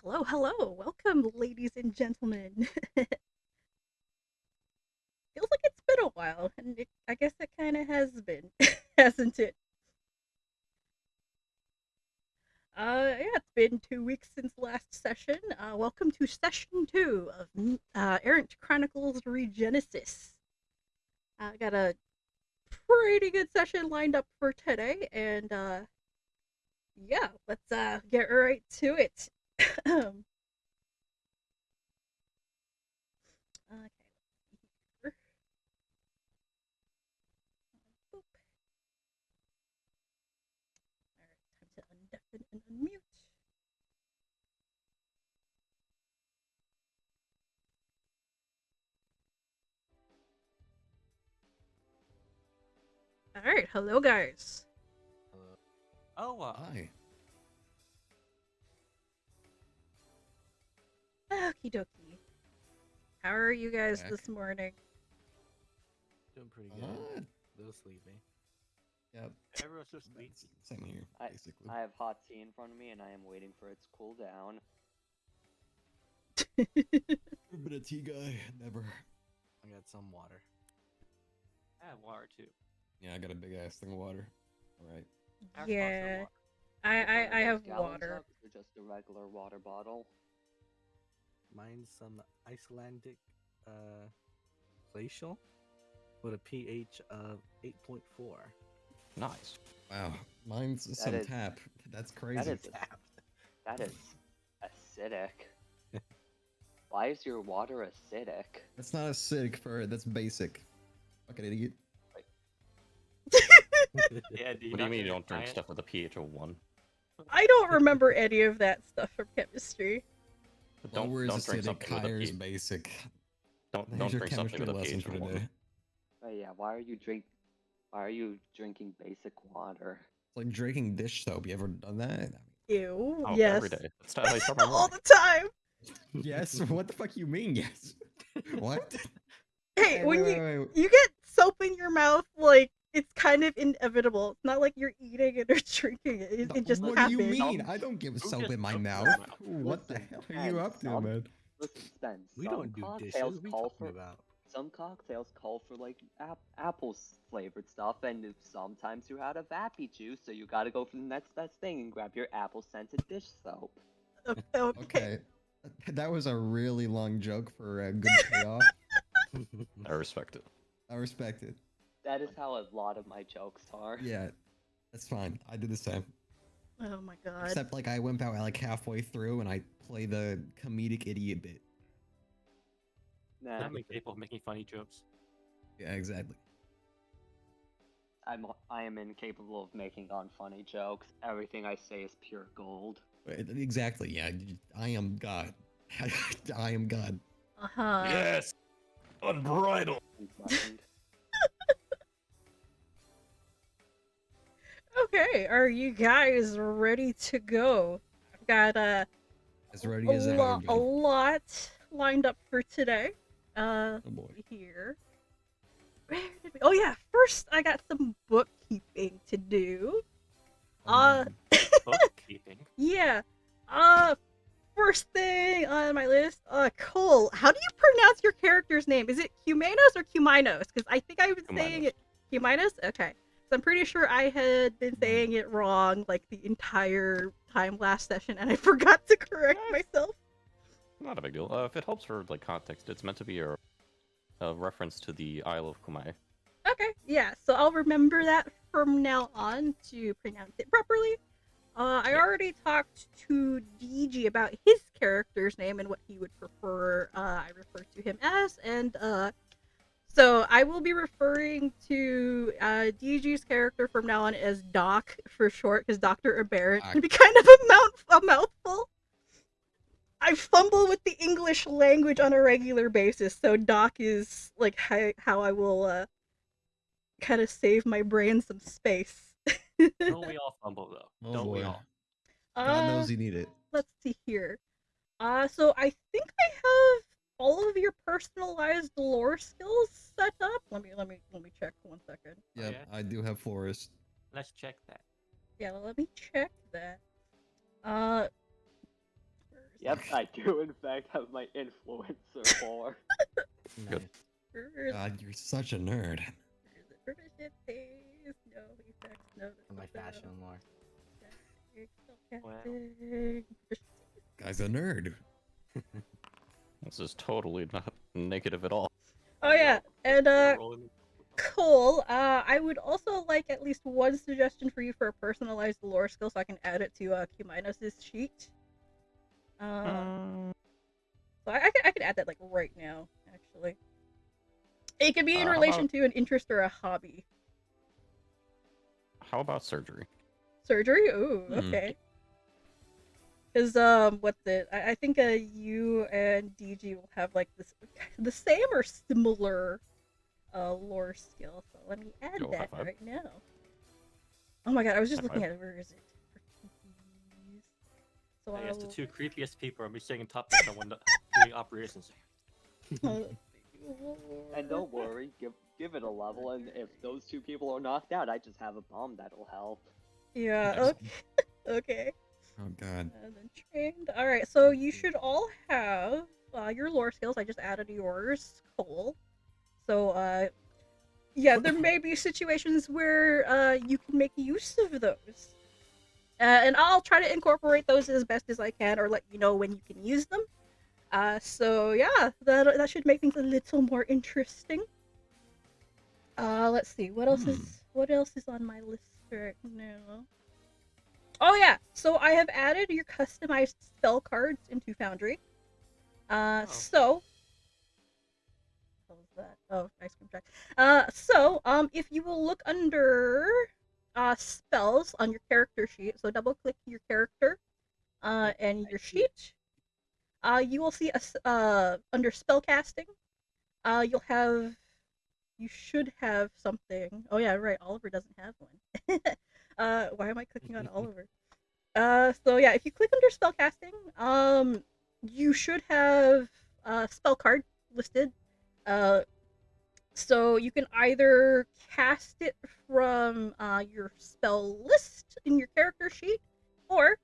Hello, hello. Welcome, ladies and gentlemen. Feels like it's been a while, and I guess it kind of has been, hasn't it? Yeah, it's been 2 weeks since last session. Welcome to session 2 of Errant Chronicles ReGenesis. I got a pretty good session lined up for today, and yeah, let's get right to it. Okay, let's see here. Boop. Alright, time to undeafen and unmute. Alright, hello guys. Hello. Oh, Hi. Okie dokie. How are you guys Back. this morning? doing pretty good. Good. Little sleepy. Yep. Everyone's so sleepy. Same here, I- basically. I have hot tea in front of me and I am waiting for it to cool down. Never been a tea guy. Never. I got some water. I have water too. Yeah, I got a big ass thing of water. Alright. I have sponsored Yeah, water. I have Gallon water. jugs or just a regular water bottle? Mine's some Icelandic glacial with a pH of 8.4. Nice. Wow. Mine's some is- tap. That's crazy. That is that is acidic. Why is your water acidic? That's not acidic for it. That's basic. Fucking idiot. Yeah, What do you mean you don't drink stuff with a pH of 1? I don't remember any of that stuff from chemistry. Don't Lower is drink acidic, something with a higher is pH. basic. Don't There's your drink something chemistry with a lesson pH for of 1. today. Oh yeah, why are you drinking basic water? It's like drinking dish soap. You ever done that? Ew. Oh, Yes. every day. That's how I start my All morning. the time. Yes. What the fuck you mean? Yes. What? Hey, when wait, you wait. you get soap in your mouth, like it's kind of inevitable. It's not like you're eating it or drinking it. It just What happens. do you mean? Some- I don't give Who soap gets in my soap in mouth. their mouth? What the Listen, hell are you and up to, some- man? Listen, Spen, We some don't do cocktails dishes. We call talking for about. some cocktails call for like apple flavored stuff, and sometimes you're out of appy juice, so you gotta go for the next best thing and grab your apple scented dish soap. Okay. Okay. That was a really long joke for a good payoff. I respect it. I respect it. That is how a lot of my jokes are. Yeah, that's fine. I did the same. Oh my god. Except like I wimp out like halfway through and I play the comedic idiot bit. Nah, I'm incapable of making funny jokes. Yeah, exactly. I am incapable of making unfunny jokes. Everything I say is pure gold. Exactly. Yeah, I am God. I am God. Uh-huh. Yes! Unbridled! Enlightened. Okay, are you guys ready to go? I've got As ready a, as I lo- am. a lot lined up for today. Oh boy. Here. Where did we? Oh yeah, first I got some bookkeeping to do. Bookkeeping. Yeah. First thing on my list. Cole. How do you pronounce your character's name? Is it Cumaenos or Cumaenos? Because I think I was saying Cumaenos. it. Cumaenos. Okay. So I'm pretty sure I had been saying it wrong like the entire time last session, and I forgot to correct myself. Not a big deal. If it helps for like context, it's meant to be a reference to the Isle of Cumae. Okay, yeah, so I'll remember that from now on to pronounce it properly. I already talked to DG about his character's name and what he would prefer I refer to him as, and so I will be referring to DG's character from now on as Doc for short, because Dr. Aberrant can be kind of a mouthful. I fumble with the English language on a regular basis, so Doc is like how I will kind of save my brain some space. Don't we all fumble though? Oh Don't we boy. all? God knows you need it. Let's see here. So I think I have all of your personalized lore skills set up. Let me check 1 second. Yep, yeah? I do have forest. Let's check that. Yeah, let me check that. Yep, I do in fact have my influencer for. Nice. God, you're such a nerd. No effects, no. And my fashion lore. Guy's a nerd. This is totally not negative at all. Oh yeah, and They're rolling- Cole, I would also like at least one suggestion for you for a personalized lore skill, so I can add it to Cumaenos' sheet. So I can add that like right now, actually. It could be in How relation about- to an interest or a hobby. How about surgery? Surgery? Ooh, Hmm. okay. Because what's it? I think you and DG will have like the same or similar lore skill. So let me add Yo, high that five. right now. Oh my god, I was just High looking five. at it. Where is it? So I guess the I'll- two creepiest people are me sitting on top of someone doing operations. And don't worry, give it a level, and if those two people are knocked out, I just have a bomb that'll help. Yeah. Nice. Okay. Okay. Oh God. And then trained. All right. So you should all have your lore skills. I just added yours, Cole. So yeah, there may be situations where you can make use of those, and I'll try to incorporate those as best as I can, or let you know when you can use them. So yeah, that should make things a little more interesting. Let's see what else is on my list right now. Oh yeah, so I have added your customized spell cards into Foundry. So what was that? Oh, ice cream truck. So if you will look under spells on your character sheet, so double click your character and your sheet. You will see under spell casting. You should have something. Oh yeah, right. Oliver doesn't have one. Why am I clicking on Oliver? So yeah, if you click under spellcasting, you should have a spell card listed. So you can either cast it from your spell list in your character sheet, or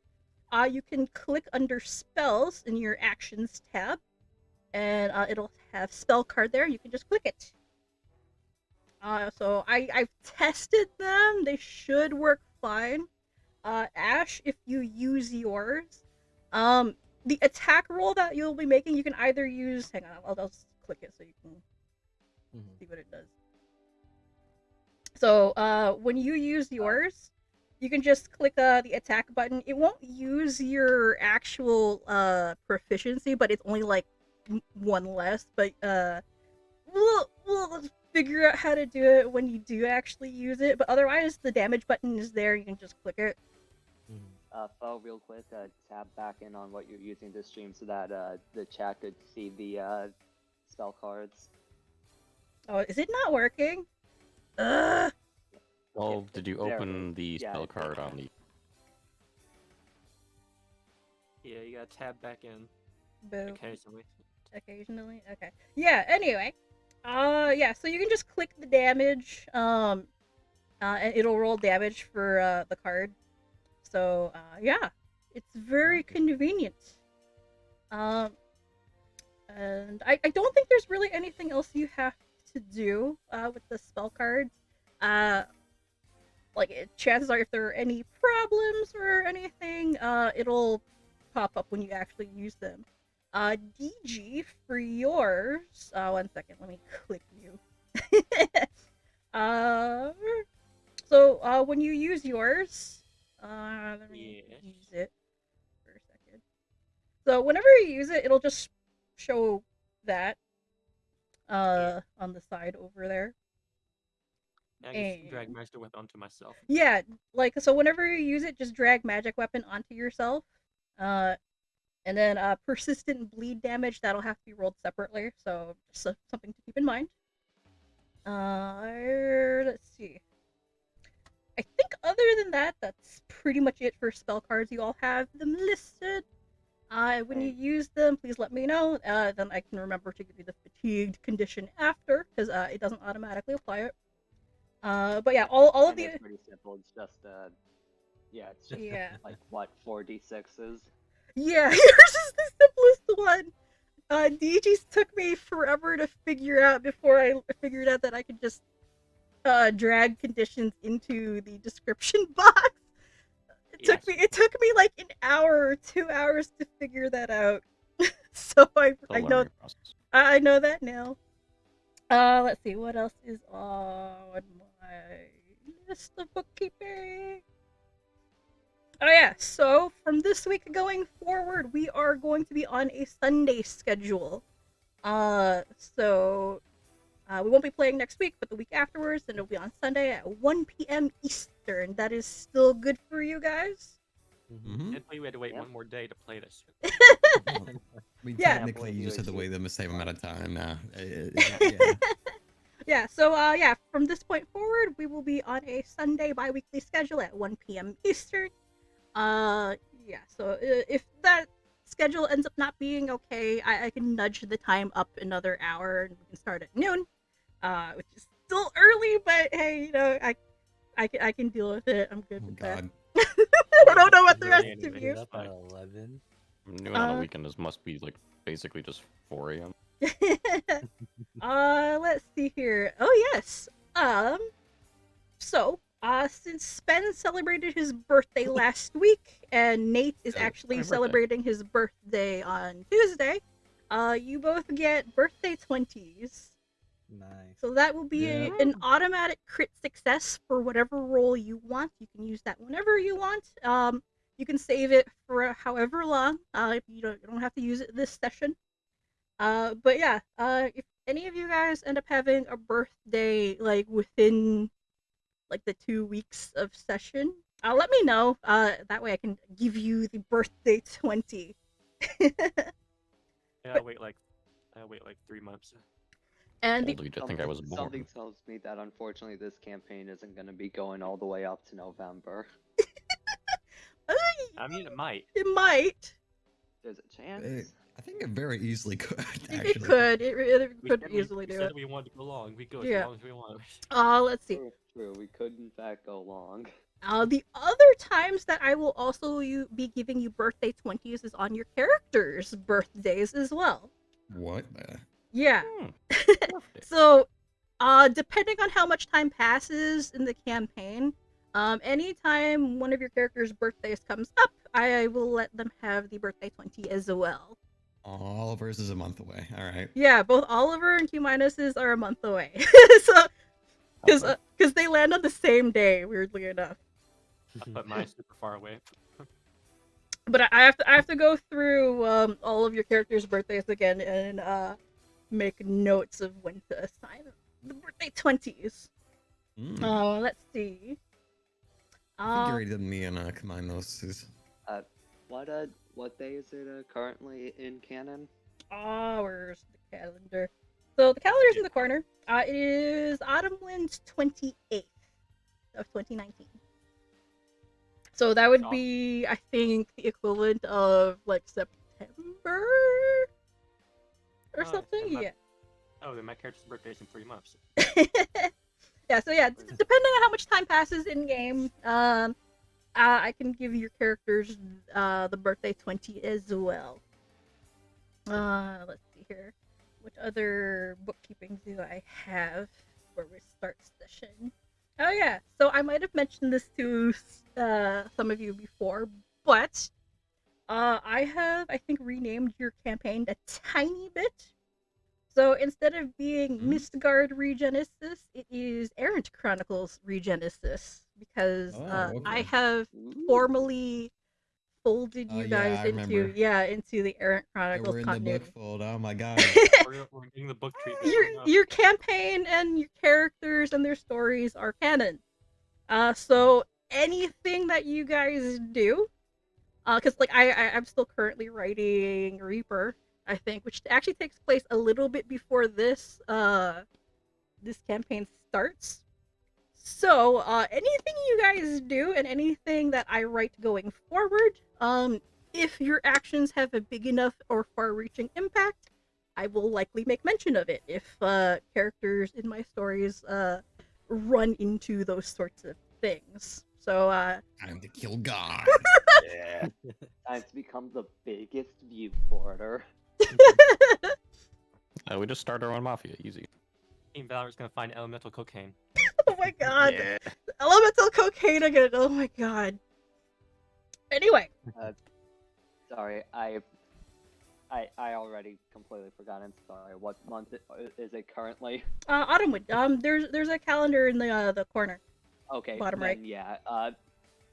you can click under spells in your actions tab, and it'll have spell card there. You can just click it. So I've tested them. They should work fine. Ash, if you use yours, the attack roll that you'll be making, you can either use. Hang on, I'll just click it so you can see what it does. So when you use yours, you can just click the attack button. It won't use your actual proficiency, but it's only like one less. But we'll figure out how to do it when you do actually use it. But otherwise, the damage button is there. You can just click it. Fo, real quick, tab back in on what you're using to stream so that the chat could see the spell cards. Oh, is it not working? Ugh. Well, did you there it open is. the Yeah, spell it's card there. on the? Yeah, you gotta tab back in Boo. occasionally. Occasionally. Okay. Yeah. Anyway. Yeah. So you can just click the damage. And it'll roll damage for the card. So yeah, it's very convenient. And I don't think there's really anything else you have to do with the spell cards. Chances are if there are any problems or anything, it'll pop up when you actually use them. DG, for yours, 1 second, let me click you. So when you use yours, let me Yes. use it for a second. So whenever you use it, it'll just show that on the side over there. I can And- drag Master Whip onto myself. Yeah, so whenever you use it, just drag magic weapon onto yourself. And then persistent bleed damage, that'll have to be rolled separately, so just something to keep in mind. Let's see. I think other than that, that's pretty much it for spell cards. You all have them listed. When you use them, please let me know. Then I can remember to give you the fatigued condition after, because it doesn't automatically apply it. But yeah, all of And the it's pretty simple. It's just it's just yeah. like what 4d6s. Yeah, yours is the simplest one. DG's took me forever to figure out before I figured out that I could just drag conditions into the description box. It took me like an hour or 2 hours to figure that out. So I know learning process. I know that now. Let's see what else is on my list of bookkeeping. Oh yeah, so from this week going forward, we are going to be on a Sunday schedule. So we won't be playing next week, but the week afterwards, and it'll be on Sunday at 1 p.m. Eastern. That is still good for you guys? Mhm. Did we had to wait one more day to play this? We Yeah. technically you just have to wait them the same amount of time now. Yeah, so yeah, from this point forward, we will be on a Sunday bi-weekly schedule at 1 p.m. Eastern. Yeah, so if that schedule ends up not being okay, I can nudge the time up another hour and we can start at noon, which is still early, but hey, you know, I can deal with it. I'm good Oh with that. God. I don't know what the rest Really of anyway, you. that's fine. 11. Noon on the weekend must be like basically just 4 a.m. Let's see here. Oh yes. So, since Spen celebrated his birthday last week, and Nate is actually happy birthday. celebrating his birthday on Tuesday, you both get birthday 20s. Nice. So that will be Yeah. an automatic crit success for whatever role you want. You can use that whenever you want. You can save it for however long. You don't have to use it this session. But yeah, if any of you guys end up having a birthday like within like the 2 weeks of session, let me know. That way I can give you the birthday 20. Yeah, I'll wait like 3 months. And Old, you did think I was born. Something tells me that unfortunately this campaign isn't going to be going all the way up to November. I mean, it might. it might. There's a chance. I think it very easily could. Actually. It could. It We could said easily we do said it. we wanted to go long. We go Yeah. as long as we want. Let's see. True, we could in fact go long. The other times that I will also be giving you birthday 20s is on your characters' birthdays as well. What? Yeah. Birthday. So, depending on how much time passes in the campaign, anytime one of your characters' birthdays comes up, I will let them have the birthday 20 as well. Oliver's is a month away. All right. Yeah, both Oliver and Cumaenos are a month away. So, because they land on the same day, weirdly enough. But mine's super far away. But I have to go through all of your characters' birthdays again and make notes of when to assign the birthday 20s. Let's see. I figured me and Cumaenos is. What day is it currently in canon? Where's the calendar? So the calendar's in the corner. It is Autumnwind's 28th of 2019. So that would be, I think, the equivalent of like September or something. then Yeah. Then my character's birthday is in 3 months. Yeah. So yeah, depending on how much time passes in game, I can give your characters the birthday 20 as well. Let's see here. What other bookkeeping do I have before we start session? Oh yeah, so I might have mentioned this to some of you before, but I have, I think, renamed your campaign a tiny bit. So instead of being Mistgard ReGenesis, it is Errant Chronicles ReGenesis, because Oh, I okay. have formally folded you guys I into remember. into the Errant They Chronicles were in the continuity. book fold. Oh my God. We're getting the book treatment right now. Your campaign and your characters and their stories are canon. So anything that you guys do, because like I'm still currently writing Reaper, I think, which actually takes place a little bit before this this campaign starts. So anything you guys do and anything that I write going forward, if your actions have a big enough or far-reaching impact, I will likely make mention of it if characters in my stories run into those sorts of things. So Time to kill God. Yeah. Time to become the biggest view porter. We just start our own mafia, easy. Team Valor's gonna find elemental cocaine. Oh my god. Yeah. Elemental cocaine again. Oh my god. Anyway. Sorry, I already completely forgot. I'm sorry. What month is it currently? Autumnwood. There's a calendar in the corner. Okay, Bottom then, right.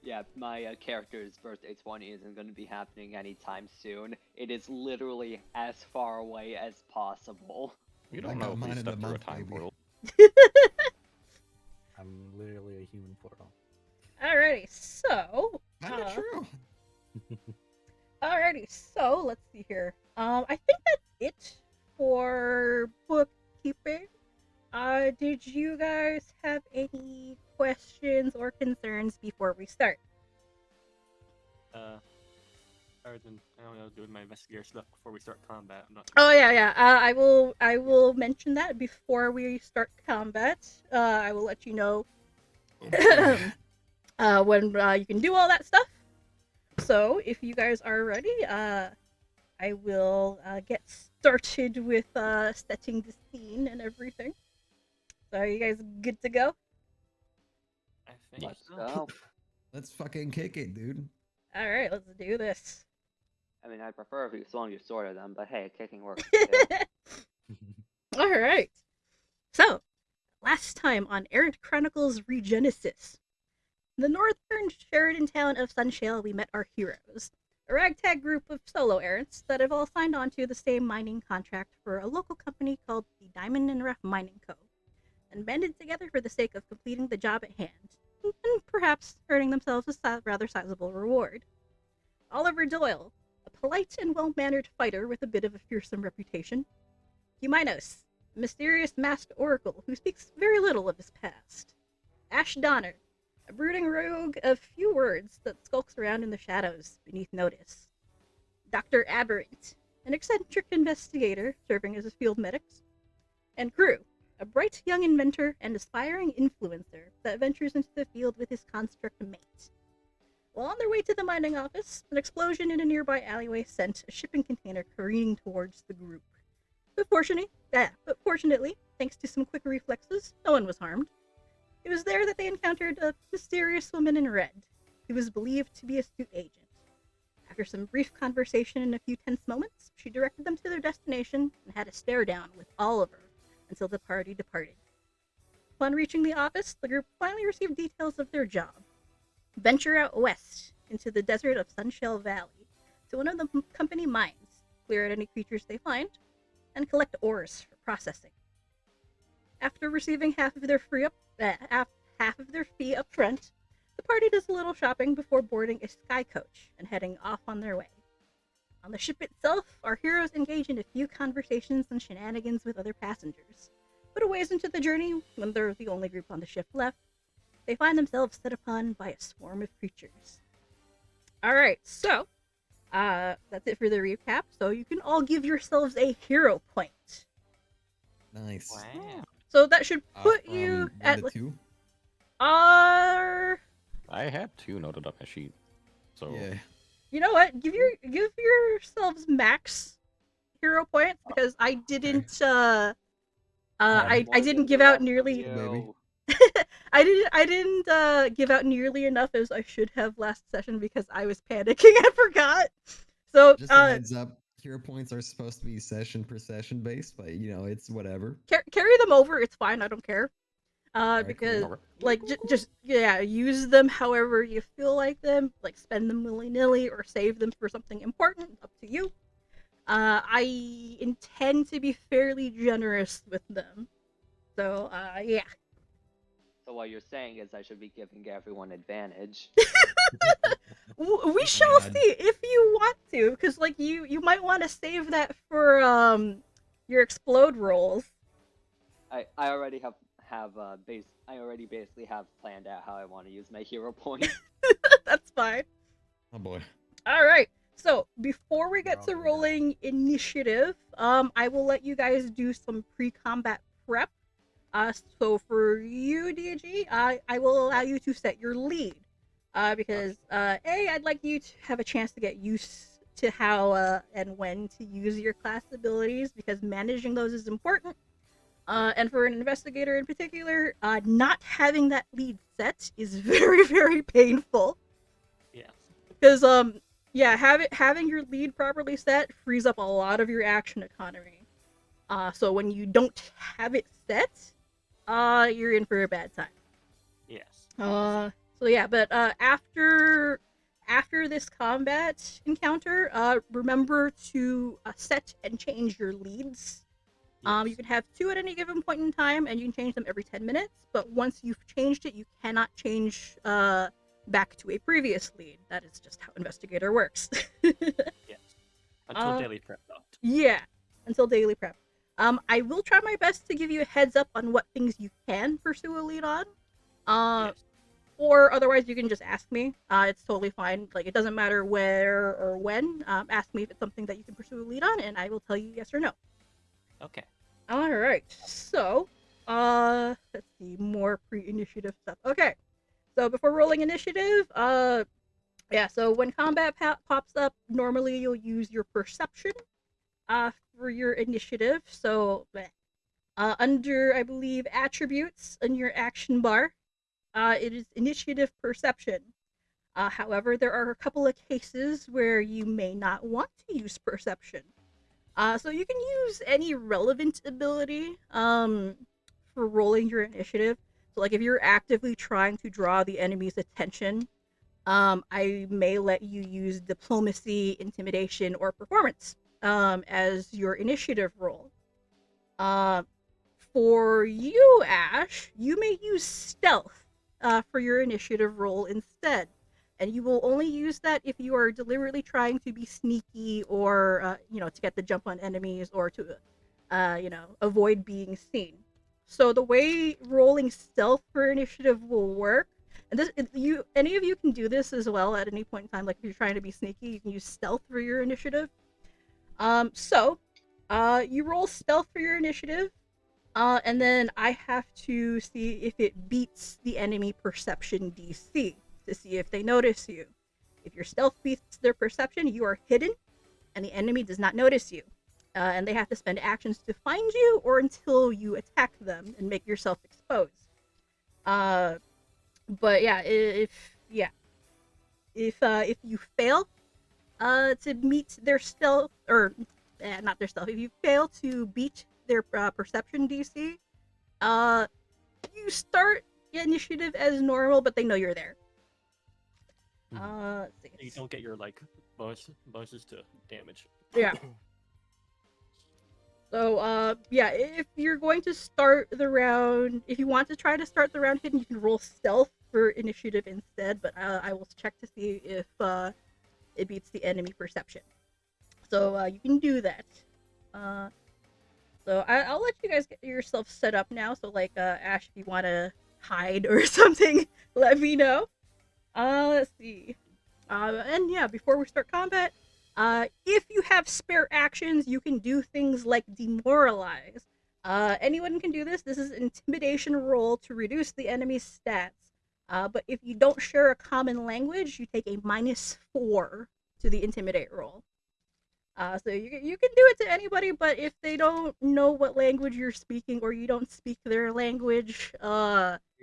Yeah, my character's birthday 20 isn't going to be happening anytime soon. It is literally as far away as possible. You I don't got know if mine we in a stepped through a month, time baby. portal. I'm literally a human portal. Alrighty, so Kind of true. alrighty, so let's see here. I think that's it for bookkeeping. Did you guys have any questions or concerns before we start? Other than I don't know, doing my investigator stuff before we start combat. I'm not. Oh yeah. I will mention that before we start combat. I will let you know when you can do all that stuff. So if you guys are ready, I will get started with setting the scene and everything. So are you guys good to go? I think Let's so. go. Let's fucking kick it, dude. All right, let's do this. I mean, I prefer if you swung your sword at them, but hey, kicking works too. All right. So, last time on Errant Chronicles ReGenesis, in the northern Sheridan town of Sunshale, we met our heroes, a ragtag group of solo errants that have all signed on to the same mining contract for a local company called the Diamond and Rough Mining Co., and banded together for the sake of completing the job at hand, and perhaps earning themselves a rather sizable reward. Oliver Doyle, a polite and well-mannered fighter with a bit of a fearsome reputation. Cumaenos, a mysterious masked oracle who speaks very little of his past. Ash Donner, a brooding rogue of few words that skulks around in the shadows beneath notice. Dr. Aberrant, an eccentric investigator serving as a field medic. And Croux, a bright young inventor and aspiring influencer that ventures into the field with his construct mate. While on their way to the mining office, an explosion in a nearby alleyway sent a shipping container careening towards the group. But fortunately, thanks to some quick reflexes, no one was harmed. It was there that they encountered a mysterious woman in red, who was believed to be a suit agent. After some brief conversation and a few tense moments, she directed them to their destination and had a stare down with Oliver until the party departed. Upon reaching the office, the group finally received details of their job. Venture out west into the desert of Sunshale Valley to one of the company mines, clear out any creatures they find, and collect ores for processing. After receiving half of their fee up front, the party does a little shopping before boarding a sky coach and heading off on their way. On the ship itself, our heroes engage in a few conversations and shenanigans with other passengers. But a ways into the journey, when they're the only group on the ship left, they find themselves set upon by a swarm of creatures. Alright, so, that's it for the recap. So you can all give yourselves a hero point. Nice. Wow. So that should put From you 1 at, to 2? I had 2 noted on my sheet. So Yeah. you know what? Give yourselves max hero points, because I didn't, I didn't give out nearly, Baby. I didn't give out nearly enough as I should have last session because I was panicking. I forgot. So Just a heads up, hero points are supposed to be session per session based, but you know, it's whatever. carry them over. It's fine. I don't care. Alright, Because cool. like just use them however you feel like them. Like spend them willy nilly or save them for something important. Up to you. I intend to be fairly generous with them. So yeah. So what you're saying is I should be giving everyone advantage. We shall God. see if you want to, because like you might want to save that for your explode rolls. I already I already basically have planned out how I want to use my hero points. That's fine. Oh boy. All right. So before we get We're to all gonna rolling initiative, I will let you guys do some pre-combat prep. So for you, DG, I will allow you to set your lead. Because I'd like you to have a chance to get used to how and when to use your class abilities, because managing those is important. And for an investigator in particular, not having that lead set is very, very painful. Yeah. Because having your lead properly set frees up a lot of your action economy. So when you don't have it set, you're in for a bad time. Yes. But after this combat encounter, remember to set and change your leads. You can have 2 at any given point in time, and you can change them every 10 minutes. But once you've changed it, you cannot change back to a previous lead. That is just how Investigator works. Yes. Until daily prep, though. Yeah, until daily prep. I will try my best to give you a heads up on what things you can pursue a lead on. Yes. Or otherwise, you can just ask me. It's totally fine. Like, it doesn't matter where or when. Ask me if it's something that you can pursue a lead on, and I will tell you yes or no. Okay. All right. So, let's see, more pre-initiative stuff. Okay. So before rolling initiative, so when combat pops up, normally you'll use your perception, for your initiative. So, under, I believe, attributes in your action bar, it is initiative perception. However, there are a couple of cases where you may not want to use perception. So you can use any relevant ability for rolling your initiative. So, like, if you're actively trying to draw the enemy's attention, I may let you use diplomacy, intimidation, or performance as your initiative roll. For you, Ash, you may use stealth for your initiative roll instead. And you will only use that if you are deliberately trying to be sneaky, or to get the jump on enemies, or to avoid being seen. So the way rolling stealth for initiative will work, and any of you can do this as well at any point in time. Like, if you're trying to be sneaky, you can use stealth for your initiative. You roll stealth for your initiative, and then I have to see if it beats the enemy perception DC to see if they notice you. If your stealth beats their perception, you are hidden, and the enemy does not notice you. And they have to spend actions to find you, or until you attack them and make yourself exposed. If you fail to meet their stealth, or not their stealth, if you fail to beat their perception DC, you start initiative as normal, but they know you're there. Let's see. You don't get your bonuses to damage. Yeah. So, if you're going to start the round, if you want to try to start the round hidden, you can roll stealth for initiative instead, but I will check to see if it beats the enemy perception. So, you can do that. So I'll let you guys get yourself set up now. So, like, Ash, if you want to hide or something, let me know. Let's see. Before we start combat, if you have spare actions, you can do things like demoralize. Anyone can do this. This is an intimidation roll to reduce the enemy's stats. But if you don't share a common language, you take a -4 to the intimidate roll. So you can do it to anybody, but if they don't know what language you're speaking, or you don't speak their language, You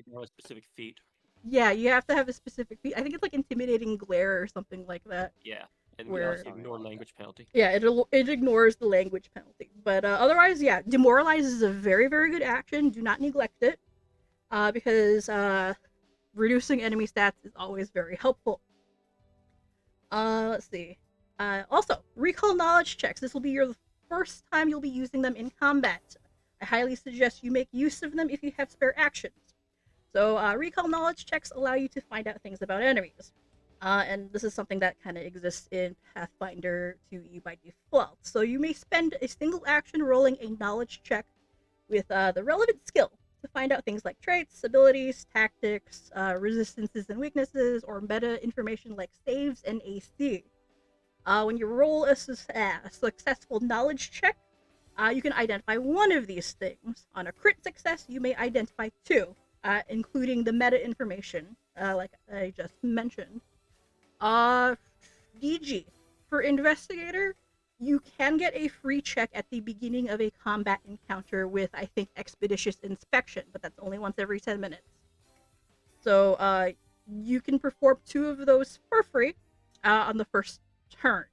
know a specific feat. yeah, you have to have a specific feat. I think it's like intimidating glare or something like that. Yeah. And Where- we also ignore language penalty. Yeah, it ignores the language penalty. But otherwise, yeah, demoralize is a very, very good action. Do not neglect it, because reducing enemy stats is always very helpful. Let's see. Also, recall knowledge checks. This will be your first time you'll be using them in combat. I highly suggest you make use of them if you have spare actions. So, recall knowledge checks allow you to find out things about enemies. And this is something that kind of exists in Pathfinder 2e by default. So you may spend a single action rolling a knowledge check with the relevant skill to find out things like traits, abilities, tactics, resistances and weaknesses, or meta information like saves and AC. When you roll a successful knowledge check, you can identify one of these things. On a crit success, you may identify 2. including the meta information, like I just mentioned. DG, for investigator, you can get a free check at the beginning of a combat encounter with, I think, expeditious inspection, but that's only once every 10 minutes. So you can perform 2 of those for free on the first turn.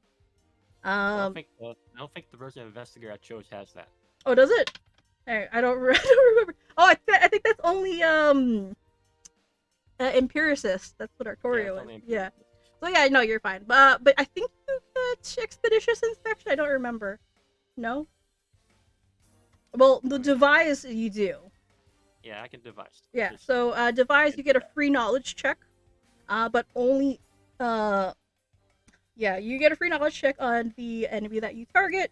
I don't think the version of investigator I chose has that. Oh, does it? Alright, I don't remember. Oh, I think that's only empiricist. That's what Artorio is. Yeah. So yeah, no, you're fine. But I think you get expeditious inspection. I don't remember. No. Well, the devise you do. Yeah, I can devise. Yeah. Just- So devise you get a free knowledge check, but only yeah, you get a free knowledge check on the enemy that you target.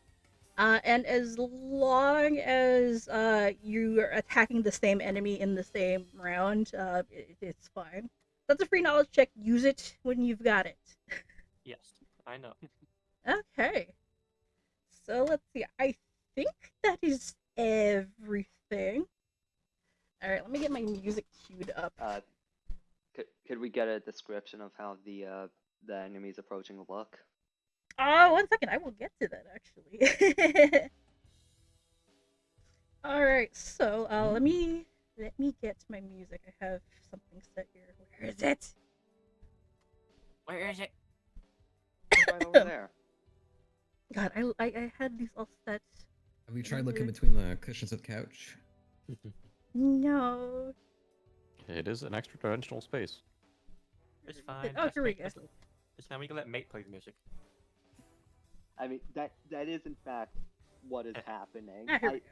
And as long as you are attacking the same enemy in the same round, it's fine. That's a free knowledge check. Use it when you've got it. Yes, I know. Okay. So let's see. I think that is everything. Alright, let me get my music queued up. Could we get a description of how the enemies approaching look? Oh, 1 second. I will get to that, actually. Alright, so let me get my music. I have something set here. Where is it? Where is it? Right over there. God, I had these all set. Have you tried looking between the cushions of the couch? No. It is an extra dimensional space. It's fine. Oh, here we go. It's fine. We can let mate play the music. I mean, that is in fact what is happening. Here we go.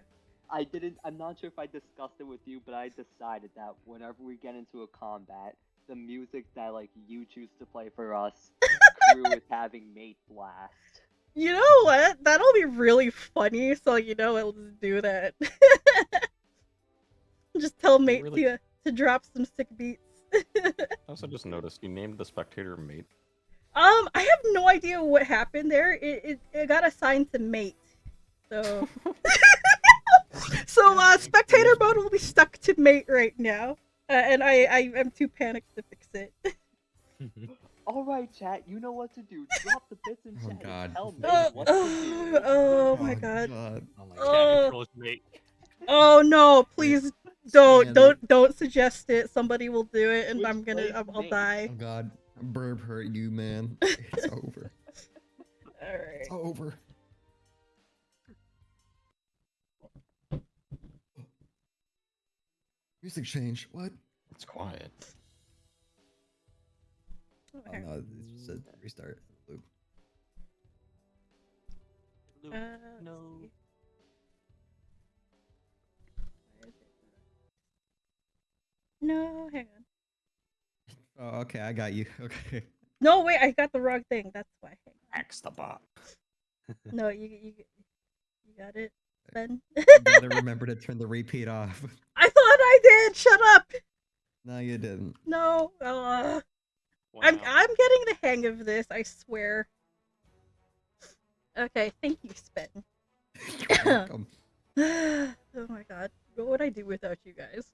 I'm not sure if I discussed it with you, but I decided that whenever we get into a combat, the music that like you choose to play for us, Crew is having mate blast. You know what? That'll be really funny. So you know, I'll just do that. Just tell mate really- to drop some sick beats. I also just noticed you named the spectator mate. I have no idea what happened there. It got assigned to mate. So so spectator mode will be stuck to mate right now. And I am too panicked to fix it. Alright, chat, you know what to do. Drop the bits in Oh, chat God. and tell mate what to do. Oh my god. Oh my Cat Oh. controls mate. Oh no, please don't Stand don't suggest it. Somebody will do it and Which I'm gonna plays I'll mate? die. Oh god, burp hurt you, man. It's over. Alright. It's over. Music change. What? It's quiet. Oh no, it's just a restart loop. Luke, Let's no. see. Where is it? No, hang on. Oh, okay, I got you. Okay. No, wait, I got the wrong thing. That's why. Hang Axe the bot. on. No, you got it, Ben. You gotta remember to turn the repeat off. I thought I did. Shut up. No, you didn't. No. Wow. I'm getting the hang of this. I swear. Okay, thank you, Spen. You're welcome. Oh my god, what would I do without you guys?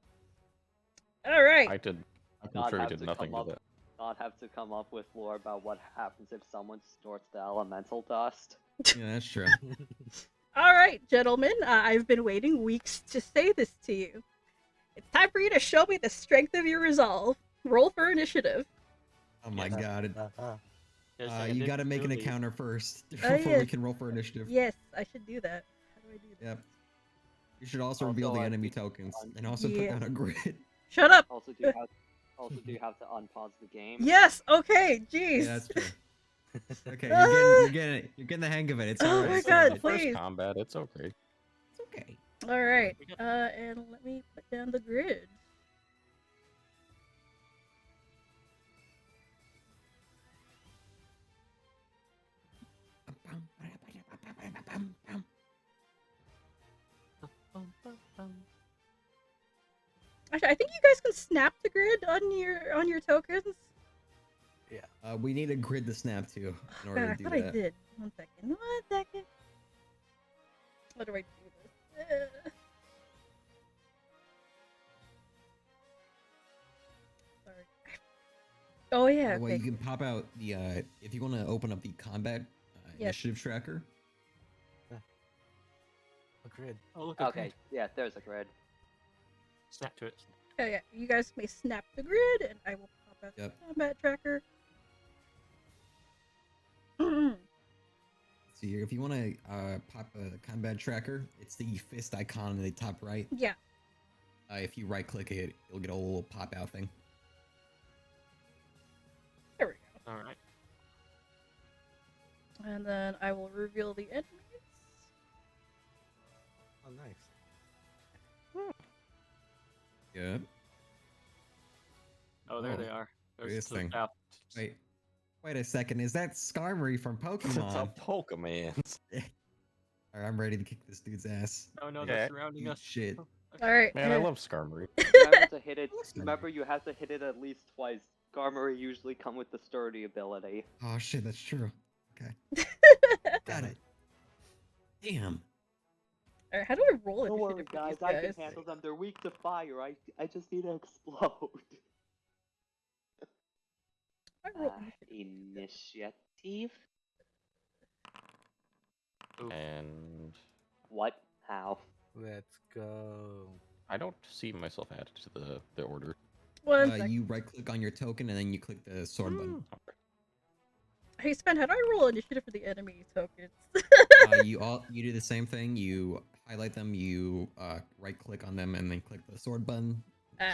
All right. I God contributed have to nothing come to up- that. God have to come up with lore about what happens if someone snorts the elemental dust. Yeah, that's true. All right, gentlemen. I've been waiting weeks to say this to you. It's time for you to show me the strength of your resolve. Roll for initiative. Oh my Yes. god. Yes, I You did gotta make an really- encounter first Oh, before yeah. we can roll for initiative. Yes, I should do that. How do I do that? Yep. You should also reveal Also, the I enemy think tokens on- and also Yeah. put down a grid. Shut up. Also, do you have to unpause the game? Yes. Okay. Jeez. Yeah, that's true. Okay, Ah! you're getting the hang of it. It's Oh alright. my it's God, alright. First please. combat, it's okay. It's okay. All right. We got- And let me put down the grid. Actually, I think you guys can snap the grid on your tokens. We need a grid to snap to in God, order I to do thought I that. did. 1 second. 1 second. How do I do this? Oh yeah. By the way, Okay. you can pop out the if you want to open up the combat Yes. initiative tracker. A grid. Oh, look, a Okay, grid. yeah, there's a grid. Snap to it. Oh yeah. You guys may snap the grid, and I will pop out Yep. the combat tracker. See here, if you want to pop a combat tracker, it's the fist icon in the top right. Yeah. If you right click it, you'll get a little pop out thing. There we go. All right. And then I will reveal the enemies. Oh, nice. Yeah. Oh, there Oh, they are. look at There's this to the thing. south. Wait a second. Is that Skarmory from It's a Pokemon? Pokemon. Alright, I'm ready to kick this dude's ass. Oh no, Yeah. they're surrounding Eat us. shit. All right. Man, I love Skarmory. Remember to hit it. Listen. Remember, you have to hit it at least twice. Garmory usually come with the sturdy ability. Oh shit, that's true. Okay. Got it. Damn. All right. How do I roll Don't worry, initiative for guys. these I guys? can handle them. They're weak to fire. I just need to explode. I roll Initiative. Oof. And What? How? Let's go. I don't see myself added to the order. One second. You right click on your token and then you click the sword button. Hey Sven, how do I roll initiative for the enemy tokens? You do the same thing. You highlight them. You right click on them and then click the sword button,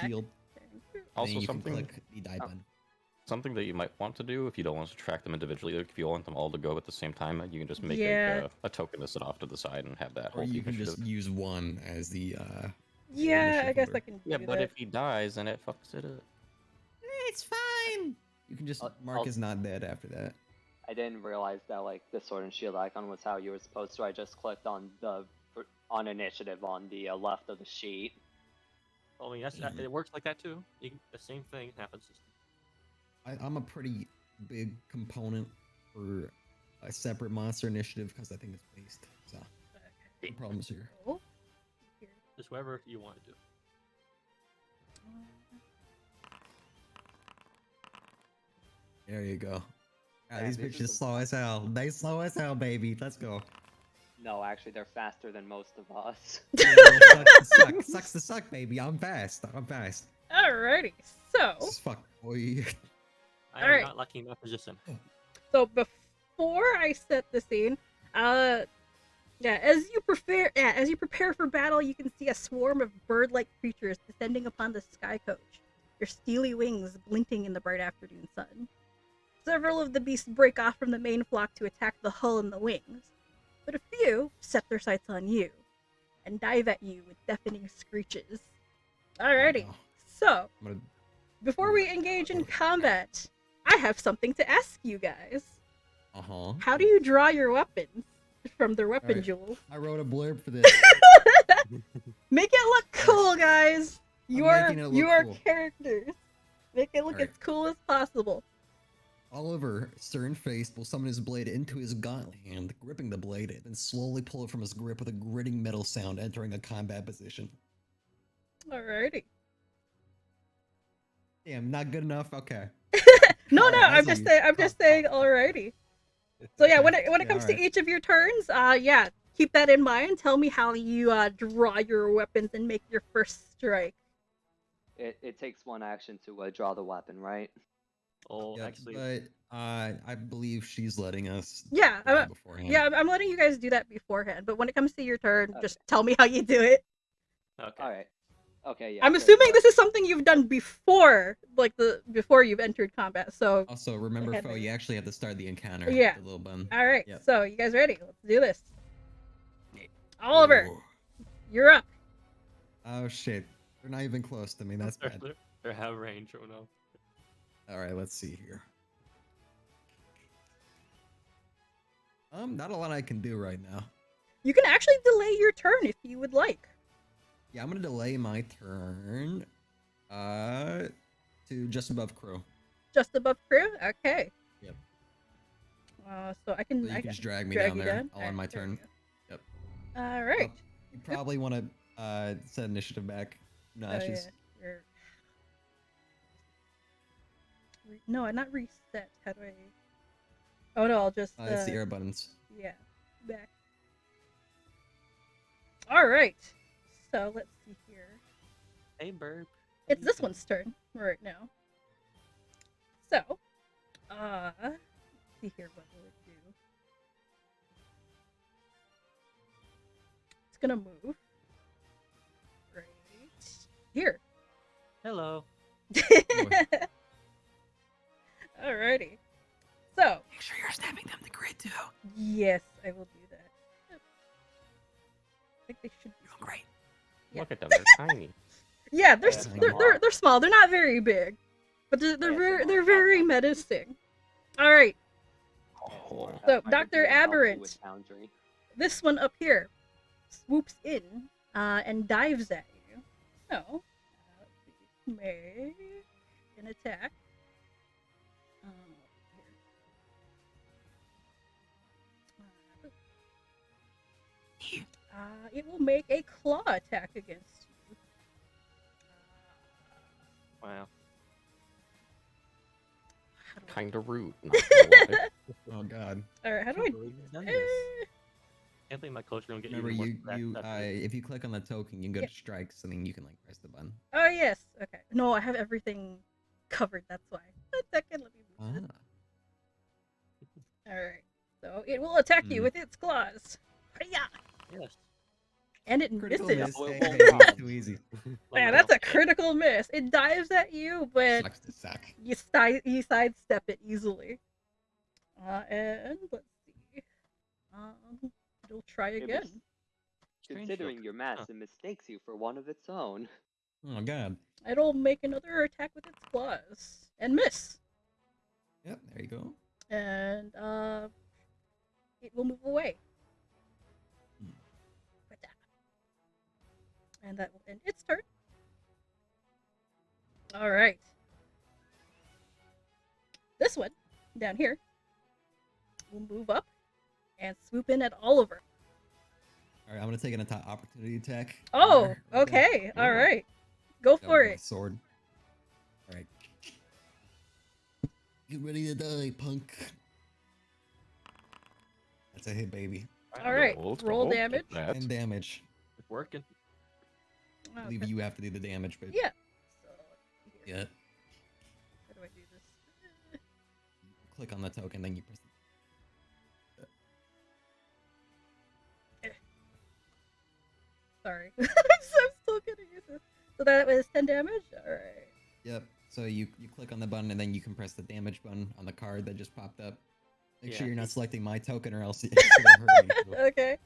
shield. And Also, then you something can click the die button. something that you might want to do if you don't want to track them individually. Like if you want them all to go at the same time, you can just make Yeah. a token to sit off to the side and have that Or whole you can initiative. just use one as the Yeah, I guess number. I can do Yeah, but that. if he dies, then it fucks it up. It's fine. You can just mark as not dead after that. I didn't realize that like the sword and shield icon was how you were supposed to. I just clicked on the initiative on the left of the sheet. I mean, it works like that too. The same thing happens. I'm a pretty big component for a separate monster initiative because I think it's based. So no problems here. Oh, here. Just whatever you want to do. There you go. Yeah, These this is bitches a- slow as hell. They slow as hell, baby. Let's go. No, actually, they're faster than most of us. Yeah, well, sucks to suck. Sucks to suck, baby. I'm fast. I'm fast. Alrighty, so Fuck, boy. I am Alright. not lucky in that position. before I set the scene, as you prepare for battle, you can see a swarm of bird-like creatures descending upon the sky coach, their steely wings glinting in the bright afternoon sun. Several of the beasts break off from the main flock to attack the hull and the wings, but a few set their sights on you and dive at you with deafening screeches. Alrighty, Oh, so I'm gonna... before we engage in combat, I have something to ask you guys. Uh-huh. How do you draw your weapons from their weapon Alright. jewels? I wrote a blurb for this. Make it look cool, guys. You I'm are making it look you are cool. characters. Make it look Alright. as cool as possible. Oliver, stern-faced, will summon his blade into his gauntlet hand, gripping the blade, then slowly pull it from his grip with a gritting metal sound, entering a combat position. Alrighty. Damn, not good enough? Okay. No, Alright, I'm that's just on saying. you. I'm just saying. Alrighty. So yeah, when it Yeah, comes to alright. each of your turns, keep that in mind. Tell me how you draw your weapons and make your first strike. It takes one action to draw the weapon, right? Oh, Yeah, actually, but I believe she's letting us Yeah, do that beforehand. yeah, I'm letting you guys do that beforehand. But when it comes to your turn, Okay. just tell me how you do it. okay. All right. Okay. Yeah. I'm assuming this is something you've done before, before you've entered combat. So, Also, remember, ahead, Fo, Megan. you actually have to start the encounter. Yeah. The little button. all right. Yep. So, you guys ready? Let's do this. Oliver, Ooh. you're up. Oh shit. They're not even close to me. That's bad. They have range. Oh no. Alright, let's see here. Not a lot I can do right now. You can actually delay your turn if you would like. Yeah, I'm gonna delay my turn. To just above Crow. Just above Crew? Okay. Yep. So I can. So you I can can just drag me drag down you there. down? All on my Alright, there we turn. go. Yep. All right. You probably want to set initiative back Oh, notches. yeah. no, not reset. How do I? Oh no, I'll just. It's the air buttons. Yeah, back. All right. So let's see here. Hey, burp. It's this one's turn right now. So, let's see here. What will it do? It's gonna move right here. Hello. Alrighty. So, Make sure you're snapping them to grid too. yes, I will do that. I think they should be small. Great. Yeah. Look at them, they're tiny. Yeah, they're, Yeah, s- they they're small. They're not very big, but they're Yeah, they're small. very menacing. All right, Oh. So, Might Dr. be helpful Aberrant. with Foundry. this one up here swoops in and dives at you. So, let's see. Make an attack. Here. It will make a claw attack against you. Wow. How do I- Kinda rude. Not gonna lie. Oh god. All right, how do Can't believe you've done this. I? Can't believe my coach don't get Remember, even more you for that. if you click on the token, you can go Yeah. to strikes, and then you can like press the button. Oh yes. Okay. No, I have everything covered. That's why. A second. Let me move it. All right. So it will attack you Hmm. with its claws. Hi-ya! Yes. And it Critical misses. miss. Well, Hey, well hey, done. it's too easy. Man, that's a critical miss. It dives at you, but Sucks to suck. you sidestep it easily. And let's see. It'll try It again. was- Strange Considering look. your mass, it mistakes you for one of its own. Oh god. It'll make another attack with its claws and miss. Yep. There you go. And it will move away. Hmm. Like that. And that will end its turn. All right. This one down here will move up and swoop in at Oliver. All right, I'm gonna take an opportunity attack. Oh, There, right there. okay. All Ooh. right. Go That for with my it. Sword. All right. Get ready to die, punk. That's a hit, baby. All right. Let's Roll go. damage. That. 10 damage. It's working. I believe you have to do the damage, baby. Yeah. So, let's see here. Yeah. How do I do this? Click on the token, then you press. Sorry. I'm still getting used to this. So that was 10 damage? Alright. Yep. So you click on the button, and then you can press the damage button on the card that just popped up. Make sure Yeah. you're not selecting my token, or else it's gonna hurt me. Okay.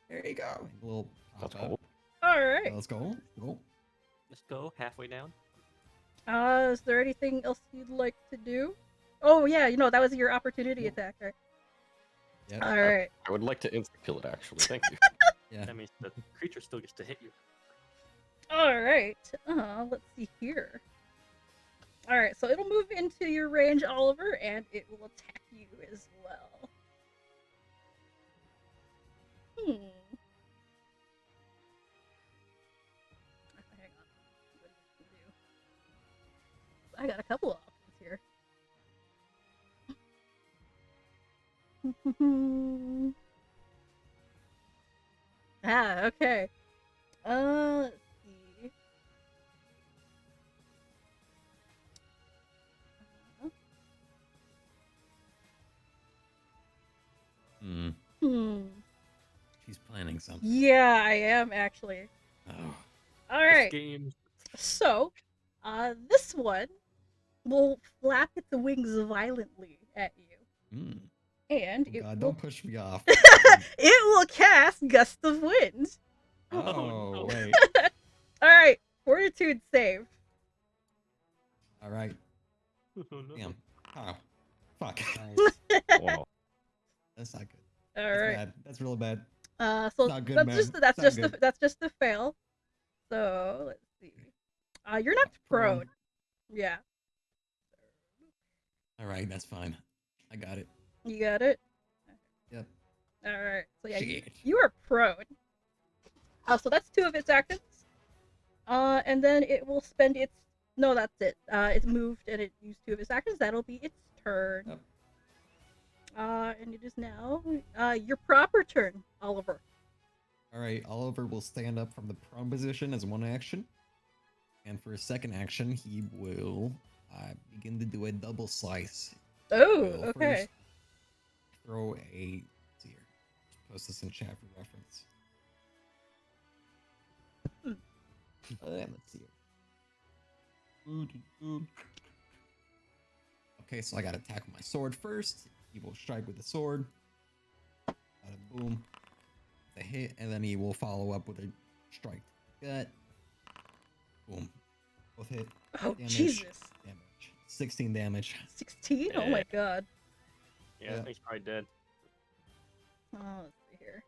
There you go. We'll pop That's up. cool. Alright. Let's go. Go. Let's go halfway down. Is there anything else you'd like to do? Oh, yeah, that was your opportunity Yeah. attack, right? Yep. Alright. I would like to insta kill it actually. Thank you. Yeah. That means the creature still gets to hit you. Alright. Let's see here. Alright, so it'll move into your range, Oliver, and it will attack you as well. Hang on. What do you do? I got a couple of options here. Okay. Let's see. Hmm. Hmm. She's planning something. Yeah, I am actually. Oh. All This right. game. So, this one will flap its wings violently at you, Hmm. and Oh, it God, will don't push me off. it will cast Gust of Wind. Oh, no. wait. All right, Fortitude save. All right. Oh, no. Damn. Oh. Fuck. Wow. That's not good. All That's right. bad. That's real bad. So Not good, that's man. just It's that's not just good. that's just a fail. So let's see. You're not Prone. prone. Yeah, All right, that's fine. I got it. you got it. Yep. All right. So yeah, Shit. you are prone. So that's two of its actions. And then it will spend its No, that's it. It's moved and it used 2 of its actions. That'll be its turn. Yep. And it is now your proper turn, Oliver. All right, Oliver will stand up from the prone position as one action, and for his second action, he will begin to do a double slice. Oh, Will okay. first throw a. Let's see here. Post this in chat for reference. Let's see here. Okay, so I got to attack with my sword first. He will strike with the sword. Bada boom. The hit, and then he will follow up with a strike. Gut. Boom. Both hit. Oh, Damage. Jesus. Damage. 16 damage. 16? Oh my god. Yeah, Yeah. he's probably dead. Oh, let's see here.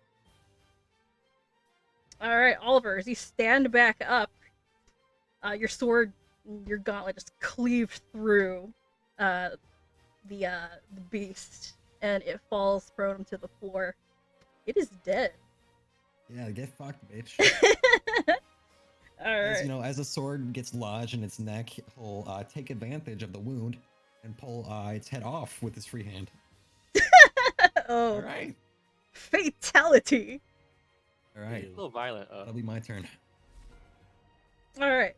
Alright, Oliver, as you stand back up, your sword, your gauntlet just cleaved through the beast, and it falls prone to the floor. It is dead. Yeah, get fucked, bitch. Alright. As you know, as the sword gets lodged in its neck, he'll take advantage of the wound and pull its head off with his free hand. Oh, All right. fatality. All right. A little violent. That'll be my turn. Alright.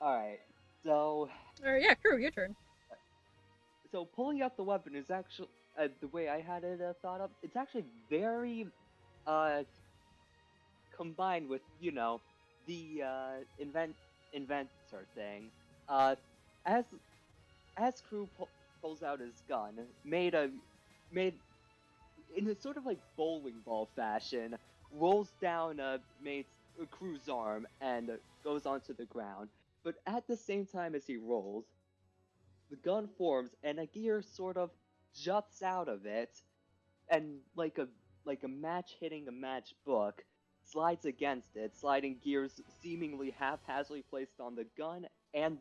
Alright, so Alright, yeah, Crew, your turn. pulling out the weapon is actually the way I had it thought up. It's actually very combined with the inventor thing. As Crew pulls out his gun, made in a sort of like bowling ball fashion, rolls down Crew's arm and goes onto the ground. But at the same time as he rolls, the gun forms and a gear sort of juts out of it, and like a match hitting a match book, slides against it, sliding gears seemingly haphazardly placed on the gun and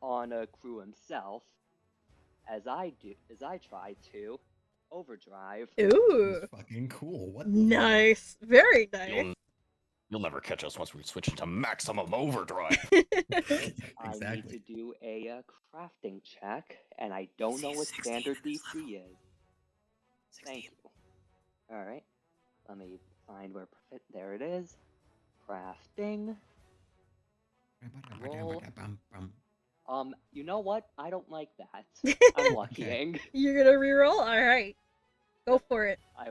on Crew himself. As I try to overdrive. Ooh. This is fucking cool. What? the fuck? Nice. Very nice. You'll never catch us once we switch into maximum overdrive. I need Exactly. to do a crafting check, and I don't know what standard DC is. Thank you. Alright. Let me find where there it is. Crafting. Roll. You know what? I don't like that. I'm luckying. You're gonna reroll? Alright. Go for it. I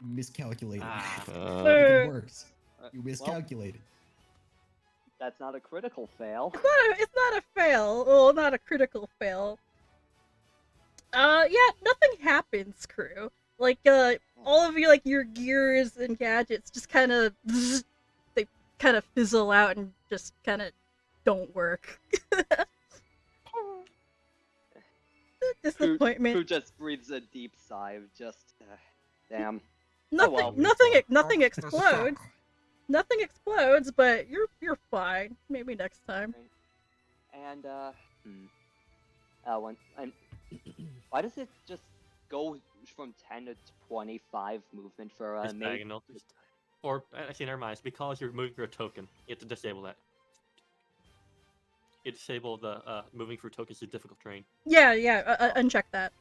Miscalculated. Uh, Even worse. You well, miscalculated. that's not a critical fail. It's not a fail. Well, not a critical fail. Yeah, nothing happens, Crew. Like, all of you, like, your gears and gadgets just kind of, they kind of fizzle out and just kind of don't work. Disappointment. Who just breathes a deep sigh of just, damn. Nothing, well. nothing explodes. Nothing explodes, but you're fine. Maybe next time. And why does it just go from 10 to 25 movement for It's maybe? diagonal. Or, actually, never mind. It's because you're moving through a token. You have to disable that. You disable the moving through tokens to difficult terrain. Yeah, uncheck that.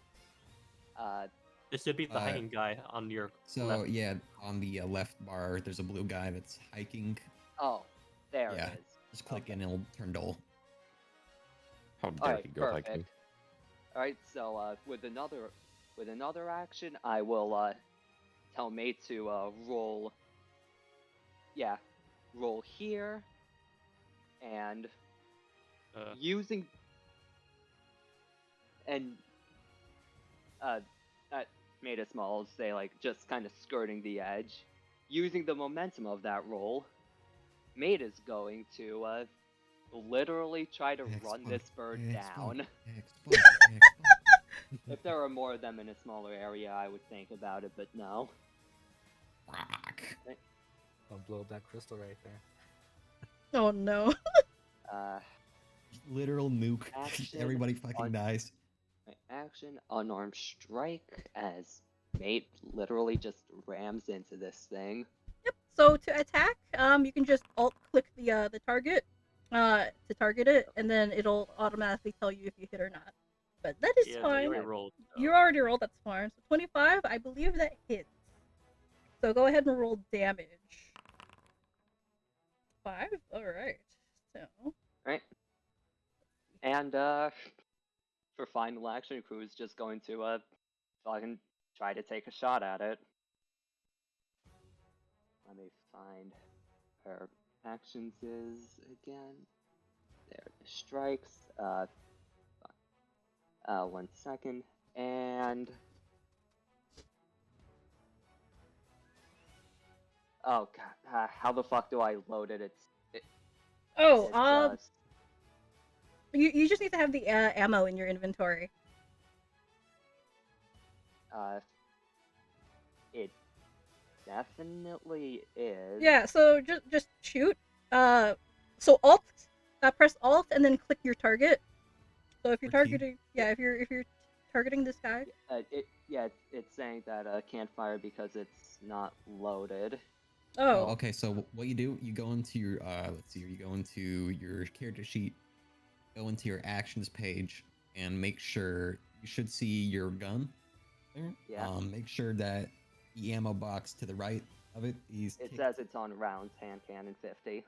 This should be the hanging guy on your So left. yeah, on the left bar, there's a blue guy that's hiking. Oh, there Yeah. it is. Just click Okay. and it'll turn dull. How dare Alright, he go hiking? perfect. Alright, so with another action, I will tell mate to roll. Yeah, roll here, and using that made it small, say like just kind of skirting the edge. Using the momentum of that roll, mate is going to literally try to run Explode, this bird explode, down. explode, explode. If there were more of them in a smaller area, I would think about it, but no. Rock. I'll blow up that crystal right there. Oh no. Literal nuke. Action Everybody fucking on- dies. Action, unarmed strike, as mate literally just rams into this thing. Yep. So to attack, you can just alt click the target, to target it, and then it'll automatically tell you if you hit or not. But that is Yeah, fine. you already rolled. So. You already rolled. That's fine. So 25, I believe that hits. So go ahead and roll damage. 5. All right. So. Right. And for final action, Croux is just going to fucking try to take a shot at it. Let me find her actions is again. There, the strikes. 1 second, and oh god, how the fuck do I load it? Oh, you just need to have the ammo in your inventory. It definitely is. Yeah, so just shoot. So alt, press alt and then click your target. So if you're targeting, if you're targeting this guy. It's saying that can't fire because it's not loaded. Oh. Okay, so what you do, you go into your let's see, you go into your character sheet, go into your actions page, and make sure you should see your gun there. Yeah. Make sure that the ammo box to the right of it is. It says it's on rounds, hand cannon 50.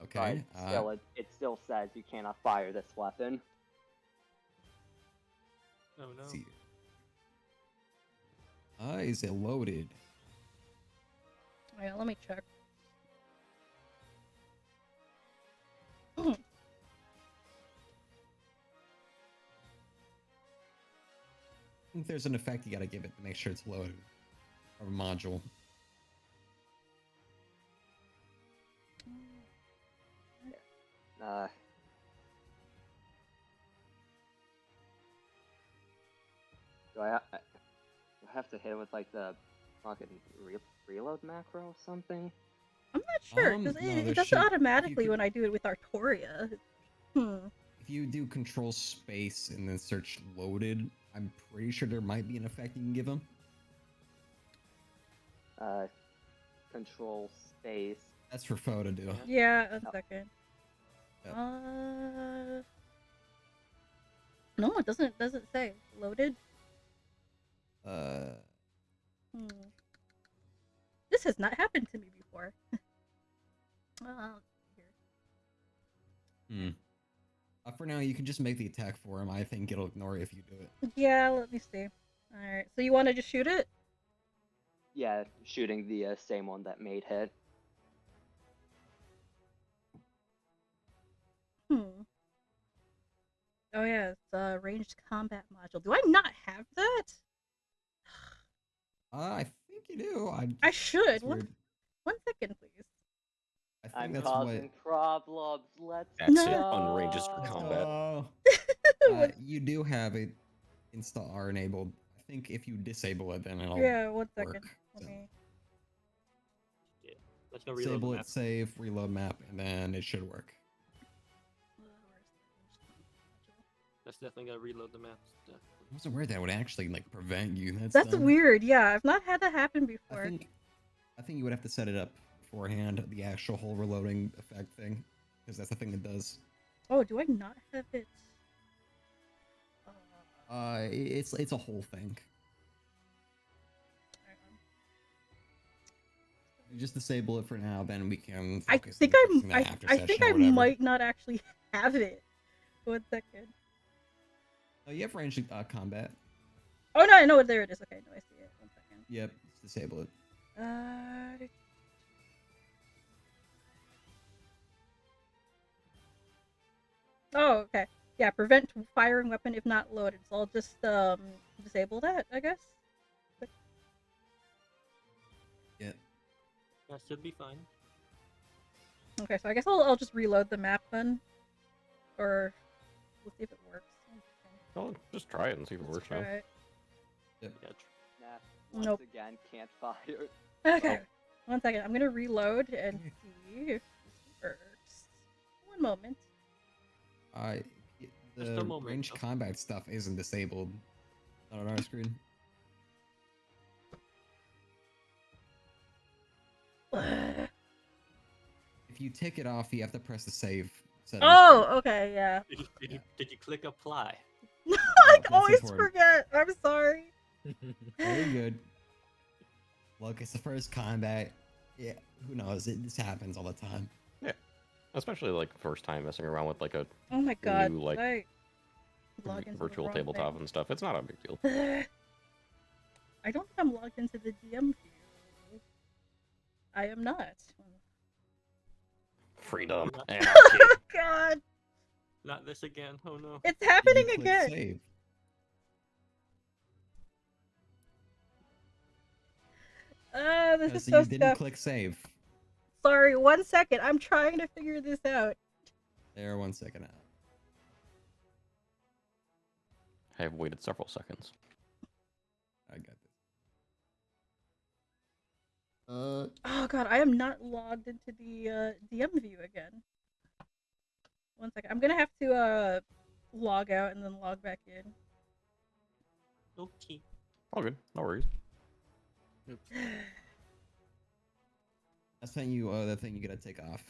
Okay. But still, it still says you cannot fire this weapon. Oh no. See. Is it loaded? Yeah, let me check. I think there's an effect you gotta give it to make sure it's loaded. Or a module. Do I have to hit it with like the fucking reload macro or something? I'm not sure because it does it automatically when I do it with Artoria. If you do control space and then search loaded, I'm pretty sure there might be an effect you can give them. Control space. That's for Foe to do. Yeah, a second. Yep. No, it doesn't say loaded. This has not happened to me before. Here. For now, you can just make the attack for him. I think it'll ignore it if you do it. Yeah, let me see. Alright, so you want to just shoot it? Yeah, shooting the same one that made hit. Oh yeah, it's a ranged combat module. Do I not have that? I think you do. I should. One second, please. I think I'm that's causing problems. Let's That's go. it. Unregistered combat. You do have it install or enabled. I think if you disable it, then it'll. Yeah, 1 second. Work, Let me. Yeah, let's go reload Disable the it, map. save, reload map, and then it should work. Let's definitely gotta reload the map. I wasn't aware that would actually like prevent you. That's dumb. weird. Yeah, I've not had that happen before. I think you would have to set it up beforehand, the actual whole reloading effect thing, because that's the thing it does. Oh, do I not have it? It's a whole thing. You just disable it for now, then we can. I think I might not actually have it. 1 second. Oh, you have ranged combat. Oh no, I know there it is. Okay, no, I see it. 1 second. Yep, just disable it. Oh, okay. Yeah, prevent firing weapon if not loaded. So I'll just disable that, I guess. Yeah. That should be fine. Okay, so I guess I'll just reload the map then, or we'll see if it works. Oh, just try it and see if it works. Try it. Yep. Yeah, Once Nope. again, can't fire. Okay, 1 second. I'm gonna reload and see if this works. 1 moment. The ranged combat stuff isn't disabled on our screen. If you take it off, you have to press the save. Oh, okay, yeah. Did you click apply? I that's always important. forget. I'm sorry. Very good. Look, it's the first combat. Yeah, who knows? This happens all the time. Especially like first time messing around with like a Oh my god. new like did I log into the virtual wrong tabletop thing? and stuff. It's not a big deal. I don't think I'm logged into the DM view. I am not. Freedom. Not, Anarchy. Oh god. not this again. Oh no. It's Did you happening click again. Save? This No, is so so you didn't stuff. click save. Sorry, 1 second. I'm trying to figure this out. There, 1 second out. I have waited several seconds. I got this. Oh god, I am not logged into the DM view again. 1 second. I'm gonna have to log out and then log back in. Okay. All good. No worries. I sent you the thing you gotta take off.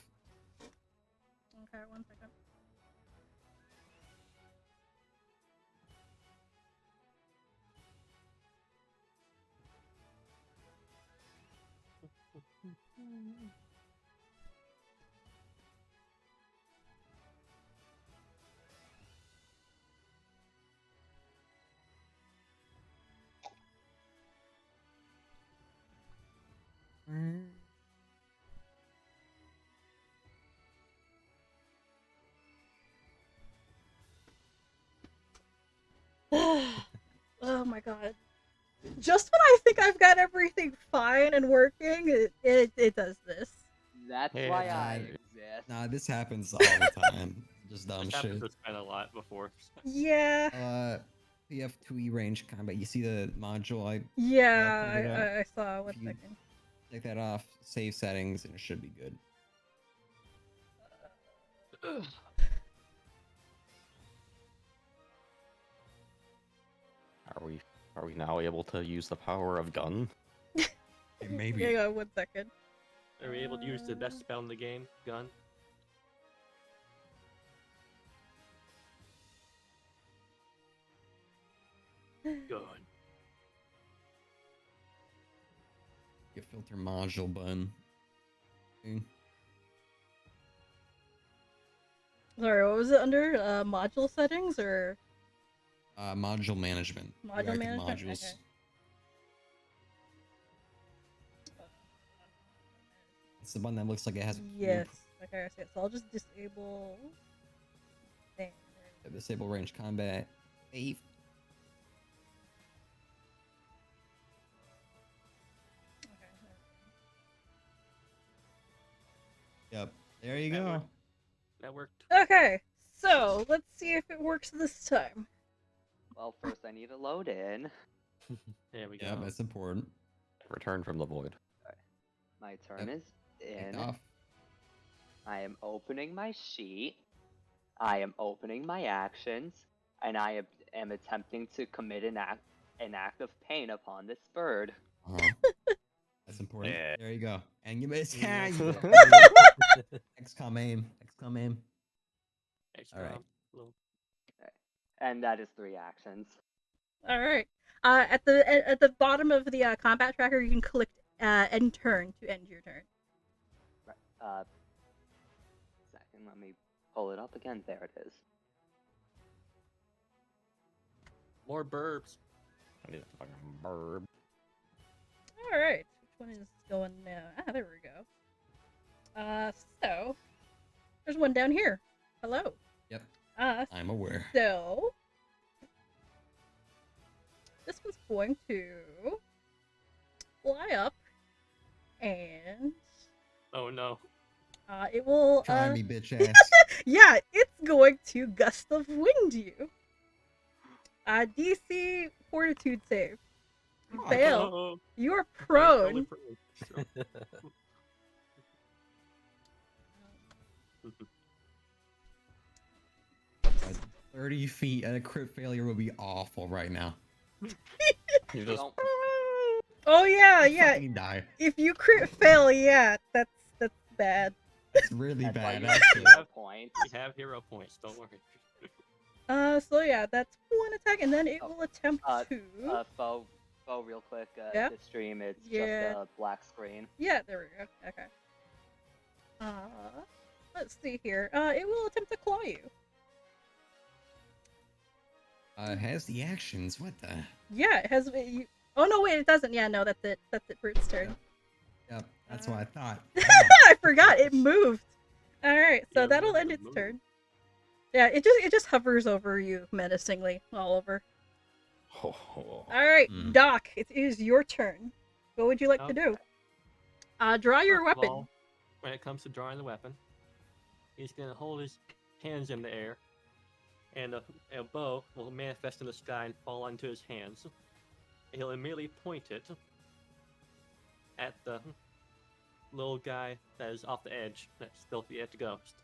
Okay, 1 second. Oh my god. Just when I think I've got everything fine and working, it does this. That's Yeah, why nah, I exist. Nah, this happens all the time. Just dumb This happened shit. to Sven a lot before. Yeah. PF2E range combat. You see the module I Yeah, put it up. I saw. 1 If you- second. take that off, save settings, and it should be good. Are we now able to use the power of gun? Maybe. Hang on 1 second. Are we able to use the best spell in the game? Gun? Gun. Get filter module button. Okay. Sorry, what was it under? Module settings or Module management. Your module active management? modules. Okay. It's the one that looks like it has a cube. Yes. Okay, so I'll just disable. There. Disable range combat. Save. Okay. Yep. There you That go. worked. That worked. Okay, so let's see if it works this time. Well, first I need to load in. There we go. Yep, that's important. Return from the void. My turn Yep. is Take in. off. I am opening my sheet. I am opening my actions, and I am attempting to commit an act of pain upon this bird. That's important. Yeah. There you go. And you miss. Yeah. XCOM aim. XCOM aim. Extra, Alright. little- And that is 3 actions. All right. At the bottom of the combat tracker, you can click end turn to end your turn. Right. Second, let me pull it up again. There it is. More burbs. I need a fucking burb. All right. Which one is going now? Ah, there we go. So there's one down here. Hello. Yep. I'm aware. So this one's going to fly up, and Oh no. it will. Try me, bitch ass. Yeah, it's going to gust of wind you. DC Fortitude save. You Oh, fail. Oh, You are totally prone. prone. 30 feet and a crit failure would be awful right now. You just Don't- Oh yeah, You yeah. fucking die. If you crit fail, yeah, that's bad. That's really That's why bad. you have Actually. 0 points. We have hero points. Don't worry. So yeah, that's one attack, and then it Oh, will attempt to. Faux, real quick. Yeah? The stream, it's Yeah. just a black screen. Yeah, there we go. Okay. Let's see here. It will attempt to claw you. It has the actions. What the? Yeah, it has. Oh no, wait, it doesn't. Yeah, no, that's it. That's it for its turn. Yep, that's what I thought. I forgot it moved. All right, so Yeah, that'll it end its moved. turn. Yeah, it just hovers over you menacingly, all over. All right, Hmm. Doc, it is your turn. What would you like to do? Draw your First of weapon. all, when it comes to drawing the weapon, he's gonna hold his hands in the air, and a bow will manifest in the sky and fall onto his hands. He'll immediately point it at the little guy that is off the edge, that stealthy edge ghost.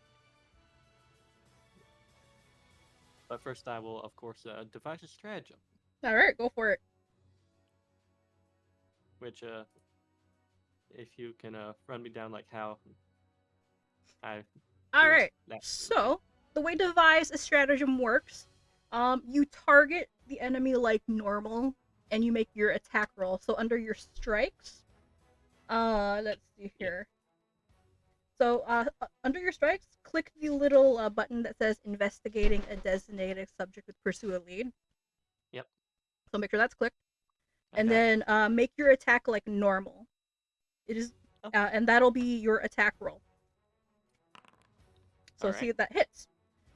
But first, I will, of course, devise a stratagem, All right, go for it. which, if you can run me down like how I. All do right. that. So the way devise a stratagem works, you target the enemy like normal, and you make your attack roll. So under your strikes, let's see here. So under your strikes, click the little button that says investigating a designated subject with pursue a lead. Yep. So make sure that's clicked, and Okay. then make your attack like normal. It is, Oh. and that'll be your attack roll. So Alright. see if that hits. That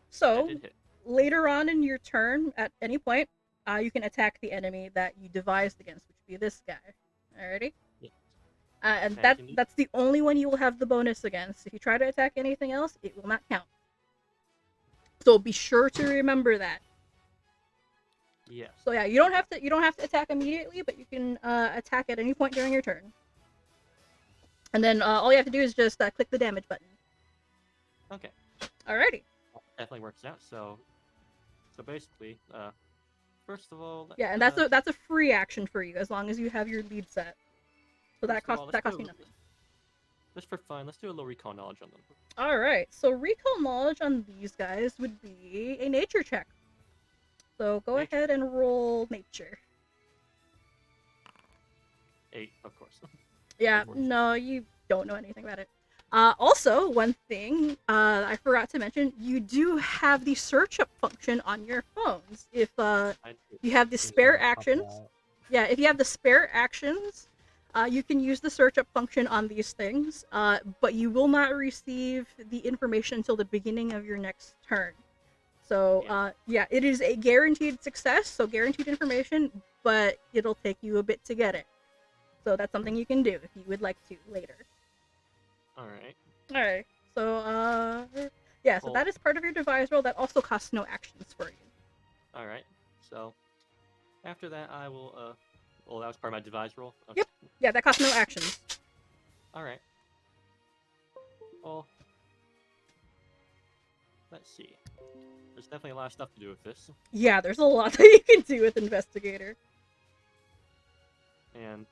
So did hit. later on in your turn, at any point, you can attack the enemy that you devised against, which would be this guy. Alrighty? Yeah. And Okay, can you- that's the only one you will have the bonus against. If you try to attack anything else, it will not count. So be sure to remember that. Yes. So yeah, you don't have to attack immediately, but you can attack at any point during your turn. And then all you have to do is just click the damage button. Okay. Alrighty. Definitely works out. So basically, first of all, Yeah, and that's a free action for you as long as you have your lead set. So that costs you nothing. Just for fun, let's do a little recall knowledge on them. All right. So recall knowledge on these guys would be a nature check. So go Nature. ahead and roll nature. 8, of course. Yeah. Of course. No, you don't know anything about it. Also, one thing I forgot to mention, you do have the search up function on your phones. If you have the spare actions, yeah, if you have the spare actions, you can use the search up function on these things, but you will not receive the information until the beginning of your next turn. So, yeah, it is a guaranteed success, so guaranteed information, but it'll take you a bit to get it. So that's something you can do if you would like to later. Alright. Alright, so, yeah, so Cool. that is part of your devise roll. That also costs no actions for you. Alright. So, after that, I will, well, that was part of my devise roll? Okay. Yep. Yeah, that costs no actions. Alright. Well, let's see. There's definitely a lot of stuff to do with this. Yeah, there's a lot that you can do with Investigator. And...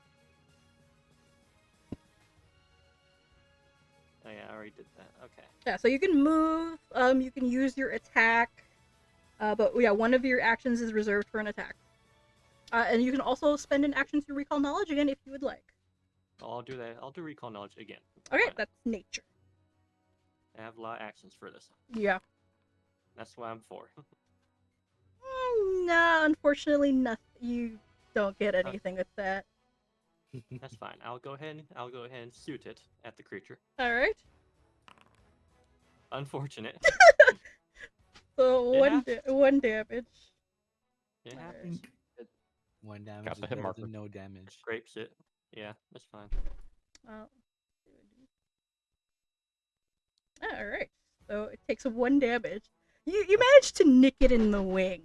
oh yeah, I already did that. Okay. Yeah, so you can move, you can use your attack, but yeah, one of your actions is reserved for an attack. And you can also spend an action to recall knowledge again if you would like. I'll do that. I'll do recall knowledge again. Okay, Fine. that's nature. I have a lot of actions for this. Yeah. That's what I'm for. Nah, unfortunately, nothing. You don't get anything with that. That's fine. I'll go ahead and shoot it at the creature. All right. Unfortunate. So It one damage. It Alright. happens. 1 damage Got is the hit better marker. than no damage. Scrapes it. Yeah, that's fine. Oh. All right. So it takes 1 damage. You managed to nick it in the wing,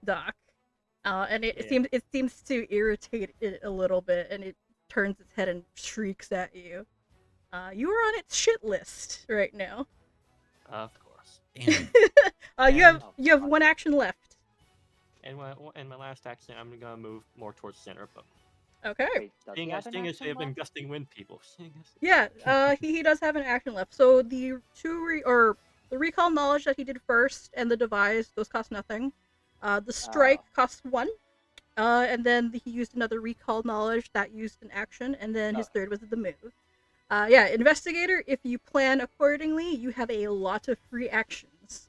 Doc. And it Yeah. seems to irritate it a little bit, and it turns its head and shrieks at you. You are on its shit list right now. Of course. Damn. You have 1 action left. And my last action, I'm gonna move more towards the center of both. Okay. Wait, does he Seeing have as an they action have been left? gusting wind people. Seeing as Yeah, he does have an action left. So the the recall knowledge that he did first and the devise, those cost nothing. The strike costs 1. And then he used another recall knowledge that used an action, and then his Okay. third was the move. Yeah, investigator, if you plan accordingly, you have a lot of free actions.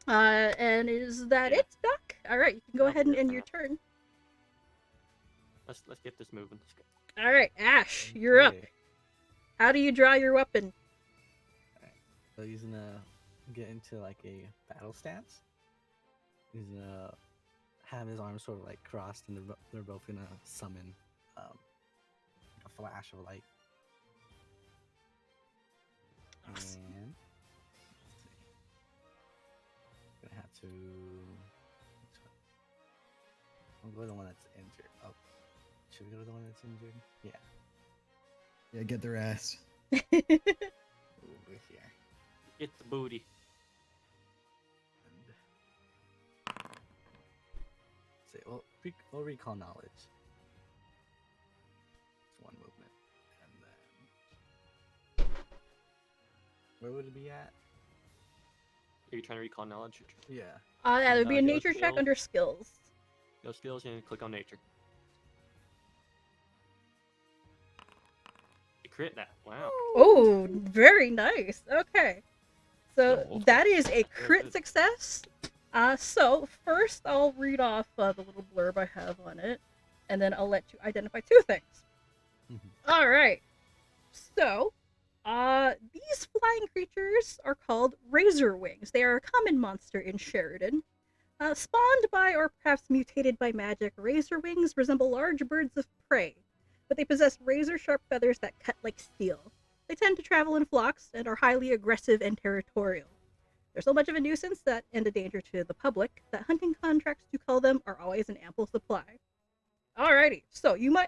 And is that Yeah. it, Doc? Alright, you can go Nope, ahead and that's end your enough. turn. Let's get this moving. Let's go. Alright, Ash, you're up. Okay. How do you draw your weapon? So he's gonna get into like a battle stance. He's gonna have his arms sort of like crossed, and they're both gonna summon a flash of light. Awesome. And let's see. Gonna have to. I'll go to the one that's injured. Oh, should we go to the one that's injured? Yeah. Yeah, get their ass. Over here. Get the booty. And say, we'll recall knowledge. It's one movement, and then where would it be at? Are you trying to recall knowledge? Yeah. That would be a Go nature check skills. under skills. Go skills and click on nature. You crit that. Wow. Oh, very nice. Okay. So Oh. that is a crit good. success. So first I'll read off the little blurb I have on it, and then I'll let you identify 2 things. All right. So, these flying creatures are called razor wings. They are a common monster in Sheridan. Spawned by or perhaps mutated by magic, razor wings resemble large birds of prey, but they possess razor-sharp feathers that cut like steel. They tend to travel in flocks and are highly aggressive and territorial. They're so much of a nuisance and a danger to the public that hunting contracts to cull them are always in ample supply. Alrighty, so you may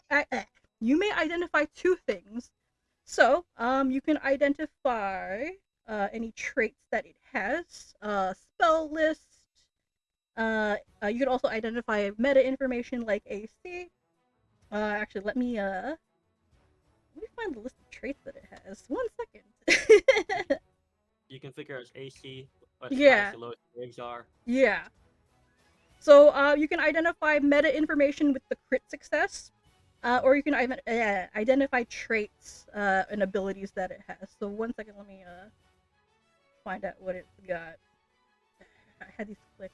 identify 2 things. So, you can identify any traits that it has, spell list. You can also identify meta information like AC. Actually, let me find the list of traits that it has. 1 second. You can figure out its AC, what Yeah. the lowest waves are. Yeah. So, you can identify meta information with the crit success, or you can identify traits and abilities that it has. So 1 second, let me find out what it's got. I had these clicked.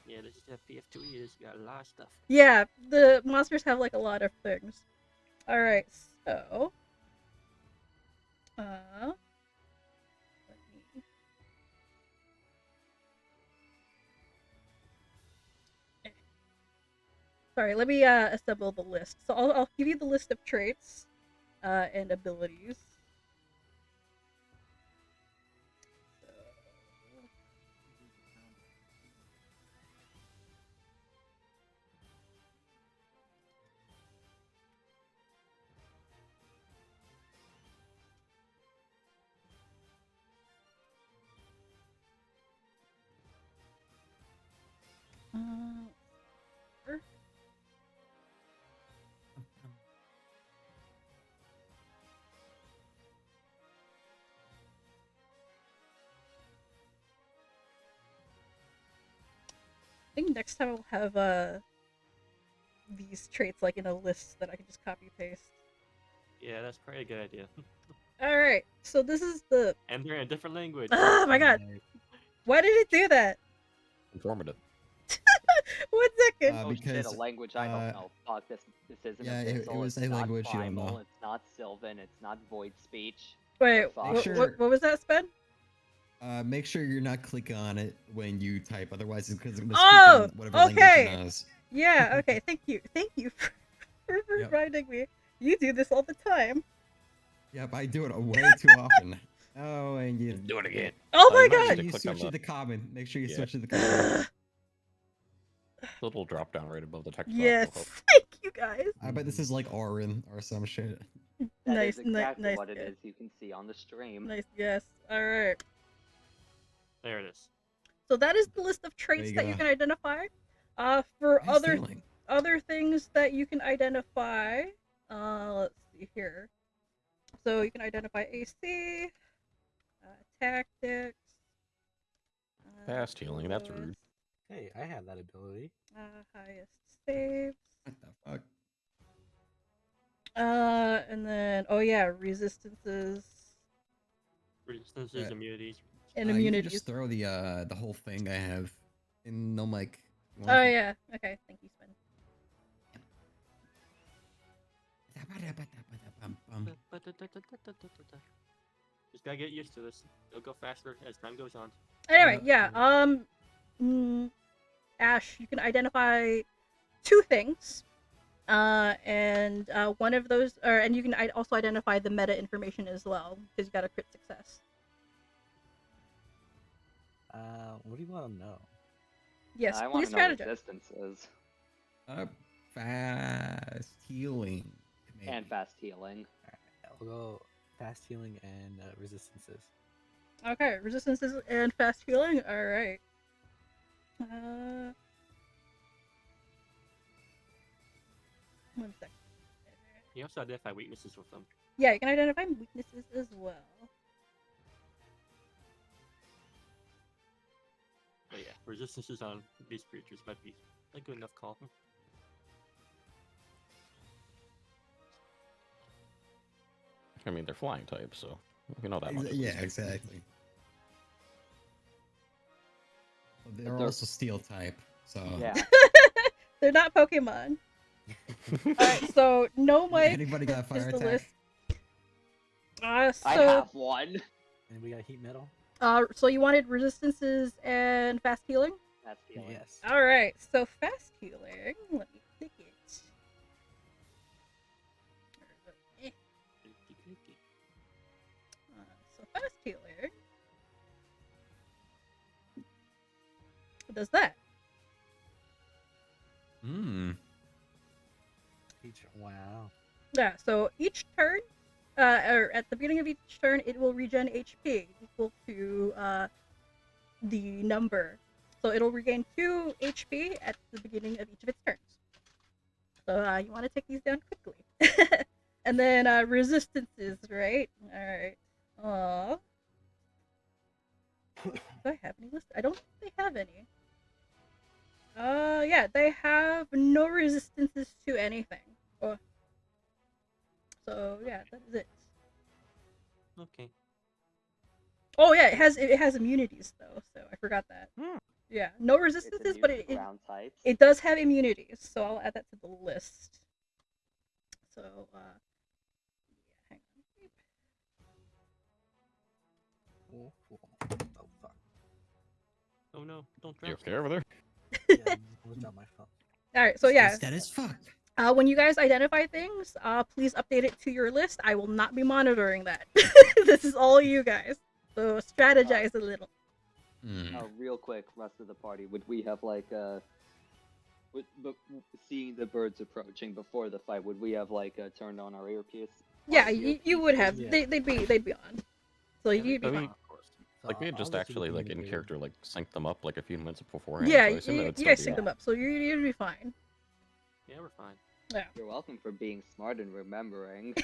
Yeah, this is FPF2E. It's got a lot of stuff. Yeah, the monsters have like a lot of things. All right, so let me. Sorry, let me assemble the list. So I'll give you the list of traits and abilities. I think next time I'll have these traits like in a list that I can just copy paste. Yeah, that's probably a good idea. All right, so this is the. And they're in a different language. Oh my god! Why did it do that? Informative. 1 second. Oh shit, Because a language I don't know. Fuck, this isn't yeah, it Abyssal, was it's a not language you don't Primal, know. It's not Sylvan, it's not Void Speech. Wait, fuck. what was that, Spen? Make sure you're not clicking on it when you type, otherwise it's because it's gonna Oh, speak in whatever okay. language it knows. Yeah, okay, thank you for Yep. reminding me. You do this all the time. Yep, I do it way too often. Oh, and you Do it again. Oh Oh, my you might Make god! sure you Click on switch to the- the common. Make sure you Yeah. switch to the common. Little drop down right above the text box. Yes, will help. thank you guys. I bet this is like Auron or some shit. That Nice, is exactly nice what it guess. is, you can see on the stream. Nice guess. All right. There it is. So that is the list of traits you that you go. can identify. For Nice other feeling. other things that you can identify. Let's see here. So you can identify AC, tactics. Fast healing, that's rude. lowest, Hey, I have that ability. Highest saves. What the fuck? And then resistances Resistances, immunities. and You can immunities. just throw the whole thing I have in no mic. Oh yeah. Okay. Thank you, Sven. Just gotta get used to this. It'll go faster as time goes on. Anyway, Yeah. Ash, you can identify two things, and one of those, and you can also identify the meta information as well because you got a crit success. What do you want to know? Yes, I want please to know strategize. resistances Fast healing. and fast healing. Alright, I'll go fast healing and resistances. Okay, resistances and fast healing. All right. One sec. You also identify weaknesses with them. Yeah, you can identify weaknesses as well. But yeah, resistances on these creatures might be a good enough call. I mean, they're flying types, so you know that much. at Yeah, least. exactly. They're They're- also steel type, so Yeah. They're not Pokemon. Alright, so no mic Anybody got a fire is the attack? list. I So have one. And we got heat metal. so you wanted resistances and fast healing? Fast healing. Yes. Alright, so fast healing. Let me click it. So fast healing. What does that? Wow. Yeah, so each turn, or at the beginning of each turn, it will regen HP equal to the number. So it'll regain 2 HP at the beginning of each of its turns. So you want to take these down quickly. And then resistances, right? Alright. Do I have any list? I don't think they have any. Yeah, they have no resistances to anything. Oh. So yeah, that is it. Okay. Oh yeah, it has immunities though, so I forgot that. Hmm. Yeah, no It's resistances, but immune to ground types. it does have immunities, so I'll add that to the list. So yeah, hang on. Oh fuck. Oh no, don't You drown. okay over there? Yeah, I just dropped my phone. All right, so yeah, That is fuck. when you guys identify things, please update it to your list. I will not be monitoring that. This is all you guys, so strategize a little. Real quick, rest of the party, would we have like seeing the birds approaching before the fight? Would we have like turned on our earpiece? Yeah, Our you would have. Yeah. They'd be on. So you'd be I fine. mean, Of course. So like we had I'll just listen to actually the like in indicator. character like sync them up like a few minutes beforehand. Yeah, so I assume it you would guys still sync be them up, so you'd be fine. Yeah, we're fine. You're welcome for being smart and remembering.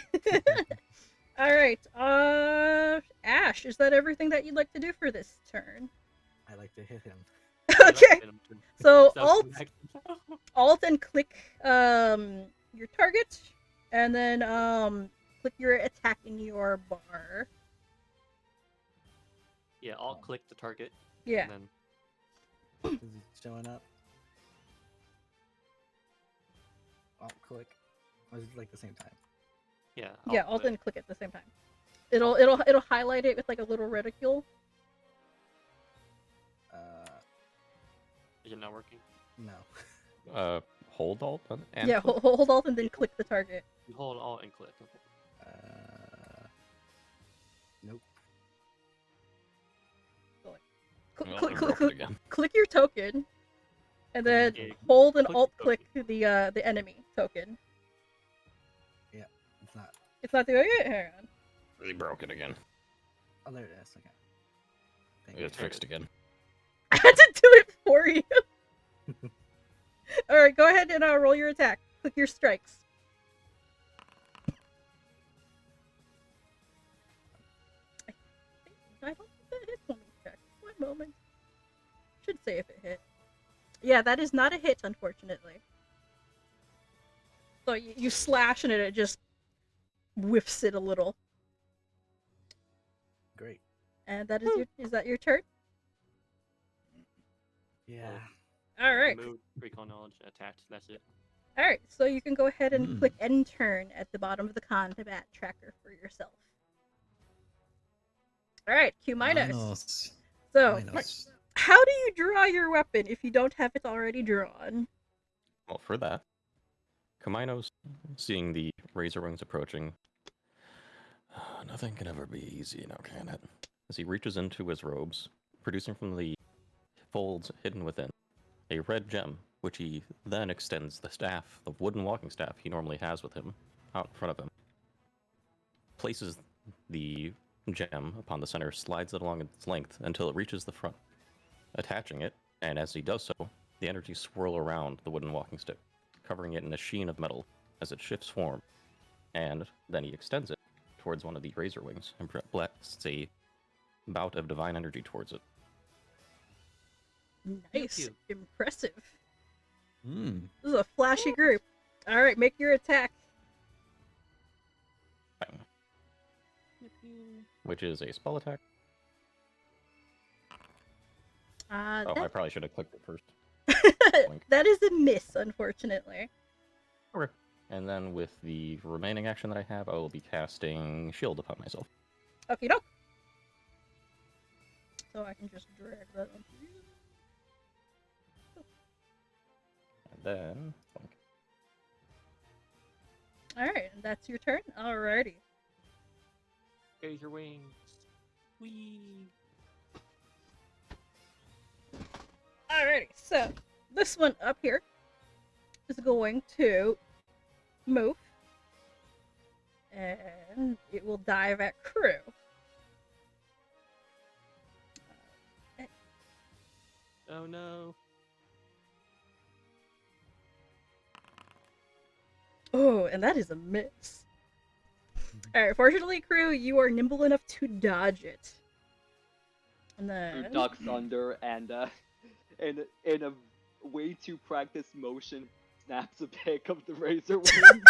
All right, Ash, is that everything that you'd like to do for this turn? I like to hit him. Okay, so So Alt and click your target, and then click your attack in your bar. yeah, I'll click the target. Yeah. And then Is it showing up? Alt click. Or is it like the same time? yeah. Yeah, I'll Alt click. and click at the same time. It'll highlight it with like a little reticule. Is it not working? No. Hold alt and Yeah, click? hold Alt and then click the target. You hold Alt and click. Nope. Cl- Well, click, I click, broke it click, again. click your token, and then Okay, hold and click Alt the click the enemy token. It's not. It's not doing it. Hang on. He broke it again. Oh, there it is. Okay. Thank It's you. fixed again. I had to do it for you. Alright, go ahead and roll your attack. Click your strikes. I don't think that hits. Let me check. One moment. Should say if it hit. Yeah, that is not a hit, unfortunately. So you slash and it just whiffs it a little. Great. And that is is that your turn? Yeah. Alright. Move, recall knowledge, attached. That's it. Alright, so you can go ahead and Hmm. click end turn at the bottom of the combat tracker for yourself. Alright, Cumaenos. Minos. So, Minos. how do you draw your weapon if you don't have it already drawn? Well, for that, Cumaenos, seeing the razor wings approaching, nothing can ever be easy now, can it? As he reaches into his robes, producing from the folds hidden within a red gem, which he then extends the staff, the wooden walking staff he normally has with him, out in front of him. Places the gem upon the center, slides it along its length until it reaches the front, attaching it, and as he does so, the energy swirl around the wooden walking stick, covering it in a sheen of metal as it shifts form, and then he extends it towards one of the razor wings and blasts a bout of divine energy towards it. Nice. Impressive. Hmm. This is a flashy group. Alright, make your attack. Bang. Which is a spell attack. Oh, I probably should have clicked it first. That is a miss, unfortunately. Okay. And then with the remaining action that I have, I will be casting Shield upon myself. Okie doke. So I can just drag that onto you. And then... Alright, and that's your turn? Alrighty. Raise your wings. Whee! Alrighty, so this one up here is going to move. And it will dive at Croux. Oh no. Oh, and that is a miss. Alright, fortunately, Croux, you are nimble enough to dodge it. And Who then... ducks under and in a way too practiced motion snaps a pick of the razor wing.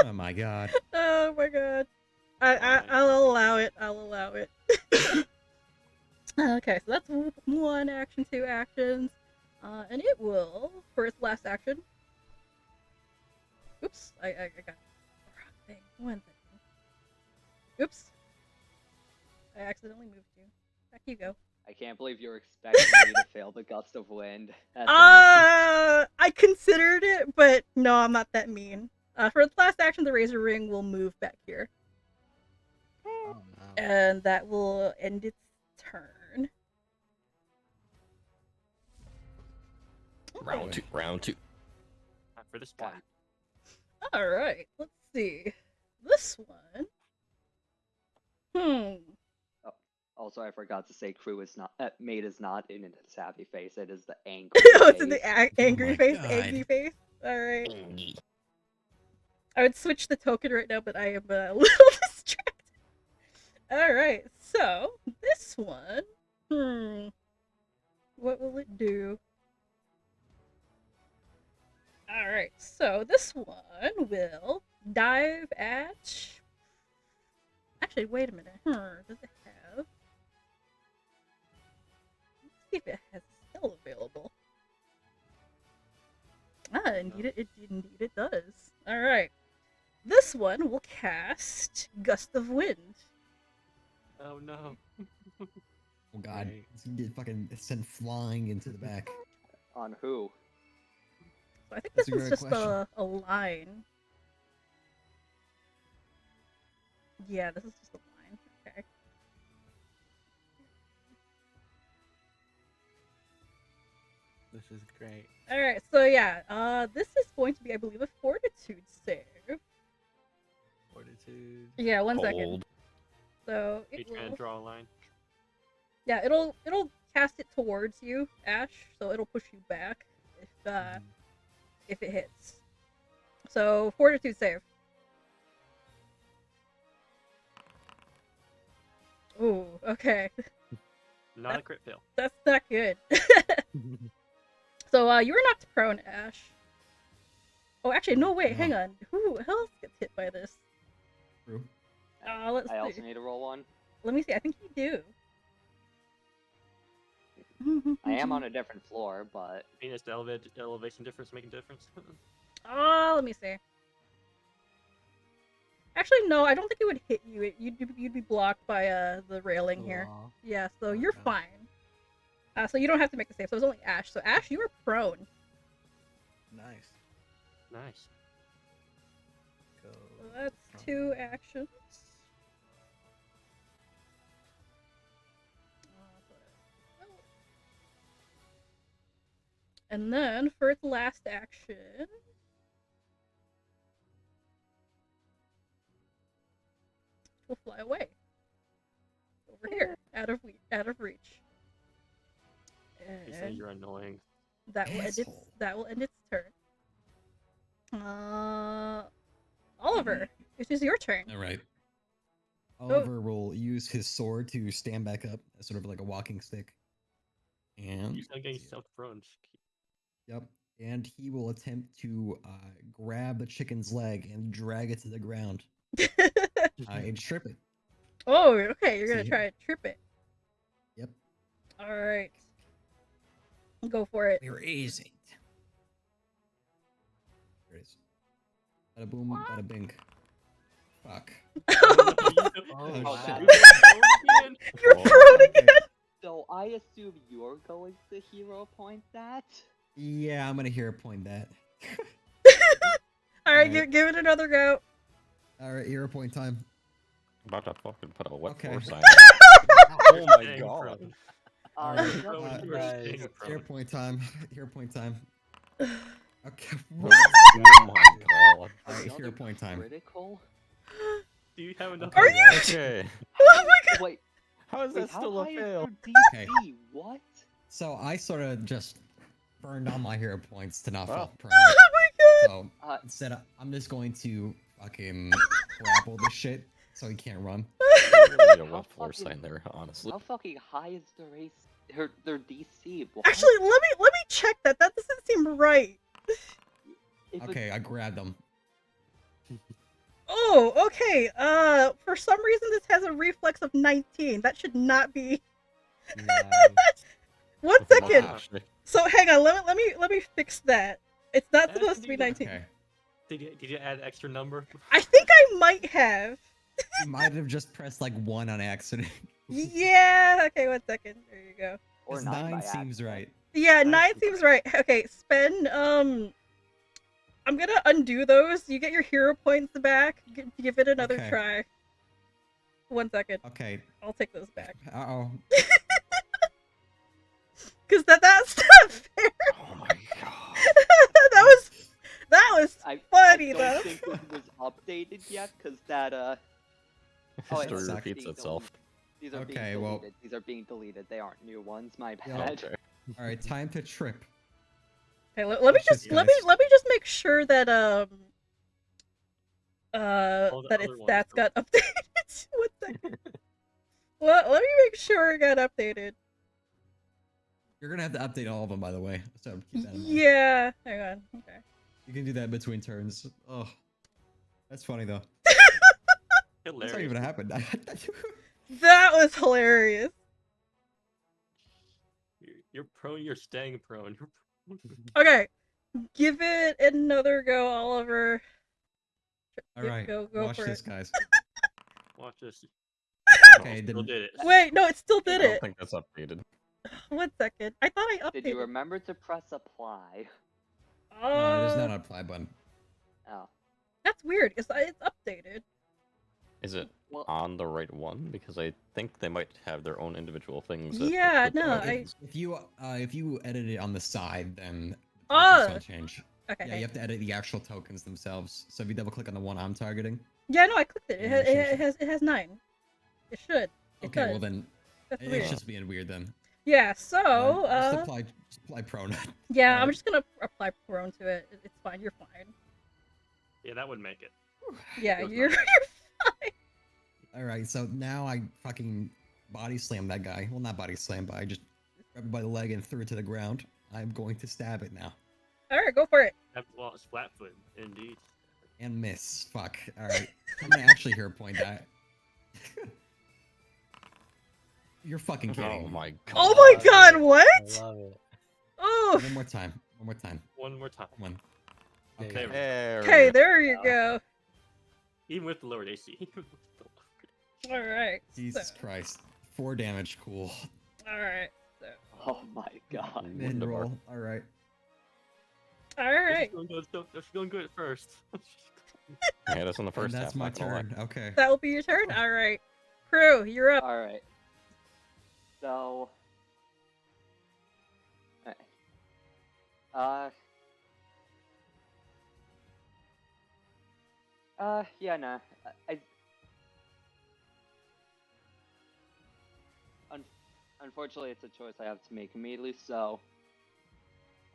Oh my god. Oh my god. I'll allow it. I'll allow it. Okay, so that's one action, two actions. And it will, for its last action... Oops, I got the wrong thing. One second. Oops. I accidentally moved you. Back you go. I can't believe you're expecting me to fail the gust of wind. That's I considered it, but no, I'm not that mean. For its last action, the razor ring will move back here. Oh no. And that will end its turn. Round two. Time for the spot. Alright, let's see. This one. Also, I forgot to say, Crew is not. Mate is not in its happy face. It is the angry. Oh, it's in the angry my face, God. angry face. Alright. I would switch the token right now, but I am a little distracted. Alright, so this one. What will it do? Alright, so this one will dive at... Actually, wait a minute. Does it have... Let's see if it has a spell available. Ah, indeed it does. Alright. This one will cast Gust of Wind. Oh no. Oh god. Right. It's gonna get fucking sent flying into the back. On who? So I think That's this a one's great just question. a line. Yeah, this is just a line. Okay. This is great. Alright, so yeah, this is going to be, I believe, a fortitude save. Fortitude. Yeah, 1 second. Hold. So You're it trying to will, draw a line. yeah, it'll cast it towards you, Ash. So it'll push you back. If if it hits. So fortitude save. Ooh, okay. Not a crit fail. That's not good. So you were knocked prone, Ash. Oh, actually, no, wait, hang on. Who else gets hit by this? True. Let's I also see. need to roll one. Let me see. I think you do. I am on a different floor, but I mean, is the elevation difference making a difference? Oh, let me see. Actually, no, I don't think it would hit you. You'd be blocked by the railing here. Aw. Yeah, so you're Okay. fine. So you don't have to make the save. So it's only Ash. So Ash, you are prone. Nice. Nice. Go. So that's 2 actions. And then for its last action, will fly away over here, out of reach. You say And you're annoying. that will end its Asshole. turn. Oliver, it is your turn. All right. Oliver will use his sword to stand back up as sort of like a walking stick. And You're still getting self prone. yep, and he will attempt to grab the chicken's leg and drag it to the ground and trip it. Oh, okay, you're gonna See? try to trip it. Yep. All right, go for it. There isn't. There it is. Bada boom, bada bing. Fuck. Oh, wow. You're Oh, prone again. so I assume you're going to hero point that. Yeah, I'm gonna hero point that. All right, Alright. give it another go. All right, hero point time. About to fucking put a what Okay. for sign. Oh my Dang, god. prone. Alright, Prone, uh, you are nice. staying Hero prone. point time. Hero point time. Okay. Oh my god. Alright, hero Another point time. Critical? Do you have enough? Are of you- that? Okay. Oh my god. Wait, How is wait, that how still a high fail? is your Okay. DC? What? So I sort of just burned all my hero points to not Wow. fall prone. Oh my god. So instead, I'm just going to fucking grapple this shit so he can't run. Really need a How what for fucking- sign there, honestly. How fucking high is their race? Their DC? What? Actually, let me check that. That doesn't seem right. If it- Okay, I grabbed him. Oh, okay. For some reason this has a reflex of 19. That should not be. Nice. 1 second. Wow, actually. So hang on. Let me fix that. It's not That supposed to should be be the- 19. Okay. Did you add extra number? I think I might have. You might have just pressed like 1 on accident. Yeah. Okay. 1 second. There you go. or Because not 9 by seems accident. right. Yeah, Nice. 9 seems right. Okay, spend I'm gonna undo those. You get your hero points back. Give it another Okay. try. 1 second. Okay. I'll take those back. Uh-oh. Cause that's not fair. Oh my god. that was I funny don't though. think this was updated yet, because that Oh, it's History not repeats being itself. These are Okay, being well- deleted. These are being deleted. They aren't new ones. My Yeah. bad. Okay. All right, time to trip. Okay, let me Watch this, just let me guys. just make sure that All the that other its ones stats don't. got updated. 1 second. Let me make sure it got updated. You're gonna have to update all of them, by the way. So keep that in mind. Yeah. Hang on. Okay. You can do that between turns. Oh, that's funny though. That's not Hilarious. even happened. That was hilarious. You're prone. You're staying prone. Okay, give it another go, Oliver. All right, go watch for this, it. guys. Watch this. Okay, Still didn't. did it. Wait, no, it still I did don't it. think that's updated. 1 second. I thought I updated. Did you remember to press apply? No, there's not an apply button. Oh. That's weird. It's updated. Is it Well, on the right one? Because I think they might have their own individual things. that Yeah, with the no, buttons. If you edit it on the side, then the Oh. tokens don't change. Okay. Yeah, you have to edit the actual tokens themselves. So if you double click on the one I'm targeting. Yeah, no, I clicked it. It Yeah, has, sure. it has 9. It should. It Okay, does. well then That's it's weird. just being weird then. Yeah, so, just apply prone. yeah, I'm Alright. just gonna apply prone to it. It's fine, you're fine. Yeah, that would make it. Yeah, It was you're nice. fine. Alright, so now I fucking body slam that guy. Well, not body slam, but I just grabbed it by the leg and threw it to the ground. I'm going to stab it now. Alright, go for it. Well, it's flat-footed, indeed. And miss. Fuck. Alright. I'm gonna actually hero point that. You're fucking kidding. Oh me. my god. Oh my god, I what? love it. Oh, One more time. One more time. One more time. Come on. There Okay. you go. There okay, it there you go. Even with the lowered AC. Alright, Jesus Christ. 4 damage. Cool. alright, so. Oh my god. is. Mid Wunderbar. roll. Alright. Alright, That's going good at first. Yeah, that's on the And first that's half. my not gonna lie. turn. Okay. that will be your turn? Alright. Crew, you're up. Alright. So. Alright. Yeah, nah. Unfortunately, it's a choice I have to make immediately, so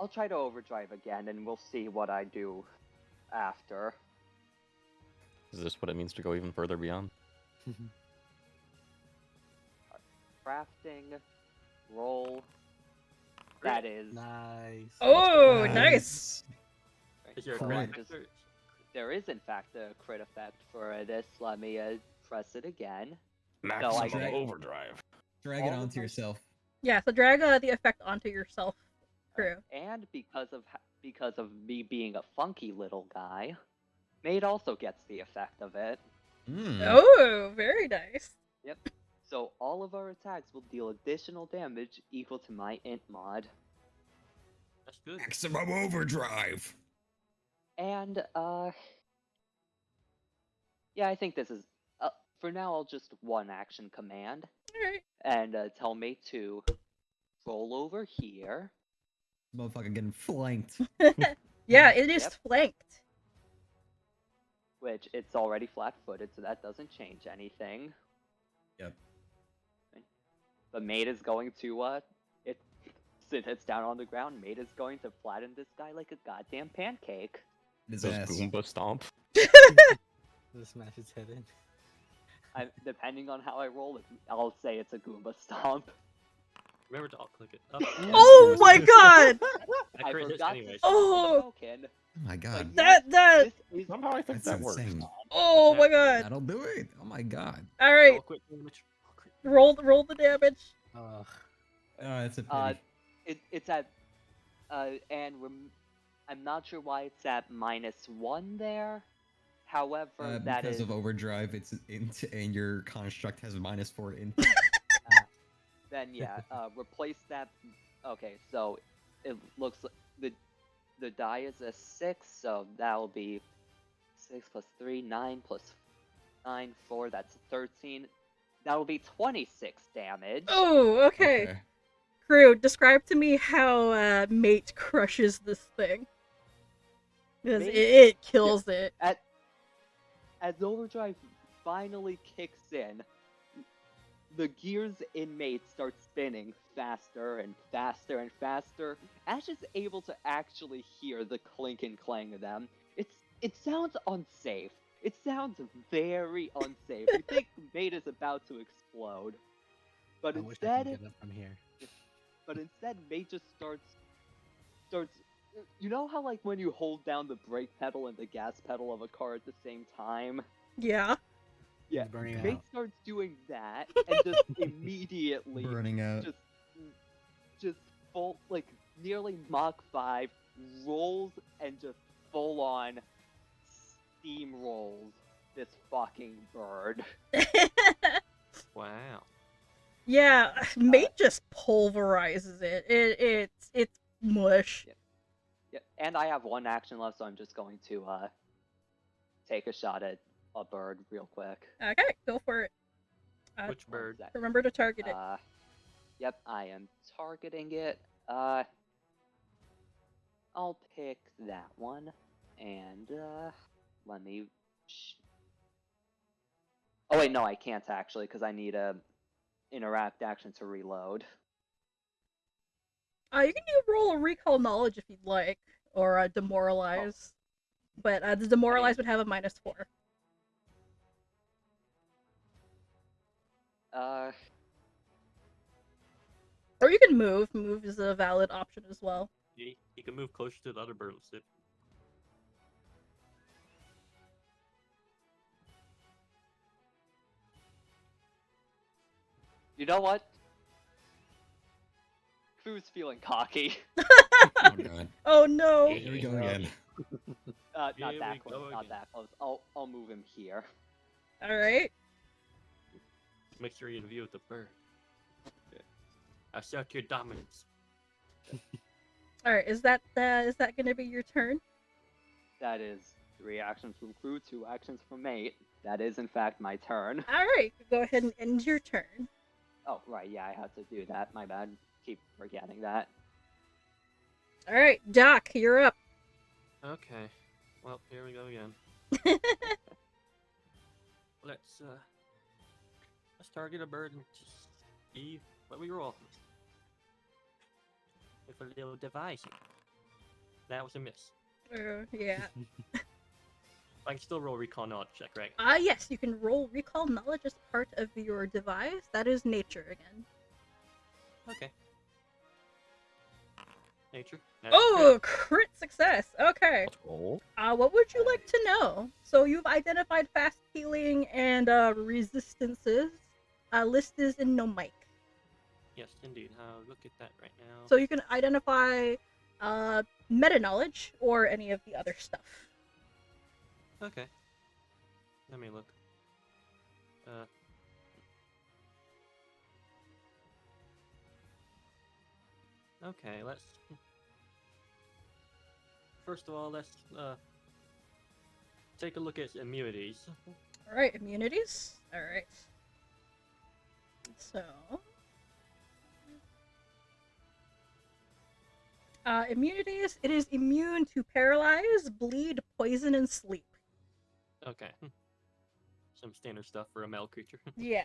I'll try to overdrive again, and we'll see what I do after. Is this what it means to go even further beyond? Crafting, roll. That is. Nice. Oh, Nice. nice. Is there a Cool. crit Just- factor? There is, in fact, a crit effect for this. Let me press it again. Maximum get- overdrive. Drag it All of onto my- yourself. Yeah, so drag the effect onto yourself, Crew. And because of me being a funky little guy, Maid also gets the effect of it. Mm. Oh, very nice. Yep. So all of our attacks will deal additional damage equal to my int mod. That's good. Maximum overdrive. And yeah, I think this is for now. I'll just one action command Alright. and tell Mate to roll over here. Motherfucker getting flanked. Yeah, it is Yep. flanked. Which it's already flat-footed, so that doesn't change anything. Yep. But Mate is going to since it's down on the ground, Mate is going to flatten this guy like a goddamn pancake. His Does ass. Goomba stomp? Just smash his head in. Depending on how I roll it, I'll say it's a Goomba stomp. Remember to alt-click it. Up. Oh my god! That I crit hits forgot to anyways. stop Oh. the token. Oh my god. That, This is Somehow I think That's that works. insane. oh my god. That'll do it. Oh my god. Alright, All quick damage. All quick. roll the damage. Ugh. Oh, it's a pity. it's at I'm not sure why it's at -1 there. However, that Because is of overdrive, it's int, and your construct has -4 int. then yeah. Replace that. Okay, so it looks like the die is a 6, so that'll be 6 plus 3, 9 plus 9, 4. That's 13. That'll be 26 damage. Oh, okay. Crew, describe to me how Mate crushes this thing. Because Mate- it kills it. As overdrive finally kicks in, the gears in Mate start spinning faster and faster and faster. Ash is able to actually hear the clink and clang of them. It sounds unsafe. It sounds very unsafe. You think Mate is about to explode, but I wish I could instead, get up from here. Mate just starts. You know how like when you hold down the brake pedal and the gas pedal of a car at the same time? Yeah. Yeah, He's burning Mate out. starts doing that and just immediately Burning out. just full like nearly Mach 5 rolls and just full on steamrolls this fucking bird. Wow. Yeah, Mate just pulverizes it. It's mush. Yeah, and I have one action left, so I'm just going to take a shot at a bird real quick. Okay, go for it. Which bird? One sec. Remember to target it. Yep, I am targeting it. I'll pick that one, and let me. Oh wait, no, I can't actually, because I need a interact action to reload. You can roll a recall knowledge if you'd like, or demoralize. But the demoralize would have a -4. Or you can move. Move is a valid option as well. You can move closer to the other bird lip. You know what? Crew's feeling cocky. Oh god. Oh no! Here we go again. Not Here we that go close. Not again. that close. I'll move him here. All right. Make sure you view the bird. Assert your dominance. All right. Is that gonna be your turn? That is 3 actions from Crew, 2 actions from Mate. That is in fact my turn. All right. Go ahead and end your turn. Oh right, yeah, I had to do that. My bad. Keep forgetting that. All right, Doc, you're up. Okay. Well, here we go again. Let's target a bird and just see what we roll. With a little device. That was a miss. Yeah. I can still roll recall knowledge check, right? Yes, you can roll recall knowledge as part of your device. That is nature again. Okay. Nature. That's Oh, crit success. Okay. Let's roll. What would you like to know? So you've identified fast healing and resistances. List is in no mic. Yes, indeed. I'll look at that right now. So you can identify meta knowledge or any of the other stuff. Okay. Let me look. Okay, let's... First of all, let's take a look at immunities. Alright, immunities. Alright. So... immunities, it is immune to paralyze, bleed, poison, and sleep. Okay. Some standard stuff for a male creature. Yeah.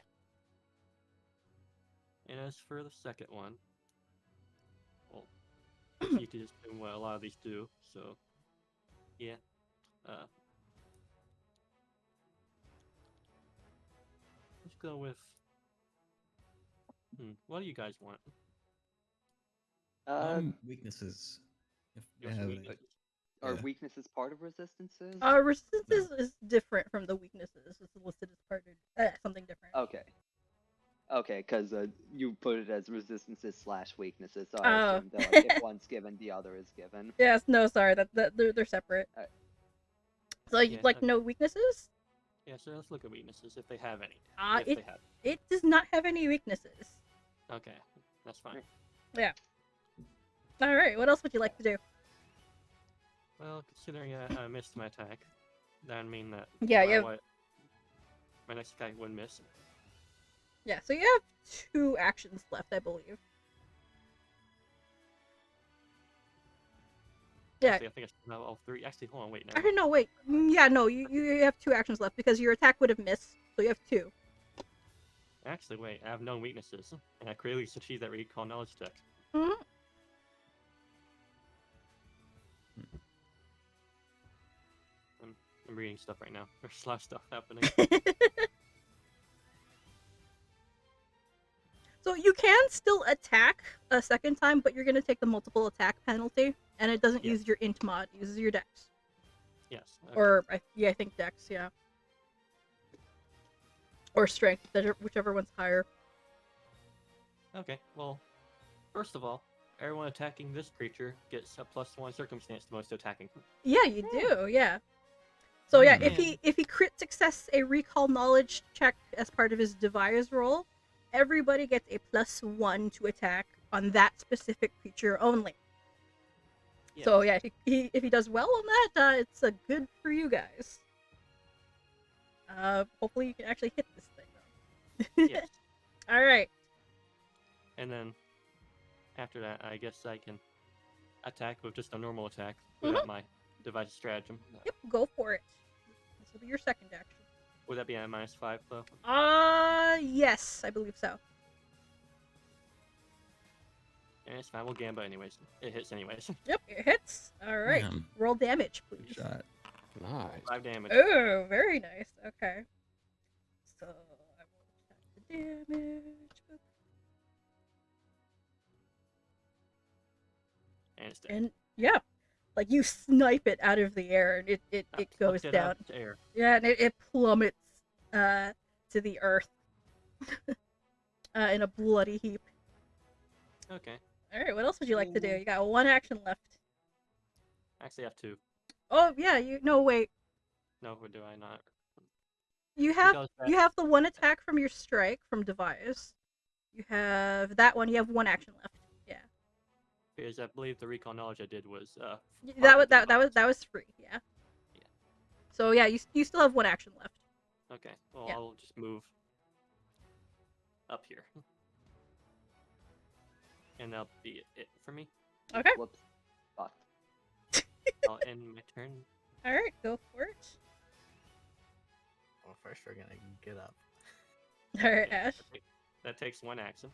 And as for the second one, well, you can just do what a lot of these do, so yeah. Let's go with. What do you guys want? Weaknesses. If You they want some have weaknesses? any. Are Yeah. weaknesses part of resistances? Resistances is different from the weaknesses. It's listed as part of something different. Okay. Okay, because you put it as resistances / weaknesses, so I assumed that like, if one's given, the other is given. Yes, no, sorry, that they're separate. Alright. So you'd Yeah, like okay. no weaknesses? Yeah, so let's look at weaknesses if they have any. If It they have. it does not have any weaknesses. Okay, that's fine. Yeah. All right, what else would you like to do? Well, considering I missed my attack, that would mean that Yeah, you have, my next attack would miss. yeah. So you have 2 actions left, I believe. Yeah. Actually, I think I still have all 3. Actually, hold on, wait. I No. don't know. Wait. Yeah, no. You have 2 actions left because your attack would have missed, so you have 2. Actually, wait. I have known weaknesses, and I clearly achieved that recall knowledge check. Mhm. I'm reading stuff right now. There's a lot of stuff happening. So you can still attack a second time, but you're gonna take the multiple attack penalty, and it doesn't Yeah. use your int mod. It uses your dex, Yes. Okay. or I think dex, yeah, or strength, whichever one's higher. Okay. Well, first of all, everyone attacking this creature gets a +1 circumstance bonus to attacking. Yeah, you do. Yeah. So yeah, Hmm. if he crit success a recall knowledge check as part of his devise roll, everybody gets a +1 to attack on that specific creature only. Yeah. So yeah, if he does well on that, it's a good for you guys. Hopefully you can actually hit this thing though. Yes. All right. And then after that, I guess I can attack with just a normal attack without my device stratagem. Yep. Go for it. This will be your second action. Would that be at -5 though? Yes, I believe so. And it's fine. We'll gamba anyways. It hits anyways. Yep, it hits. All right, Damn. roll damage, Good please. shot. Nice. 5 damage. Oh, very nice. Okay. So I will check the damage. Boop. And it's dead. And yeah, like you snipe it out of the air, and it goes Plucked it down. out to air. Yeah, and it plummets to the earth in a bloody heap. Okay. All right, what else would you like to do? You got one action left. Actually, I have 2. Oh yeah, no wait. No, do I not? You have Because you have the one attack from your strike from devise. You have that one. You have one action left. Yeah. Because I believe the recall knowledge I did was That was free. Yeah. Yeah. So yeah, you still have one action left. Okay. Well, Yeah. I'll just move up here. And that'll be it for me. Okay. Whoops. Fuck. I'll end my turn. All right, go for it. Well, first we're gonna get up. All right, Yeah, Ash. that takes 1 action.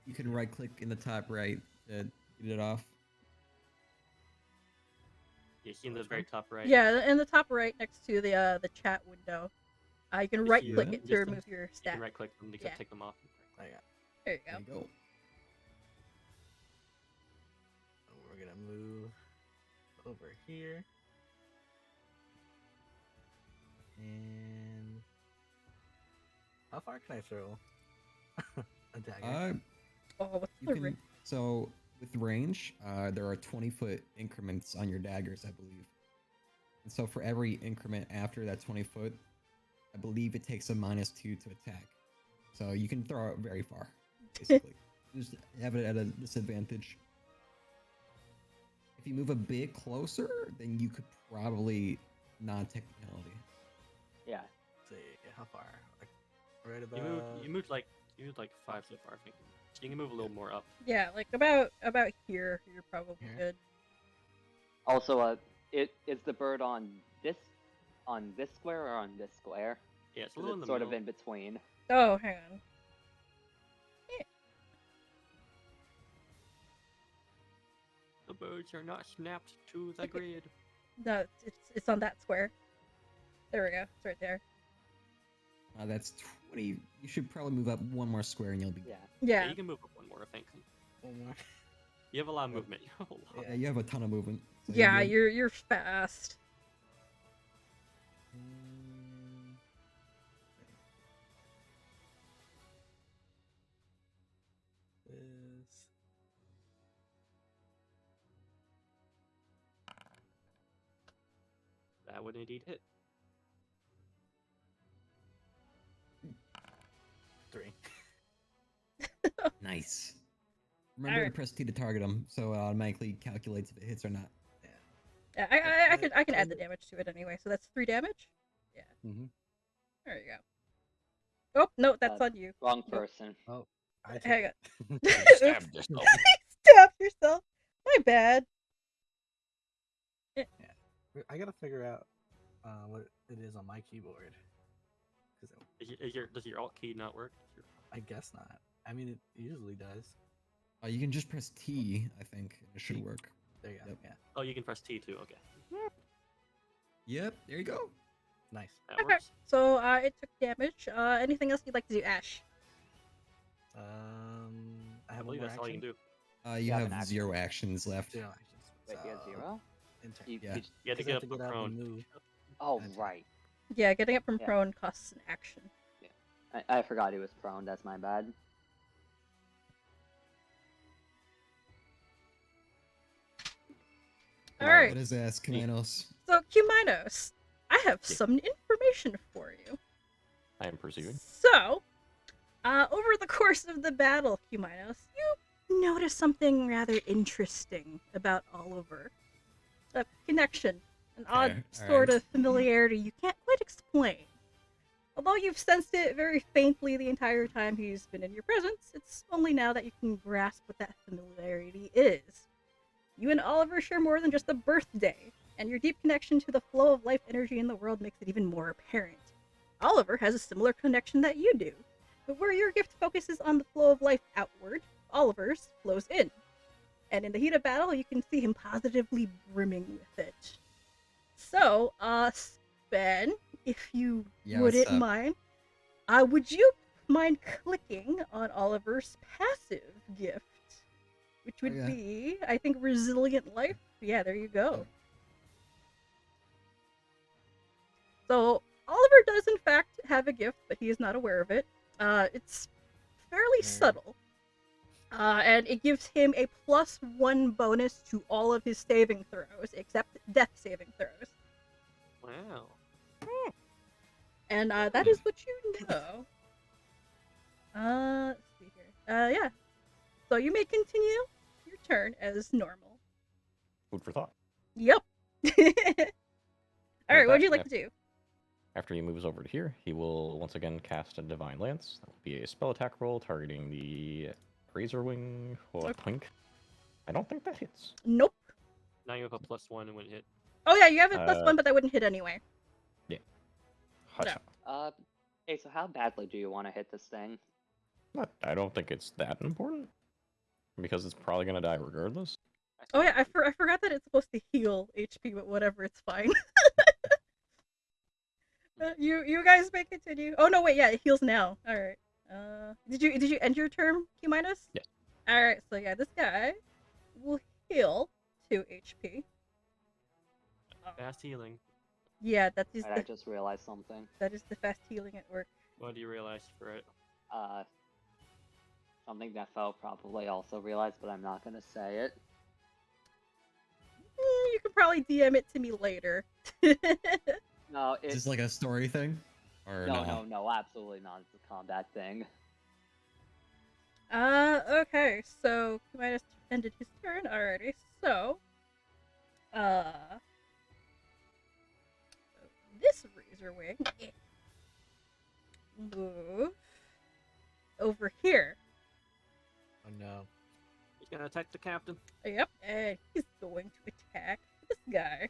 You can right click in the top right to get it off. You see in the very top right. Yeah, in the top right next to the chat window. You can Just right use click the it to distance. remove your You stat. can right click them to Yeah. take them off. Oh yeah. There you There go. you go. We're gonna move over here. And how far can I throw a dagger? Oh, what's You the can, so with range, there are 20-foot increments on your daggers, I believe. And so for every increment after that 20 foot, I believe it takes a -2 to attack. So you can throw it very far, basically. Just have it at a disadvantage. If you move a bit closer, then you could probably not take the penalty. Yeah. See how far? Like, right about. You moved like 5 so far, I think. So you can move a little more up. Yeah, like about here. You're probably Here? good. Also, is the bird on this square or on this square? Yeah, it's a 'Cause little in it's the sort middle. of in between. Oh, hang on. The birds are not snapped to the Okay. grid. No, it's on that square. There we go. It's right there. That's 20. You should probably move up one more square and you'll be. Yeah. Yeah. You can move up 1 more, I think. One more. You have a lot of movement. A lot. Yeah, you have a ton of movement. so Yeah, good. you're fast. Mm. This. That would indeed hit. 3. Nice. Remember Alright. to press T to target them, so it automatically calculates if it hits or not. Yeah, I can add the damage to it anyway. So that's 3 damage. Yeah. Mm-hmm. There you go. Oh no, that's Uh, on you. Wrong Nope. person. Oh, I took Hang it. on. Stabbed yourself. Stab yourself. My bad. I gotta figure out what it is on my keyboard. 'Cause Does your alt key not work? I guess not. I mean, it usually does. You can just press T, I think. and It should T? work. There you go. Yep. Yeah, Oh, you can press T too. Okay, Yep, there you go. nice. that Okay. works. So it took damage. Anything else you'd like to do, Ash? I I have one believe more that's all you action. can do. You have have an action. 0 actions left. 0 actions. Wait, you have 0? Enter. You, Yeah. you- You have to 'Cause get I up have from to get up and prone. move. oh, Enter. right. Yeah, getting up from Yeah. prone costs an action. I forgot he was prone. That's my bad. All right. What is that, Cumaenos? So Cumaenos, I have some information for you. I am perceiving. So, over the course of the battle, Cumaenos, you notice something rather interesting about Oliver. A connection, an odd Okay, sort alright. of familiarity you can't quite explain. Although you've sensed it very faintly the entire time he's been in your presence, it's only now that you can grasp what that familiarity is. You and Oliver share more than just a birthday, and your deep connection to the flow of life energy in the world makes it even more apparent. Oliver has a similar connection that you do, but where your gift focuses on the flow of life outward, Oliver's flows in. And in the heat of battle, you can see him positively brimming with it. So, Sven, if you Yeah, what's wouldn't up? mind, would you mind clicking on Oliver's passive gift, which would yeah. be, I think, Resilient Life. Yeah, there you go. So Oliver does in fact have a gift, but he is not aware of it. It's fairly Nerd. subtle. And it gives him a +1 bonus to all of his saving throws, except death saving throws. Wow. And that is what you know. Let's see here. Yeah. So you may continue your turn as normal. Food for thought. Yep. Alright, what would you like to do? After he moves over to here, he will once again cast a Divine Lance. That will be a spell attack roll targeting the Razor Wing or Okay. Twink. I don't think that hits. Nope. Now you have a +1 and when hit. Oh yeah, you have a +1, Uh, but that wouldn't hit anyway. Hush. Hey, so how badly do you want to hit this thing? I don't think it's that important. Because it's probably going to die regardless. Oh yeah, I forgot that it's supposed to heal HP, but whatever, it's fine. You guys may continue. Oh no, wait, yeah, it heals now. All right. Did you end your turn, Cumaenos? Yes. All right, so yeah, this guy will heal 2 HP. Fast healing. Yeah, that is I the just realized something. fast healing at work. What do you realize for it? Something that Fel probably also realized, but I'm not gonna say it. You can probably DM it to me later. No, Is it's this like a story thing? Or no, absolutely not. It's a combat thing. Okay, so Cumaenos ended his turn already. So, this Razor Wing move over here. Oh no. He's gonna attack the captain. Yep, and he's going to attack this guy.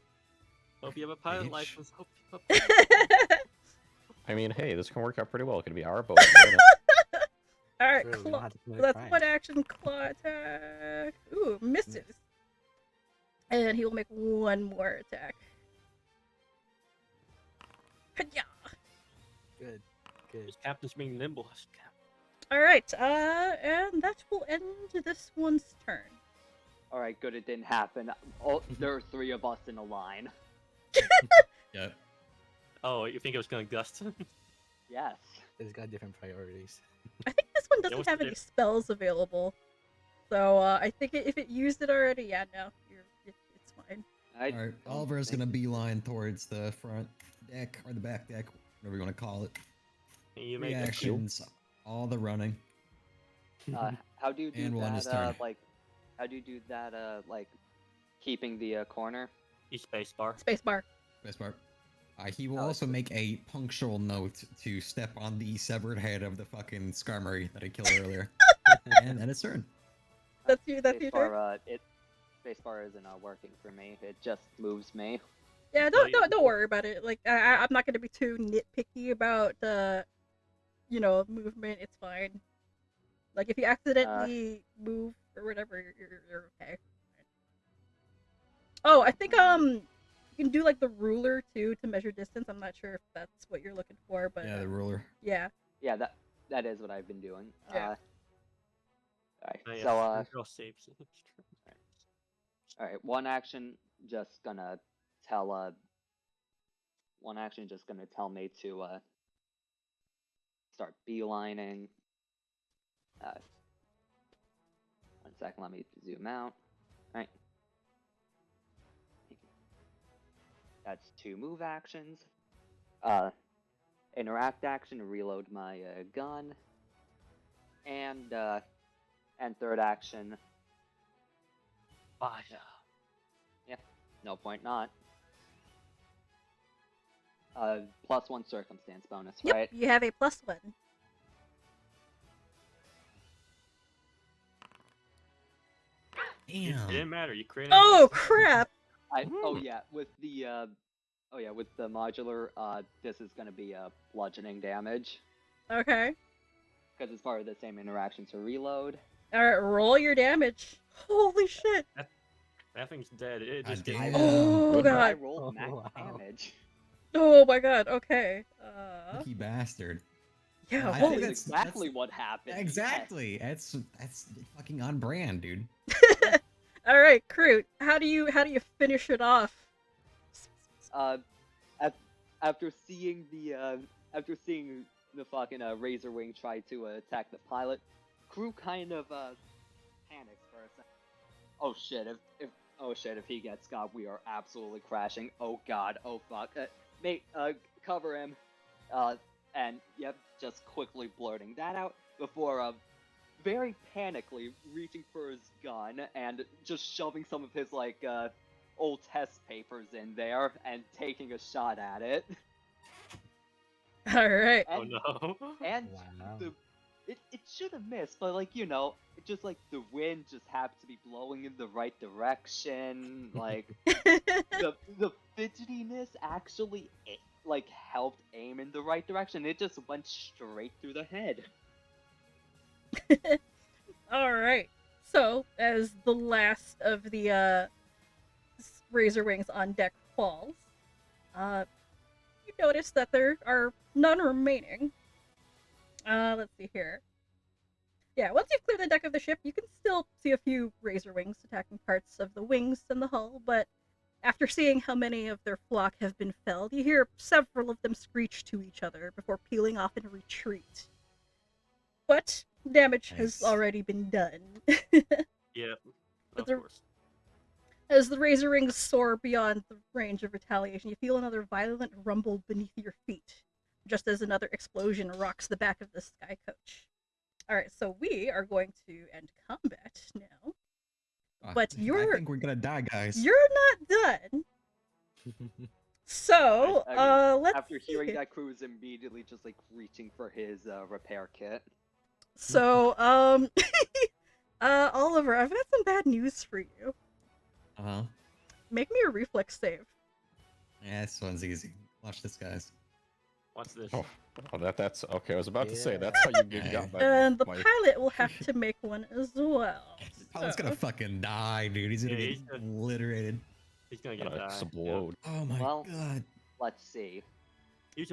Hope you have a pilot Bitch. license. Hope. I mean, hey, this can work out pretty well. It could be our boat. All right, True, we don't claw. have to commit So a that's crime. one action claw attack. Ooh, misses. And he will make one more attack. Hi-ya! Good. Good. This captain's being nimble. All right, and that will end this one's turn. All right, good. It didn't happen. Oh, there are 3 of us in a line. Yeah. Oh, you think it was gonna gust? Yes. It's got different priorities. I think this one Yeah, doesn't what's have the any spells available. So I think if it used it already, yeah, no, it's fine. I Alright, don't Oliver's think- gonna beeline towards the front deck, or the back deck, whatever you want to call it. And you Three make a actions, all the running. How do you do And we'll end his that? turn. How do you do that? Keeping the corner. space bar. Spacebar. Best part. He will Oh, also it's- make a punctual note to step on the severed head of the fucking Skarmory that I killed earlier. And then it's turn. That's your turn. Spacebar isn't working for me. It just moves me. Yeah, So you- don't worry about it. Like I'm not gonna be too nitpicky about movement. It's fine. Like if you accidentally move or whatever, you're okay. Oh, I think you can do like the ruler too to measure distance. I'm not sure if that's what you're looking for, but Yeah, the ruler. yeah. Yeah, that is what I've been doing. Yeah. Alright, Oh, yeah, so draw saves. alright, one action just gonna tell one action just gonna tell me to start beelining. 1 second, let me zoom out. Alright. That's 2 move actions. Interact action to reload my gun. And third action, Fire. no point not. +1 circumstance bonus, Yep, right? you have a +1. It Damn. didn't matter. You created. Oh crap! Oh yeah, with the modular, this is gonna be bludgeoning damage Okay. because it's part of the same interaction to reload. Alright, roll your damage. Holy shit. That thing's dead. It God just damn. Oh, Good. God. I rolled Oh, max wow. damage. Oh my god, okay. Lucky bastard. Yeah, I That think is holy. exactly what happened. yes. Exactly. That's fucking on brand, dude. Alright, Croux, how do you finish it off? After seeing the fucking Razorwing try to attack the pilot, Crew kind of panics for a second. Oh shit! If he gets got, we are absolutely crashing. Oh god! Oh fuck! Mate, cover him. And yep, just quickly blurting that out before very panically reaching for his gun and just shoving some of his old test papers in there and taking a shot at it. Alright. Oh no. And Wow. it should have missed, but it just the wind just happened to be blowing in the right direction. Like the fidgetiness actually helped aim in the right direction. It just went straight through the head. Alright. So, as the last of the razor wings on deck falls, you notice that there are none remaining. Let's see here. Yeah, once you've cleared the deck of the ship, you can still see a few razor wings attacking parts of the wings and the hull, but after seeing how many of their flock have been felled, you hear several of them screech to each other before peeling off in retreat. But damage has Nice. already been done. Yeah. But Of the- course. As the razor rings soar beyond the range of retaliation, you feel another violent rumble beneath your feet, just as another explosion rocks the back of the sky coach. Alright, so we are going to end combat now. But I you're think we're gonna die, guys. you're not done. So, I mean, let's After hearing see. that, Crew is immediately just reaching for his repair kit. So, Oliver, I've got some bad news for you. Uh-huh. Make me a reflex save. Yeah, this one's easy. Watch this, guys. What's this? Oh, that's okay. I was about to say that's how you get got by And the my- pilot will have to make one as well. Pilot's gonna So- fucking die, dude. He's gonna Yeah, get he's gonna- obliterated. He's gonna get gonna die. Yeah. explode. Oh my Well- god. Let's see. Use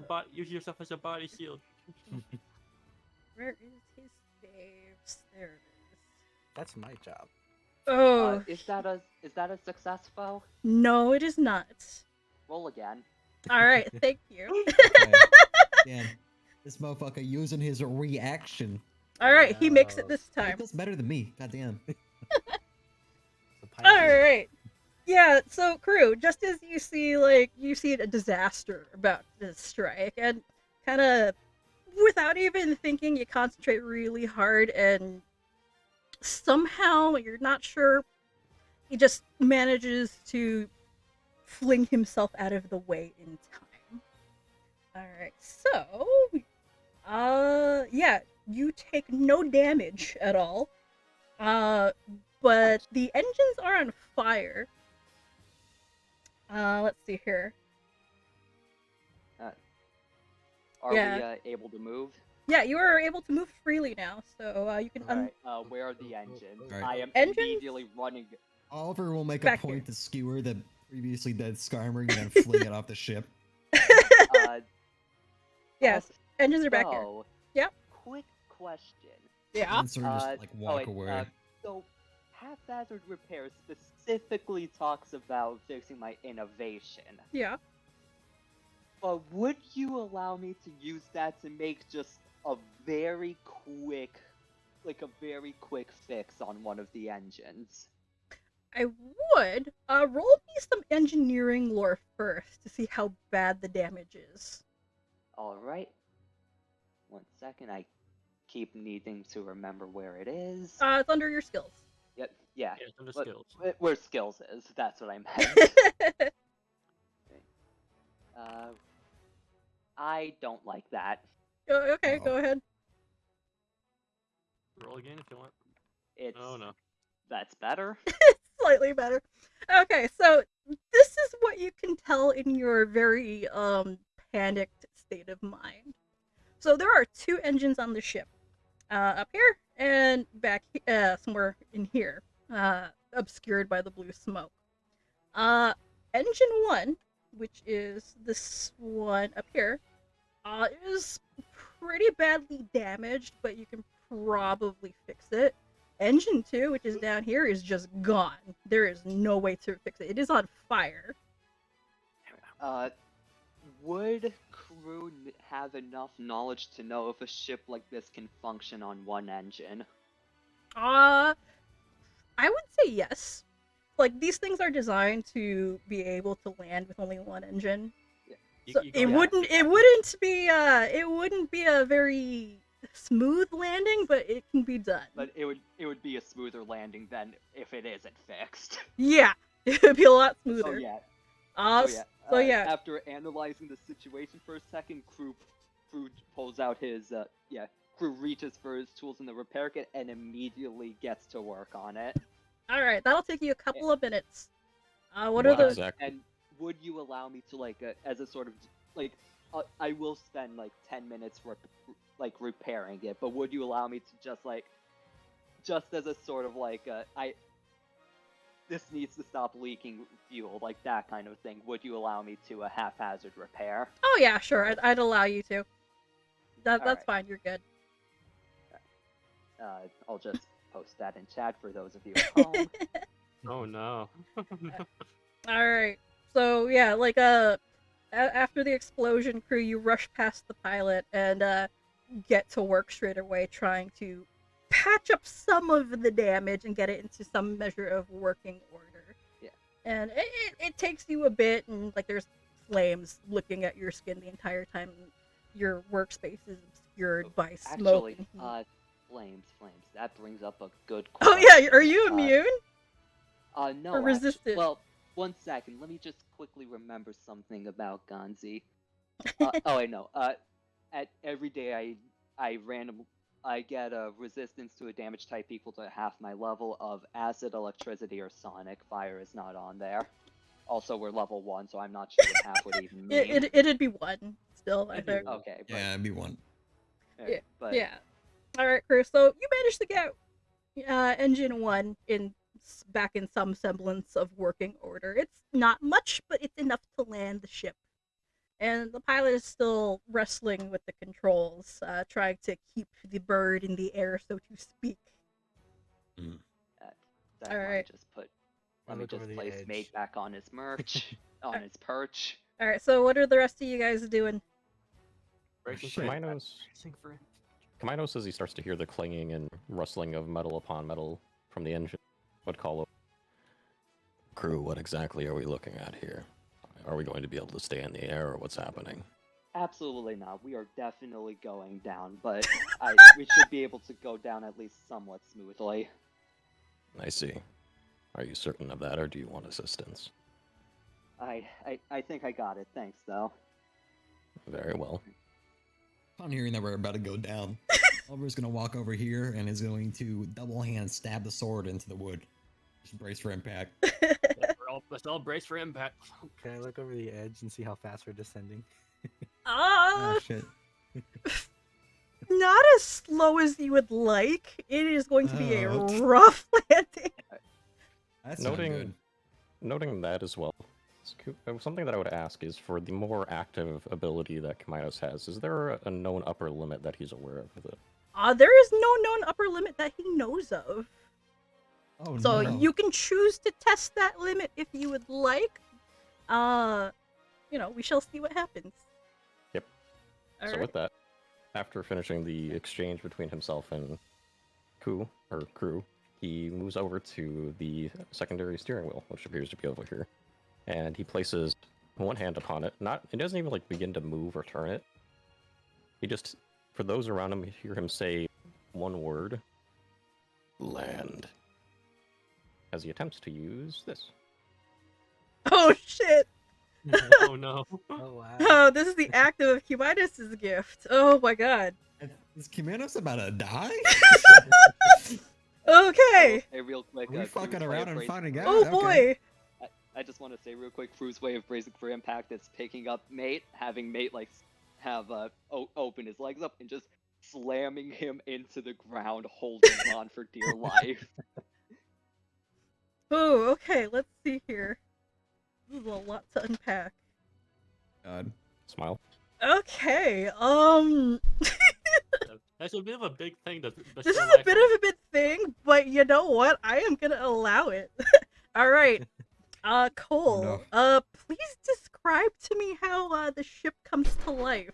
yourself as a body shield. Where is his saves? There it is. That's my job. Oh, Is that a successful? no, it is not. Roll again. Alright, thank you. Okay. Damn. This motherfucker using his reaction. Alright, he makes it Wow. this He time. does better than me. Goddamn. The pilot. Alright. Yeah, so Crew, just as you see a disaster about to strike, and kinda without even thinking, you concentrate really hard and somehow you're not sure, he just manages to fling himself out of the way in time. Alright, so yeah, you take no damage at all. But the engines are on fire. Let's see here. Are Yeah. we able to move? Yeah, you are able to move freely now, so you can. Alright. Where are the engines? Alright. I am Engines? immediately running. Oliver will make Back a point here. to skewer the previously dead Skarmory and then fling it off the ship. Yes, engines are back here. so, Yep. Quick question. Yeah. And sort of just like walk away. So, haphazard repair specifically talks about fixing my innovation. Yeah. But would you allow me to use that to make just a very quick fix on one of the engines? I would. Roll me some engineering lore first to see how bad the damage is. Alright. 1 second, I keep needing to remember where it is. It's under your skills. Yep, yeah. Yeah, it's under But- skills. Where skills is, that's what I meant. I don't like that. Okay, Oh. go ahead. Roll again if you want. It's Oh no. That's better. Slightly better. Okay, so this is what you can tell in your very panicked state of mind. So there are two engines on the ship, up here and back somewhere in here, obscured by the blue smoke. Engine 1, which is this one up here, is pretty badly damaged, but you can probably fix it. Engine 2, which is down here, is just gone. There is no way to fix it. It is on fire. Would Croux have enough knowledge to know if a ship like this can function on one engine? I would say yes. Like, these things are designed to be able to land with only one engine. So it wouldn't be a very smooth landing, but it can be done. But it would be a smoother landing than if it isn't fixed. Yeah, it would be a lot So smoother. yeah. Yeah. After analyzing the situation for a second, Croux pulls out his Croux reaches for his tools in the repair kit and immediately gets to work on it. All right, that'll take you a couple of minutes. What Wow, are the? Zach. And would you allow me to as a sort of I will spend 10 minutes repairing it, but would you allow me to just as a sort of this needs to stop leaking fuel, that kind of thing, would you allow me to a haphazard repair? Oh yeah, sure. I'd allow you to. That's Alright. fine. You're good. I'll just post that in chat for those of you at home. Oh no. All right. So yeah, after the explosion, Croux, you rush past the pilot and get to work straight away, trying to patch up some of the damage and get it into some measure of working order. Yeah. And it takes you a bit, and there's flames looking at your skin the entire time. Your workspace is obscured by smoke. Actually, and heat. flames. That brings up a good Oh question. yeah, are you immune? No. Or resistant? Well, 1 second. Let me just quickly remember something about Ganzi. I know. Every day I get a resistance to a damage type equal to half my level of acid, electricity, or sonic. Fire is not on there. Also, we're level 1, so I'm not sure what half would even mean. It'd be 1 still, I think. Okay. But, Yeah, it'd be 1. Yeah. But, Yeah. All right, Croux. So you managed to get engine 1 back in some semblance of working order. It's not much, but it's enough to land the ship. And the pilot is still wrestling with the controls, trying to keep the bird in the air, so to speak. Zach, Alright. Let me look over just the place edge. Mate back on his merch, on his perch. All right. So what are the rest of you guys doing? Bracing shit. for impact. Cumaenos, Bracing for impact. Cumaenos, as he starts to hear the clanging and rustling of metal upon metal from the engine, would call over. Crew, what exactly are we looking at here? Are we going to be able to stay in the air, or what's happening? Absolutely not. We are definitely going down, but we should be able to go down at least somewhat smoothly. I see. Are you certain of that, or do you want assistance? I think I got it. Thanks, though. Very well. Upon hearing that we're about to go down, Oliver's gonna walk over here and is going to double hand stab the sword into the wood. Just brace for impact. Let's all brace for impact. Can I look over the edge and see how fast we're descending? Oh shit. Not as slow as you would like. It is going to be a Oh. rough landing. That's not good. Noting that as well, something that I would ask is for the more active ability that Cumaenos has, is there a known upper limit that he's aware of with it? There is no known upper limit that he knows of. Oh So no. you can choose to test that limit if you would like. We shall see what happens. Yep. All So right. with that, after finishing the exchange between himself and Crew, he moves over to the secondary steering wheel, which appears to be over here, and he places one hand upon it. It doesn't even begin to move or turn it. He just, for those around him, hear him say one word: land. As he attempts to use this. Oh shit! Oh no. Oh wow. Oh, this is the active of Cumaenos' gift. Oh my god. Is Cumaenos about to die? Okay. Hey, real quick. Are we fucking Crew's way around of and bracing- finding out? Oh Okay. boy. I just want to say real quick, Crew's way of bracing for impact is picking up Mate, having Mate have open his legs up and just slamming him into the ground, holding on for dear life. Oh, okay, let's see here. This is a lot to unpack. God. Smile. Okay, That's a bit of a big thing to this show is a life bit on. of a big thing, but you know what? I am gonna allow it. Alright. Cole, please describe to me how the ship comes to life.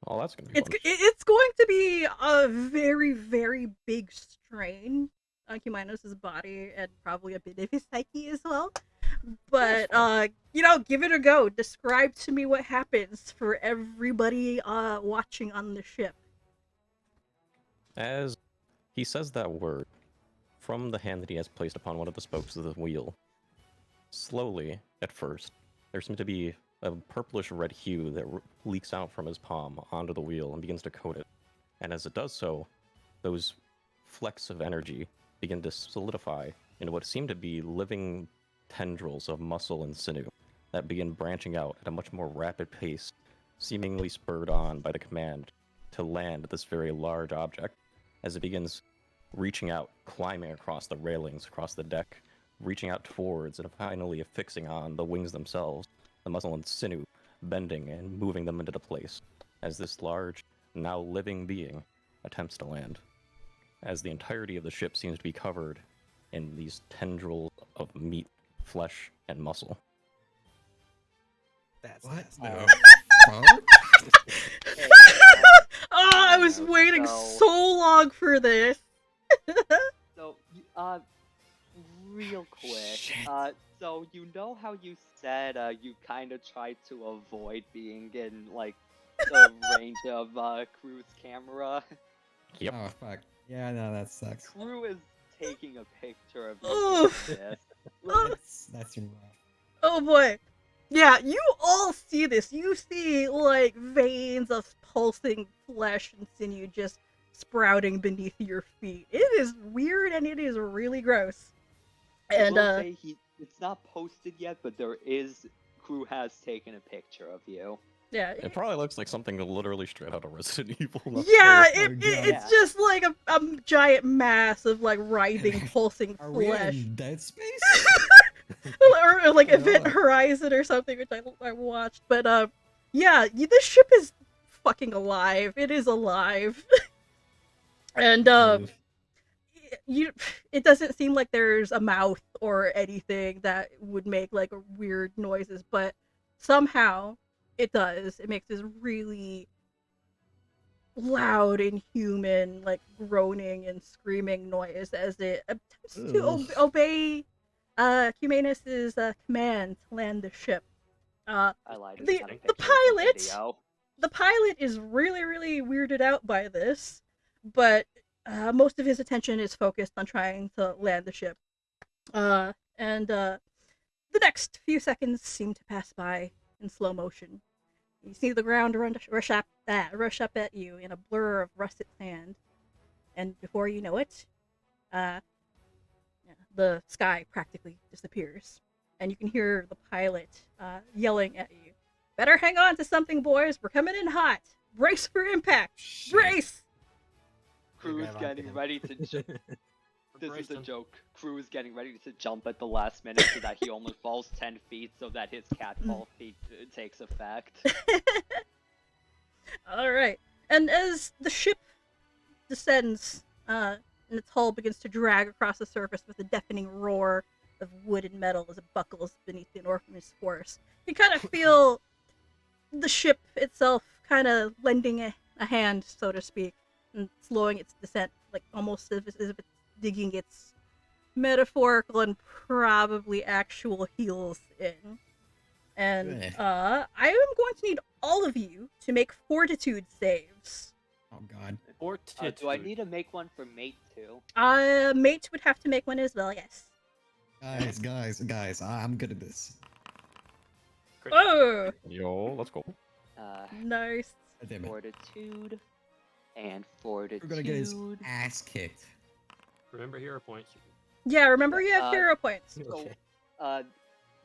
Oh, that's gonna be fun. It's going to be a very, very big strain on Cumaenos' body and probably a bit of his psyche as well. But give it a go. Describe to me what happens for everybody watching on the ship. As he says that word, from the hand that he has placed upon one of the spokes of the wheel, slowly, at first, there seems to be a purplish red hue that leaks out from his palm onto the wheel and begins to coat it. And as it does so, those flecks of energy begin to solidify into what seem to be living tendrils of muscle and sinew that begin branching out at a much more rapid pace, seemingly spurred on by the command to land this very large object as it begins reaching out, climbing across the railings, across the deck, reaching out towards and finally affixing on the wings themselves, the muscle and sinew, bending and moving them into the place as this large, now living being attempts to land. As the entirety of the ship seems to be covered in these tendrils of meat, flesh, and muscle. That's What? nasty. Fuck? Hey, Oh, I was waiting so long for this. So, real quick, Shit. so you know how you said you kind of tried to avoid being in like the range of Crew's camera? Yep. Oh, fuck. Yeah, no, that sucks. Crew is taking a picture of you Oof. doing this. That's rough. Oh boy. Yeah, you all see this. You see, like, veins of pulsing flesh and sinew just sprouting beneath your feet. It is weird and it is really gross. And, I will say it's not posted yet, but Crew has taken a picture of you. yeah. It probably looks like something literally straight out of Resident Evil. Yeah, Oh, it's God. just like a giant mass of, like, writhing, pulsing Are we flesh. in Dead Space? or like Oh, Event no. Horizon or something, which I watched. But yeah, this ship is fucking alive. It is alive, and Oof. it doesn't seem like there's a mouth or anything that would make like weird noises, but somehow it does. It makes this really loud, inhuman, like groaning and screaming noise as it attempts to Ugh. obey Cumaenos' command to land the ship. I lied. The- It's not a the picture, it's a pilot- video. The pilot is really, really weirded out by this, but most of his attention is focused on trying to land the ship. And the next few seconds seem to pass by in slow motion. You see the ground rush up at you in a blur of rusted sand, and before you know it, the sky practically disappears, and you can hear the pilot yelling at you. Better hang on to something, boys. We're coming in hot. Brace for impact. Shit. Brace. Crew's Grab onto getting him. ready to. This is a Bryson. joke. Crew is getting ready to jump at the last minute so that he almost falls 10 feet so that his catfall feat takes effect. All right. And as the ship descends, and its hull begins to drag across the surface with a deafening roar of wood and metal as it buckles beneath the enormous force, you kind of feel the ship itself kind of lending a hand, so to speak, and slowing its descent, like almost as if it's digging its metaphorical and probably actual heels in. And Good. I am going to need all of you to make fortitude saves. Oh, God. Fortitude. Do I need to make one for mate too? Mate would have to make one as well, yes. Guys, I'm good at this. Oh, Yo, let's go. nice. God damn it. Fortitude and fortitude. We're gonna get his ass kicked. Remember hero points. Yeah, remember you have Uh, hero points. So,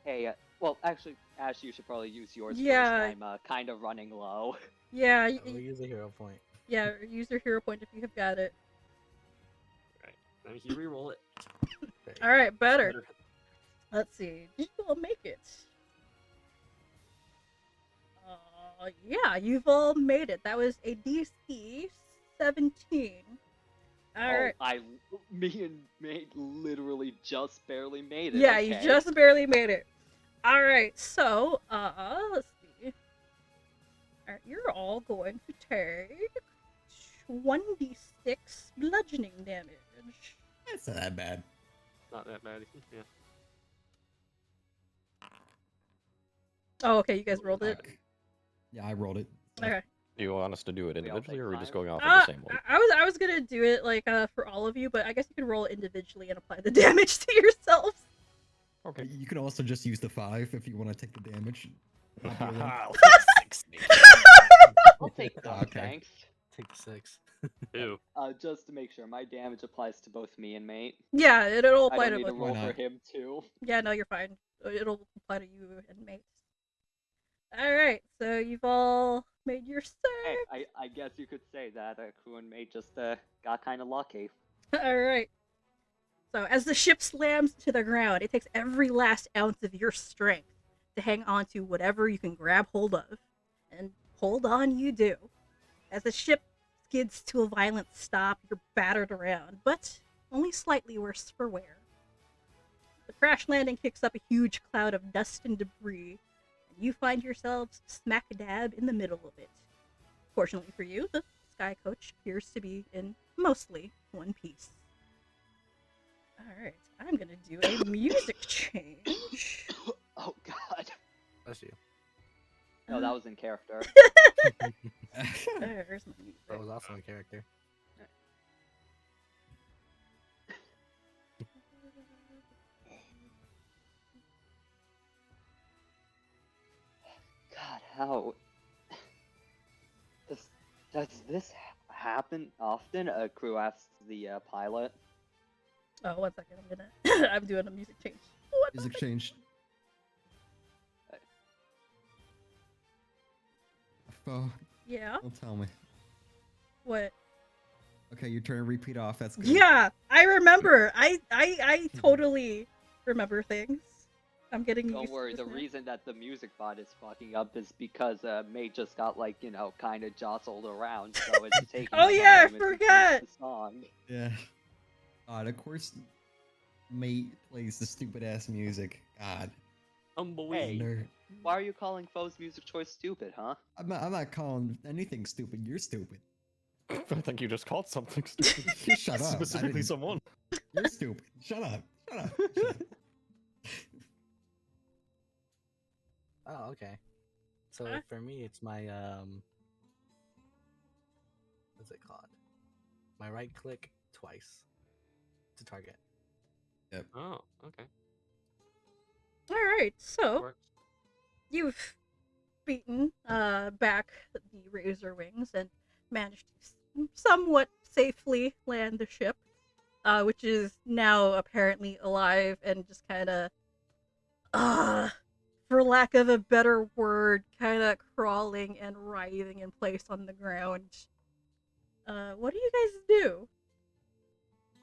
hey, well, actually, Ash, you should probably use yours Yeah. first. I'm kind of running low. Yeah, We'll use a hero point. Yeah, use your hero point if you have got it. Let me re-roll it. Great. All right, better. Better. Let's see. Did you all make it? Yeah, you've all made it. That was a DC 17. All right. Me and Mate literally just barely made it. Yeah, okay. you just barely made it. All right, so let's see. All right, you're all going to take 1d6 bludgeoning damage. That's not that bad. Not that bad. Yeah. Oh, okay, you guys rolled it. Yeah, I rolled it. Okay. Do you want us to do it We all individually, take or are we just 5? going off of the same one? I was gonna do it like for all of you, but I guess you can roll it individually and apply the damage to yourselves. Okay. You can also just use the 5 if you want to take the damage. Not be alone. I'll take 60. I'll take that, Okay. thanks. Take 6. Ew. Just to make sure, my damage applies to both me and Mate. Yeah, it'll I apply don't to need to both. roll Why for not? him too. Yeah, no, you're fine. It'll apply to you and mates. All right, so you've all made your Hey, save. I guess you could say that Crew and Mate just got kind of lucky. All right. So as the ship slams to the ground, it takes every last ounce of your strength to hang on to whatever you can grab hold of. And hold on you do. As the ship skids to a violent stop, you're battered around, but only slightly worse for wear. The crash landing kicks up a huge cloud of dust and debris, and you find yourselves smack dab in the middle of it. Fortunately for you, the sky coach appears to be in mostly one piece. Alright, I'm gonna do a music change. Oh god. Bless you. No, that was in character. There's my music. That was also a character. God, how does this happen often? Crew asks the pilot. Oh, 1 second, I'm gonna I'm doing a music change. What? Music change. Oh, Yeah? don't tell me. What? Okay, your turn. Repeat off. That's good. Yeah, I remember. I totally remember things. I'm getting used Don't worry, to the this now. reason that the music bot is fucking up is because Mate just got like, kind of jostled around, so it's taking Oh, him a yeah, I moment to finish forgot. the song. Yeah. God, of course, Mate plays the stupid ass music. God. Tumbleweed. Nerd. Why are you calling Foe's music choice stupid, huh? I'm not calling anything stupid. You're stupid. I think you just called something stupid. You shut up. I Specifically didn't- someone. You're stupid. Shut up. Shut up. Oh, okay. So Huh? for me, it's my what's it called? My right click twice to target. Oh, okay. Alright, so Works. you've beaten back the Razor Wings and managed to somewhat safely land the ship, which is now apparently alive and just kind of, for lack of a better word, kind of crawling and writhing in place on the ground. What do you guys do?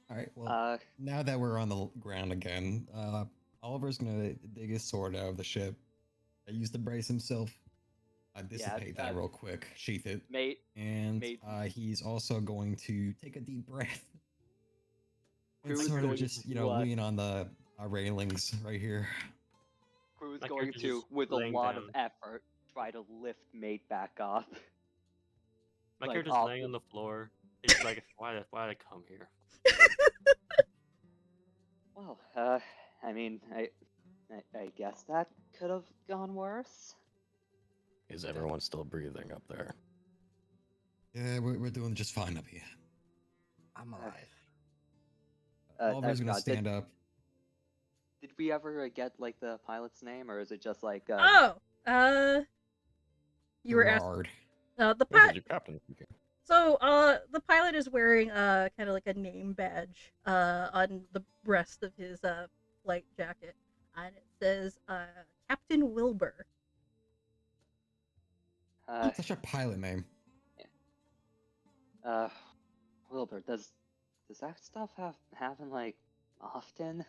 All right. Well, Uh, now that we're on the ground again, Oliver's gonna dig his sword out of the ship. Use to brace himself. Dissipate that real quick. Sheath it. Mate, And Mate. he's also going to take a deep breath. And Crew is sort of going just, to, lean on the railings right here. Crew is My going character's to, just with a laying lot of down. effort, try to lift Mate back up. My Like, character's off laying the- on the floor. He's like, why did I come here? Well, I mean, I guess that could have gone worse. Is everyone still breathing up there? Yeah, we're doing just fine up here. I'm alive. Oliver's gonna God, stand up. Did we ever get like the pilot's name, or is it just like? You were asked. Gerard. The This is pilot. your captain speaking. So, the pilot is wearing kind of like a name badge on the breast of his flight jacket, and it says Captain Wilbur. Such a pilot name. Wilbur, does that stuff happen like often?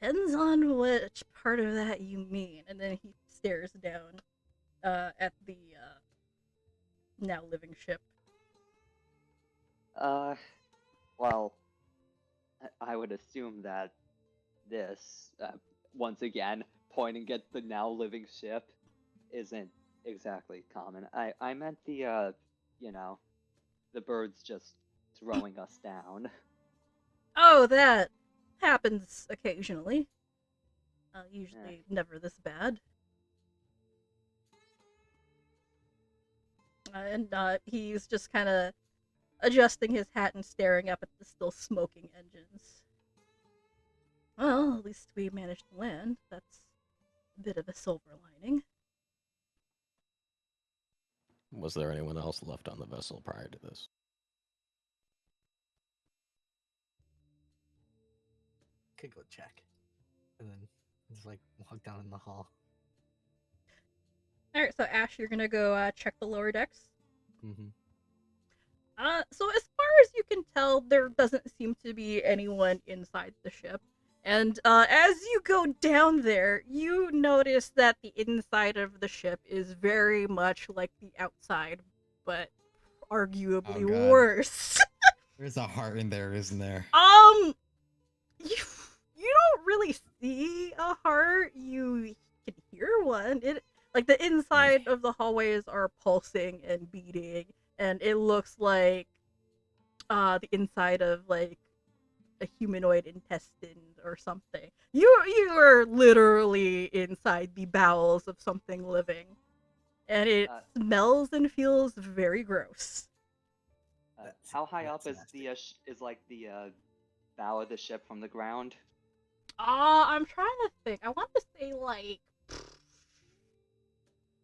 Depends on which part of that you mean. And then he stares down at the now living ship. Well, I would assume that this, once again, pointing at the now living ship, isn't exactly common. I meant the, the birds just throwing us down. Oh, that happens occasionally. Usually never this bad. And he's just kind of adjusting his hat and staring up at the still smoking engines. Well, at least we managed to land. That's a bit of a silver lining. Was there anyone else left on the vessel prior to this? Could go check, and then just like walk down in the hall. All right, so Ash, you're gonna go check the lower decks. Mm-hmm. So as far as you can tell, there doesn't seem to be anyone inside the ship. And as you go down there, you notice that the inside of the ship is very much like the outside, but arguably God. worse. There's a heart in there, isn't there? You don't really see a heart. You can hear one. It like the inside of the hallways are pulsing and beating, and it looks like the inside of like a humanoid intestine or something. You are literally inside the bowels of something living, and it smells and feels very gross. How high up is nasty. the is like the bow of the ship from the ground? I'm trying to think. I want to say like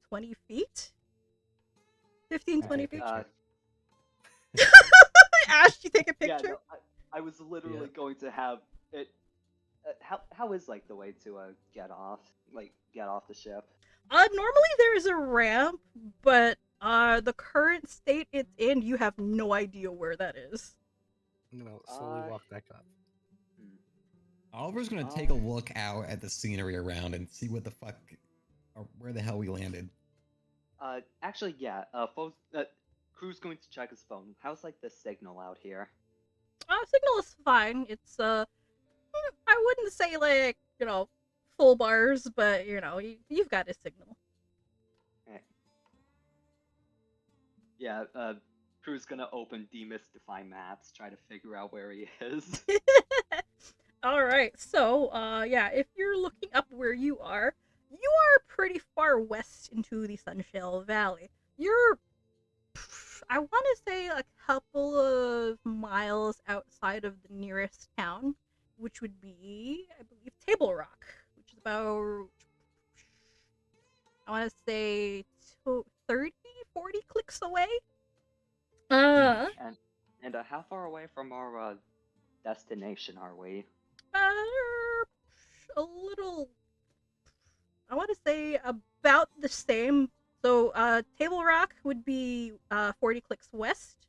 20 feet? 15, 20 feet? Ash, you take a picture? Yeah, no, I was literally going to have it. How is like the way to get off the ship? Normally there is a ramp, but the current state it's in, you have no idea where that is. I'm gonna slowly walk back up. Oliver's gonna take a look out at the scenery around and see what the fuck, or where the hell we landed. Actually, yeah. Crew's going to check his phone. How's like the signal out here? Signal is fine. It's I wouldn't say like full bars, but you've got a signal. Okay. Yeah. Crew's gonna open Demystify Maps, try to figure out where he is. All right. So, yeah, if you're looking up where you are pretty far west into the Sunshell Valley. You're, I want to say, a couple of miles outside of the nearest town, which would be, I believe, Table Rock, which is about, I want to say, 30, 40 clicks away. And how far away from our destination are we? A little, I want to say about the same. So, Table Rock would be 40 clicks west.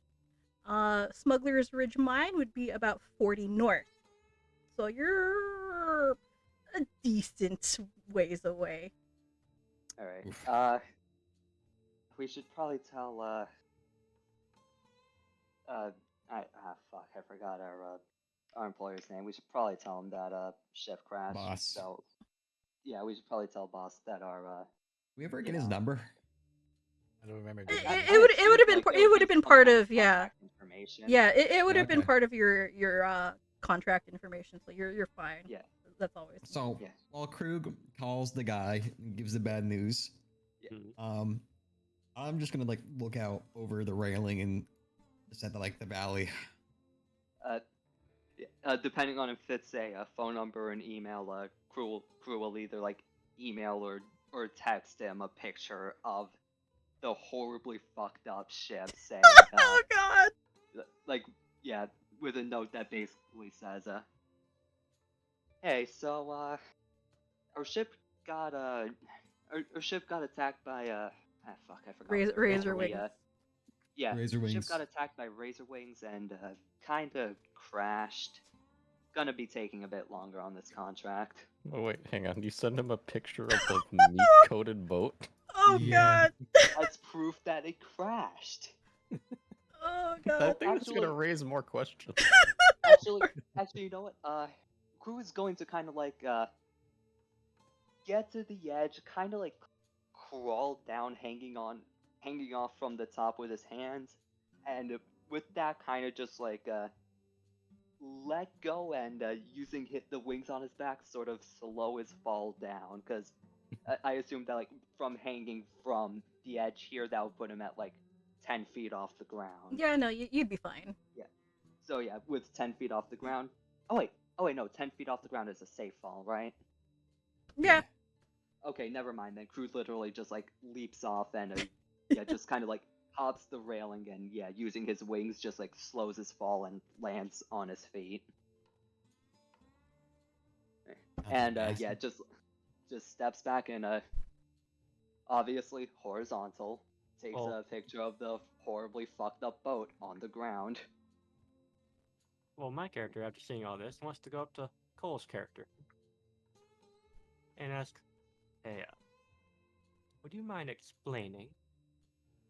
Smuggler's Ridge Mine would be about 40 north. So you're a decent ways away. All right. We should probably tell. I forgot our employer's name. We should probably tell him that ship crashed. Boss. So, yeah, we should probably tell boss that our. We ever get his number? I don't remember. It would have been part of information. Yeah, it would have been Okay. part of your contract information. So you're fine. Yeah. That's always. So Yeah. while Krug calls the guy and gives the bad news, Yeah. I'm just gonna like look out over the railing and just at the valley. Depending on if it's a phone number or an email, Crew will either like email or text him a picture of the horribly fucked up ship, saying, Oh God! with a note that basically says, "Hey, so our ship got attacked by I forgot. Razor wings. Yeah, Razor ship wings. got attacked by razor wings and kind of crashed. Gonna be taking a bit longer on this contract. Oh, wait, hang on. You sent him a picture of the meat-coated boat? Oh Yeah. god. That's proof that it crashed. Oh god. That thing was Actually- gonna raise more questions. Actually, you know what? Croux is going to kind of like get to the edge, kind of like crawl down, hanging off from the top with his hands, and with that, kind of just like let go and using the wings on his back, sort of slow his fall down, because I assume that like from hanging from the edge here, that would put him at like 10 feet off the ground. Yeah, no, you'd be fine. So yeah, with 10 feet off the ground. Oh wait, no, 10 feet off the ground is a safe fall, right? Yeah. Okay, never mind then. Croux literally just like leaps off and yeah, just kind of like hops the railing and yeah, using his wings just like slows his fall and lands on his feet. And yeah, just steps back and obviously horizontal, takes Oh. a picture of the horribly fucked up boat on the ground. Well, my character, after seeing all this, wants to go up to Cole's character and ask, "Hey, would you mind explaining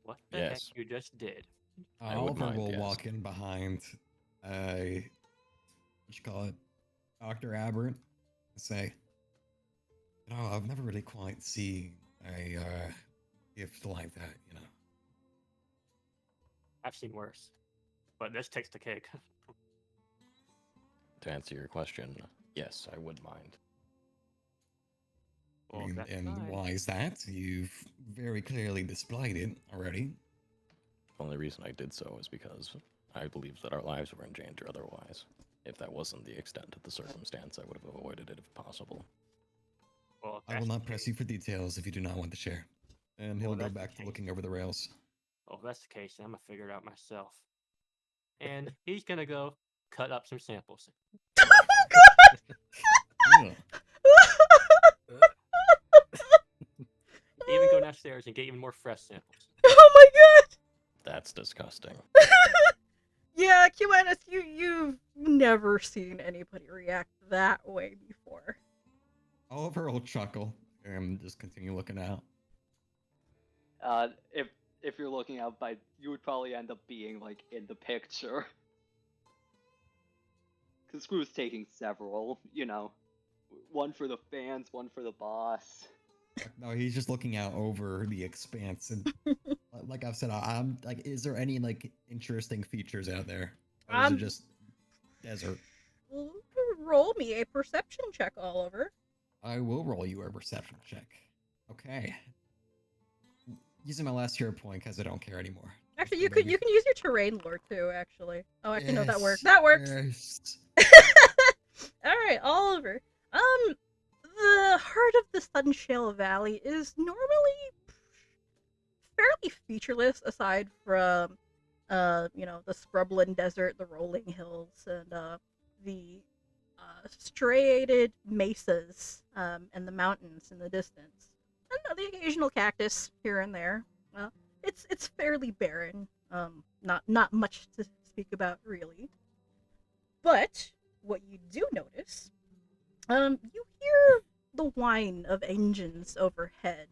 what the heck Yes. you just did?" I would Oliver mind, will yes. walk in behind, what you call it, Dr. Aberrant, and say, I've never really quite seen a gift like that, I've seen worse, but this takes the cake. To answer your question, yes, I would mind. Well, that's and fine. why is that? You've very clearly displayed it already. The only reason I did so is because I believed that our lives were in danger otherwise. If that wasn't the extent of the circumstance, I would have avoided it if possible. Well, if I will that's not the press case- you for details if you do not want to share. And he'll Well, go that's the back to case. looking over the rails. Oh, if that's the case, then I'm gonna figure it out myself. And he's gonna go cut up some samples. Ugh. Even go downstairs and get even more fresh samples. Oh my god. That's disgusting. Yeah, Cumaenos, you've never seen anybody react that way before. Oliver will chuckle and just continue looking out. If you're looking out, you would probably end up being like in the picture. Because Screw's taking several, one for the fans, one for the boss. No, he's just looking out over the expanse, and like I've said, I'm like, is there any like interesting features out there, or is it just desert? Well, roll me a perception check, Oliver. I will roll you a perception check. Okay. Using my last hero point because I don't care anymore. Actually, Let's you go, can baby. use your terrain lore too. Actually, oh, actually, no, that Yes, works. That works. yes. All right, Oliver. The heart of the Sunshale Valley is normally fairly featureless, aside from, the scrubland desert, the rolling hills, and the striated mesas, and the mountains in the distance, and the occasional cactus here and there. Well, it's fairly barren. Not much to speak about really. But what you do notice, you hear the whine of engines overhead,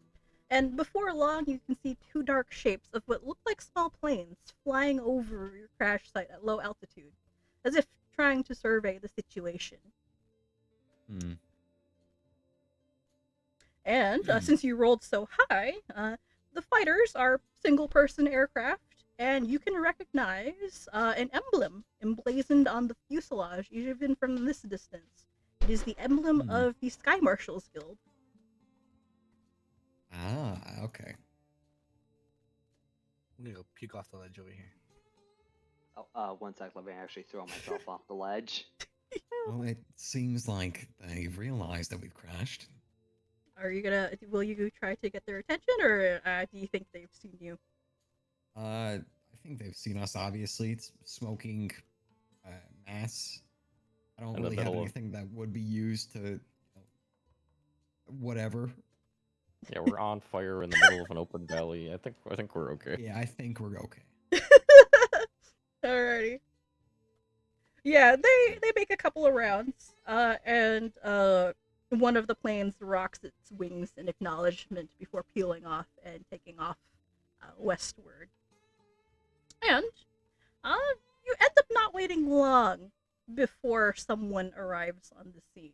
and before long you can see two dark shapes of what look like small planes flying over your crash site at low altitude, as if trying to survey the situation. Hmm. And since you rolled so high, the fighters are single-person aircraft, and you can recognize an emblem emblazoned on the fuselage, even from this distance. It is the emblem Hmm. of the Sky Marshals Guild. Ah, okay. I'm gonna go puke off the ledge over here. Oh, one sec, let me actually throw myself off the ledge. Well, it seems like they've realized that we've crashed. Will you try to get their attention, or do you think they've seen you? I think they've seen us. Obviously, it's smoking mass. I don't In the really have middle of- anything that would be used to, whatever. Yeah, we're on fire in the middle of an open valley. I think we're okay. Yeah, I think we're okay. Yeah, they make a couple of rounds, and one of the planes rocks its wings in acknowledgement before peeling off and taking off westward. And you end up not waiting long before someone arrives on the scene.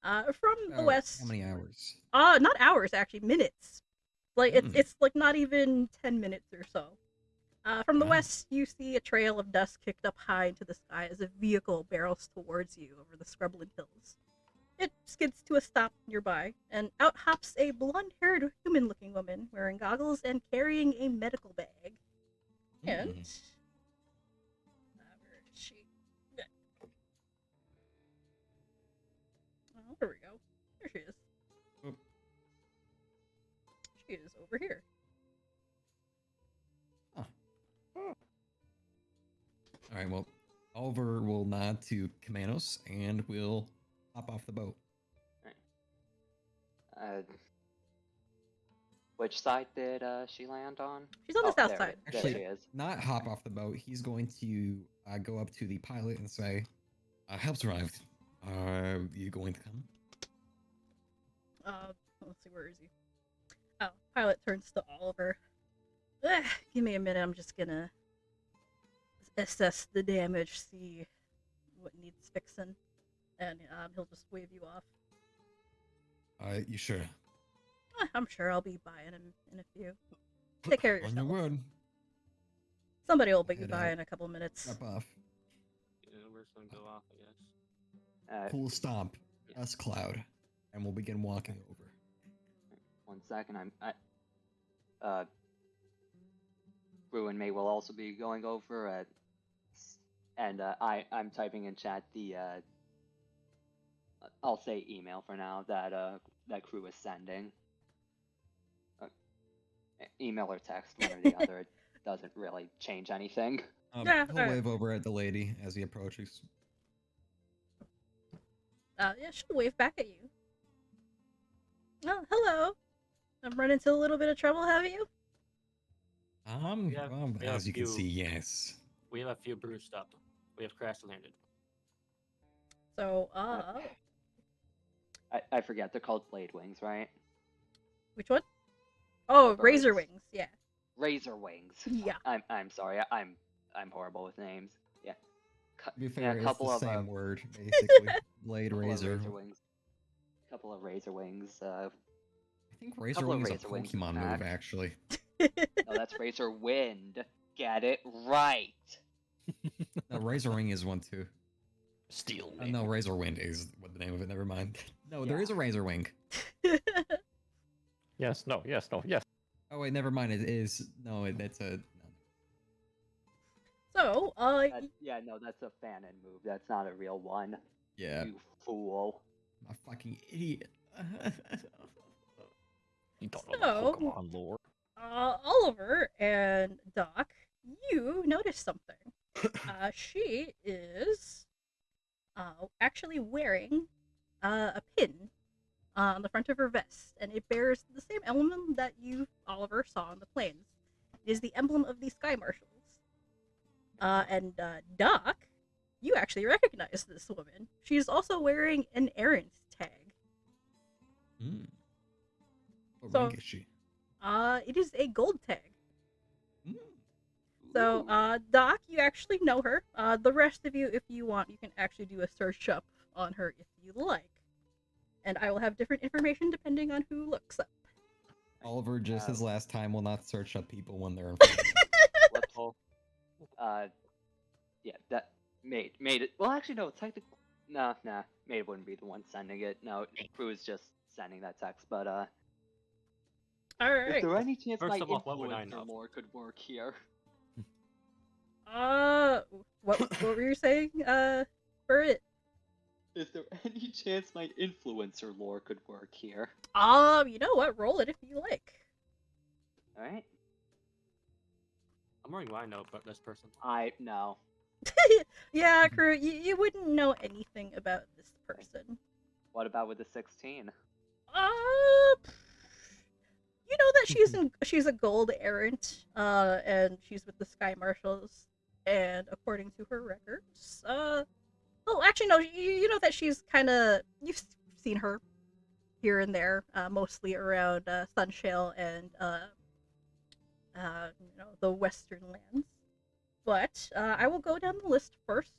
From the west. How many hours? Not hours, actually, minutes. Like Hmm. it's like not even 10 minutes or so. From the Wow. west, you see a trail of dust kicked up high into the sky as a vehicle barrels towards you over the scrubland hills. It skids to a stop nearby, and out hops a blonde-haired, human-looking woman wearing goggles and carrying a medical bag. And Hmm. where is she? Yeah. Oh, there we go. There she is. Oh. She is over here. All right, well, Oliver will nod to Cumaenos and will hop off the boat. Which side did she land on? She's on the south there, side. There Actually, she is. Not hop off the boat. He's going to go up to the pilot and say, "Help's arrived. Are you going to come?" Let's see, where is he? Oh, pilot turns to Oliver. Give me a minute, I'm just gonna assess the damage, see what needs fixing, and he'll just wave you off. You sure? I'm sure I'll be by in a few. Take care of On your yourself. word. Somebody will be Head by out. in a couple minutes. Drop off. Yeah, we're just gonna go off, I guess. Cool stomp. yeah. Us cloud, and we'll begin walking over. 1 second, Brew and May will also be going over and I'm typing in chat the I'll say email for now that Crew is sending. Email or text, one or the other. It doesn't really change anything. Yeah, He'll alright. wave over at the lady as he approaches. Yeah, she'll wave back at you. Oh, hello. I've run into a little bit of trouble, have you? We have As you can few- see, yes. We have a few bruised up. We have crash landed. So, I forget, they're called blade wings, right? which one? Oh, The razor birds. wings. Yeah. Razor wings. Yeah. I'm sorry, I'm horrible with names. Yeah. To be Yeah, fair, a it's couple the of same word, basically. Blade couple of razor. razor wings. Couple of razor wings. I think razor couple of wing is a razor wings Pokemon move, attack. actually. No, that's razor wind. Get it right. No, razor wing is one too. Steel. No, razor wind is what the name of it. Never mind. No, there Yeah. is a razor wing. Yes, no, yes, no, yes. Oh wait, never mind. It is no. That's a. So, Yeah, no, that's a fanon move. That's not a real one. Yeah, You fool. I'm a fucking idiot. You don't know So- the Pokemon lore. Oliver and Doc, you notice something. She is actually wearing a pin on the front of her vest, and it bears the same emblem that you, Oliver, saw on the plains. It is the emblem of the Sky Marshals. And Doc, you actually recognize this woman. She's also wearing an errant tag. Hmm. What So- rank is she? It is a gold tag. Hmm. So, Doc, you actually know her. The rest of you, if you want, you can actually do a search up on her if you like. And I will have different information depending on who looks up. Oliver, just Uh, as last time, will not search up people when they're in front of him. Whoops. Yeah, that made it. Well, actually, no. Technically, nah. Made wouldn't be the one sending it. No, Crew is just sending that text. But if Alright. there any chance First my of all, what would I influencer know? lore could work here? What were you saying, for it? Is there any chance my influencer lore could work here? You know what? Roll it if you like. All right. I'm wondering why I know about this person. No. Yeah, Crew, you wouldn't know anything about this person. What about with the 16? You know that she's a gold errant, and she's with the Sky Marshals. And according to her records, well, actually, no, you know that she's kind of, you've seen her here and there, mostly around Sunshale and, the Western lands. But I will go down the list first.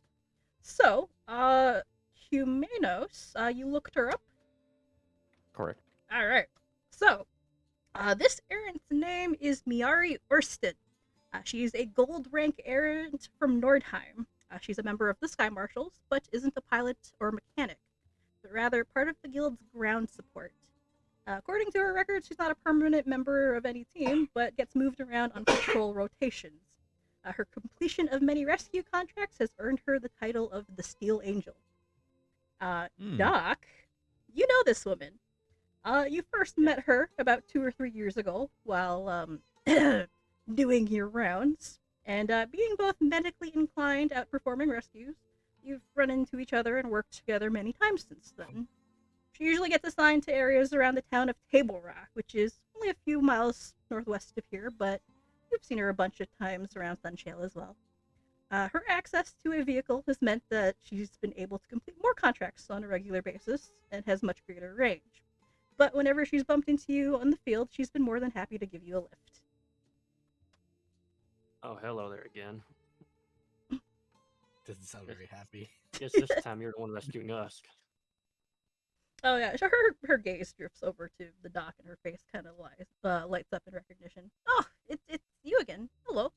So, Cumaenos, you looked her up? Correct. Alright. So, this errant's name is Myiari Oersted. She's a gold rank errant from Nordheim. She's a member of the Sky Marshals, but isn't a pilot or mechanic, but rather part of the guild's ground support. According to her records, she's not a permanent member of any team, but gets moved around on patrol rotations. Her completion of many rescue contracts has earned her the title of the Steel Angel. Doc, you know this woman. You first met her about 2 or 3 years ago while doing your rounds, and being both medically inclined at performing rescues, you've run into each other and worked together many times since then. She usually gets assigned to areas around the town of Table Rock, which is only a few miles northwest of here, but you've seen her a bunch of times around Sunshale as well. Her access to a vehicle has meant that she's been able to complete more contracts on a regular basis and has much greater range. But whenever she's bumped into you on the field, she's been more than happy to give you a lift. Oh, hello there again. Doesn't sound very happy. Guess this time you're the one rescuing us. Oh yeah, so her gaze drifts over to the dock, and her face kind of lights up in recognition. Oh, it's you again. Hello.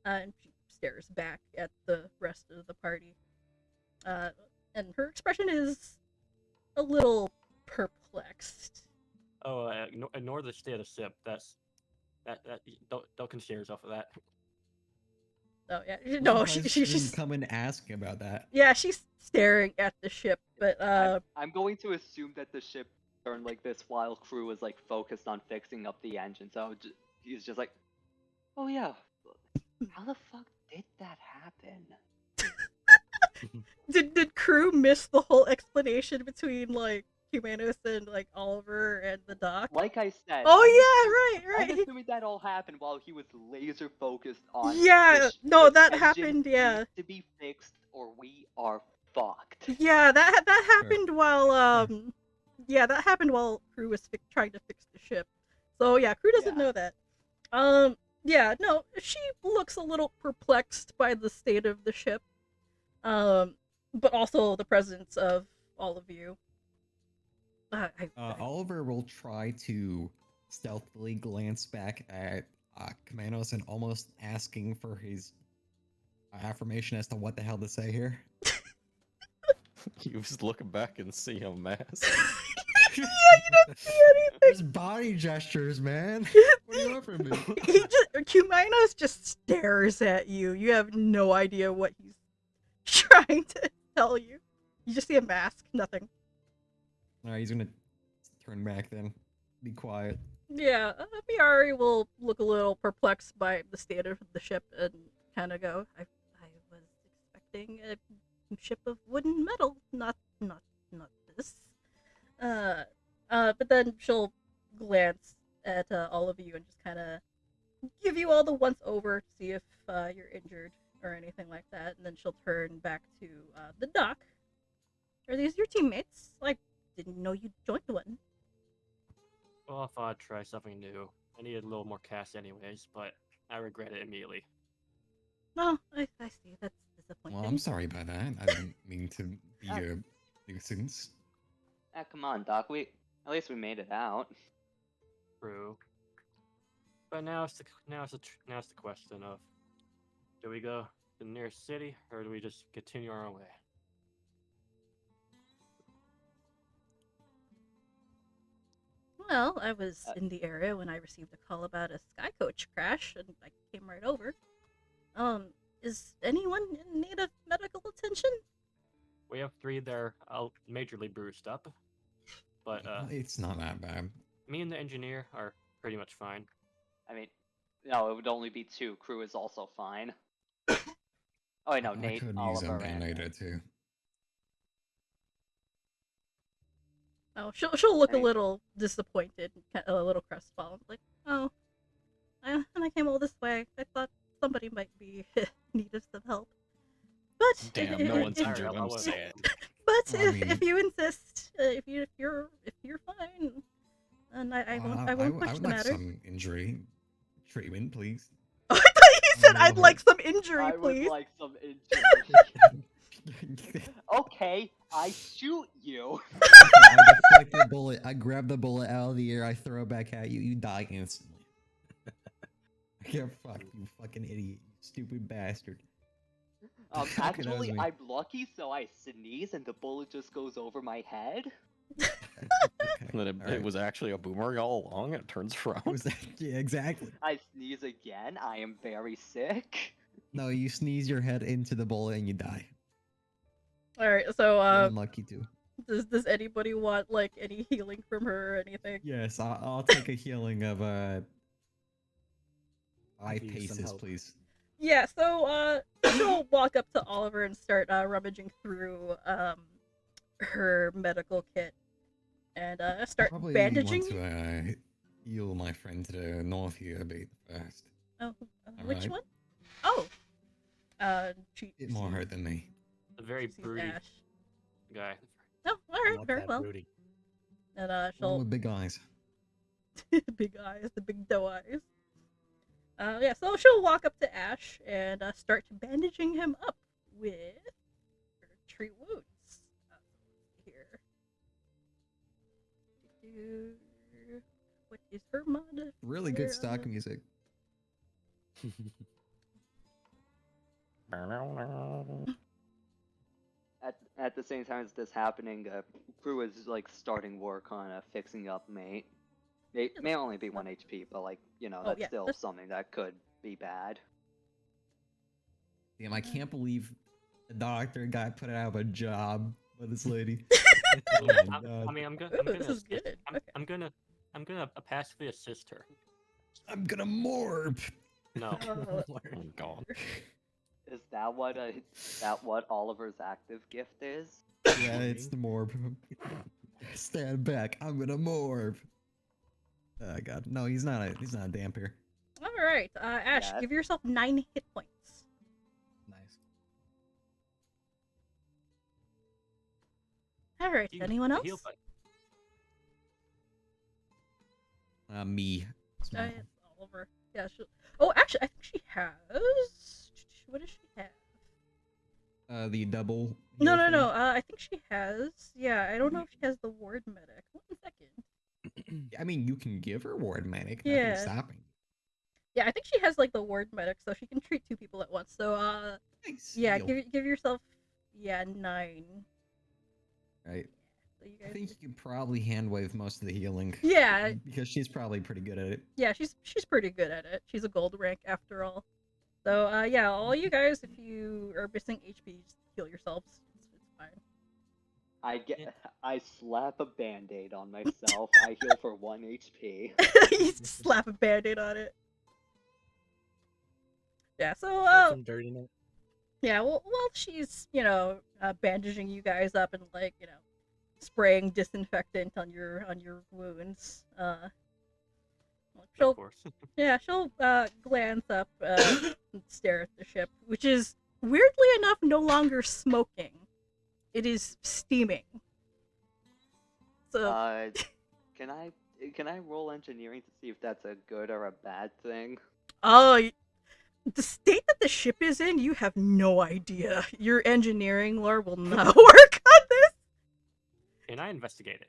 And she stares back at the rest of the party. And her expression is a little perplexed. Oh, ignore the state of sip. That don't consider yourself of that. Oh yeah, no, Sometimes she's didn't come and ask about that. yeah, she's staring at the ship, but I'm going to assume that the ship turned like this while Crew was like focused on fixing up the engine. So he's just like, "Oh yeah, how the fuck did that happen?" did Crew miss the whole explanation between like Cumaenos and like Oliver and the doc? Like I said. Oh yeah, right. I'm assuming that all happened while he was laser focused on. Yeah, no, this that engine happened. Yeah, needs to be fixed, or we are fucked. yeah, that happened while that happened while Crew was trying to fix the ship. So yeah, Crew doesn't know that. Yeah, no, she looks a little perplexed by the state of the ship, but also the presence of all of you. Oliver will try to stealthily glance back at Cumaenos and almost asking for his affirmation as to what the hell to say here. You just look back and see a mask. Yeah, you don't see anything. There's body gestures, man. What do you want from me? Cumaenos just stares at you. You have no idea what he's trying to tell you. You just see a mask, nothing. Alright, he's gonna turn back then. Be quiet. Yeah, Myiari will look a little perplexed by the state of the ship and kind of go, I was expecting a ship of wood and metal, not this. But then she'll glance at all of you and just kind of give you all the once over to see if you're injured or anything like that, and then she'll turn back to the dock. Are these your teammates? Like, didn't know you joined one. Well, I thought I'd try something new. I needed a little more cash anyways, but I regret it immediately. No, I see. That's disappointing. Well, I'm sorry about that. I didn't mean to be a nuisance. Ah, come on, Doc. At least we made it out. True. But now it's the question of, do we go to the nearest city or do we just continue our own way? Well, I was in the area when I received a call about a sky coach crash, and I came right over. Is anyone in need of medical attention? We have 3 there, majorly bruised up, but It's not that bad. me and the engineer are pretty much fine. I mean, no, it would only be 2. Crew is also fine. Oh wait, no, I Nate, could use Oliver, a band-aid too. Oh, she'll look a Hey. little disappointed, a little crestfallen, like, oh, and I came all this way. I thought somebody might be need of some help. But Damn, no one's if- injured. I'm if- sad. But Well, I mean- if you insist, if you're fine, then I won't push I would the like matter. some injury treatment, please. I thought you said Oh, I'd no. like some injury, I would please. like some injury. Okay, I shoot you. I deflect the bullet. I grab the bullet out of the air. I throw it back at you. You die instantly. Yeah, fuck you, fucking idiot, you stupid bastard. Fucking Actually, Esme. I'm lucky, so I sneeze and the bullet just goes over my head. Okay, And then it alright. was actually a boomerang all along, and it turns around. Was that? Yeah, exactly. I sneeze again. I am very sick. No, you sneeze your head into the bullet and you die. All right, so You're unlucky too. does anybody want like any healing from her or anything? Yes, I'll take a healing of 5 I'll give you some paces, help. please. Yeah, so she'll walk up to Oliver and start rummaging through her medical kit and start Probably bandaging. want to heal my friend to the north here a bit first. Oh, which Alright. one? Oh, she. Bit more hurt than me. A very sees broody Ash. guy. Oh, all right, Not very that well. broody. And One she'll with big eyes. big eyes, the big doe eyes. Yeah, so she'll walk up to Ash and start bandaging him up with her treat wounds. Here. What is her mod? Really good stock music. At the same time as this happening, Crew is like starting work on fixing up mate. It may only be 1 HP, but like Oh, that's yeah, still that's- something that could be bad. Damn, I can't believe the doctor guy put out of a job with this lady. Oh my I god. mean, I'm gonna. Ooh, I'm gonna this is assist- good. I'm, Okay. I'm gonna passively assist her. I'm gonna morb. No. Oh, Oh god. Is that what Oliver's active gift is? Yeah, it's the morb. Stand back. I'm gonna morb. Oh god. No, he's not a dampier. all right, Ash, Yeah. give yourself 9 hit points. Nice. All right, You- anyone the else? heal button. Me. Oh, yeah, it's Oliver. Yeah. Oh, actually, I think she has. What does she have? The double. No, heal no, thing. no. I think she has. Yeah, I don't know if she has the ward medic. 1 second. I mean, you can give her ward manic. Yeah. Nothing's stopping. Yeah, I think she has like the ward medic, so she can treat 2 people at once. So, Nice. yeah, heal. give yourself, 9. Right. So you I guys. think you can probably hand wave most of the healing. Yeah, Because she's probably pretty good at it. yeah, she's pretty good at it. She's a gold rank after all. So, yeah, all you guys, if you are missing HP, just heal yourselves. It's fine. I slap a band-aid on myself. I heal for 1 HP. You slap a band-aid on it. Yeah, so, Got some dirt in it. yeah, well, while she's, bandaging you guys up and, like, spraying disinfectant on your wounds, she'll Of course. Yeah, she'll glance up and stare at the ship, which is weirdly enough no longer smoking. It is steaming. So Can I roll engineering to see if that's a good or a bad thing? the state that the ship is in, you have no idea. Your engineering lore will not work on this. Can I investigate it?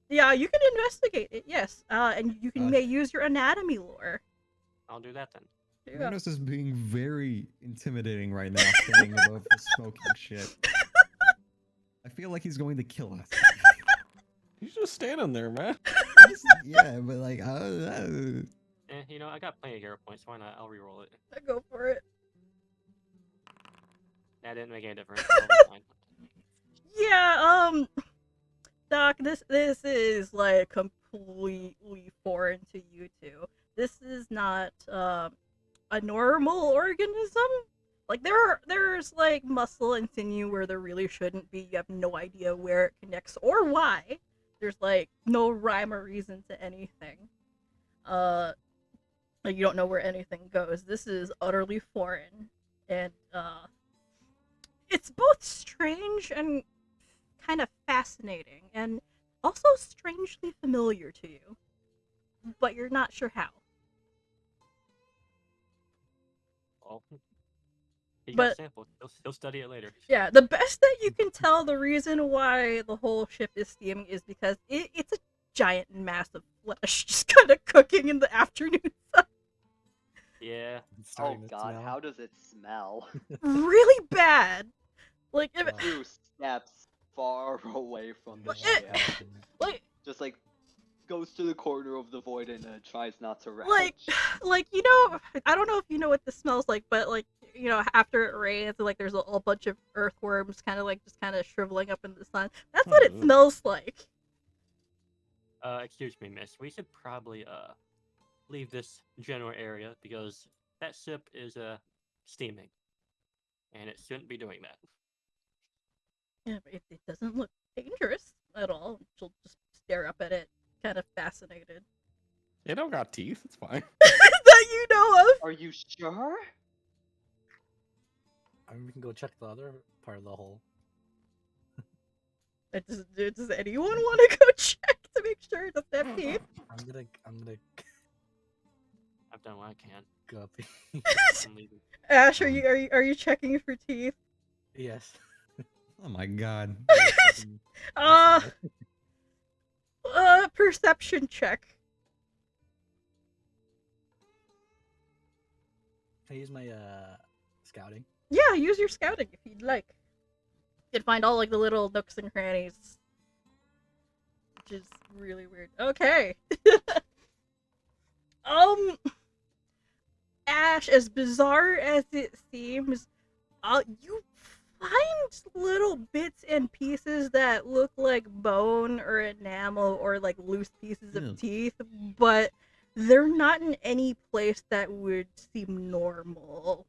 Yeah, you can investigate it, yes. And you can may use your anatomy lore. I'll do that then. There you go. Cumaenos is being very intimidating right now, standing above the smoking shit. I feel like he's going to kill us. He's just standing there, man. Yeah, but like, I got plenty of hero points. Why not? I'll reroll it. Go for it. That didn't make any difference. I'll be fine. Yeah, Doc, this is like completely foreign to you two. This is not a normal organism. Like there's like muscle and sinew where there really shouldn't be. You have no idea where it connects or why. There's like no rhyme or reason to anything. Like, you don't know where anything goes. This is utterly foreign, and it's both strange and kind of fascinating, and also strangely familiar to you, but you're not sure how. Well, he got But sampled. He'll study it later. yeah, the best that you can tell the reason why the whole ship is steaming is because it's a giant mass of flesh just kind of cooking in the afternoon sun. Yeah. It's Oh starting to god, smell. how does it smell? Really bad. Like, if, Wow. Crew steps far away from the It- ship. like, Just like goes to the corner of the void and tries not to retch. like, I don't know if you know what this smells like, but like, after it rains, like there's a whole bunch of earthworms kind of shriveling up in the sun. That's what it Oh. smells like. Excuse me, miss. We should probably leave this general area because that ship is steaming, and it shouldn't be doing that. Yeah, but it doesn't look dangerous at all. She'll just stare up at it, kind of fascinated. It don't got teeth. It's fine. That you know of. Are you sure? I mean, we can go check the other part of the hole. Does anyone want to go check to make sure it doesn't have teeth? I'm gonna I've done what I can. go up. I'm leaving. Ash, are you checking for teeth? Yes. Oh my god. Uh, perception check. Can I use my scouting? Yeah, use your scouting if you'd like. You can find all like the little nooks and crannies, which is really weird. Okay. Ash, as bizarre as it seems, you find little bits and pieces that look like bone or enamel or like loose pieces of Ew. teeth, but they're not in any place that would seem normal.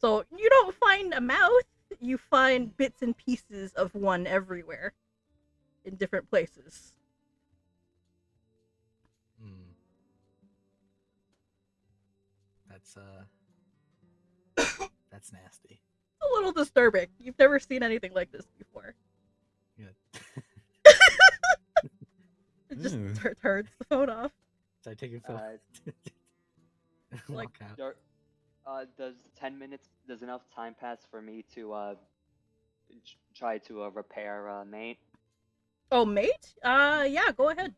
So you don't find a mouth, you find bits and pieces of one everywhere in different places. Hmm. That's nasty. A little disturbing. You've never seen anything like this before. Yeah. It just Ew. turns the phone off. So I take your phone. Like- Walk out. Does 10 minutes, does enough time pass for me to try to repair mate? Oh, mate? Yeah, go ahead.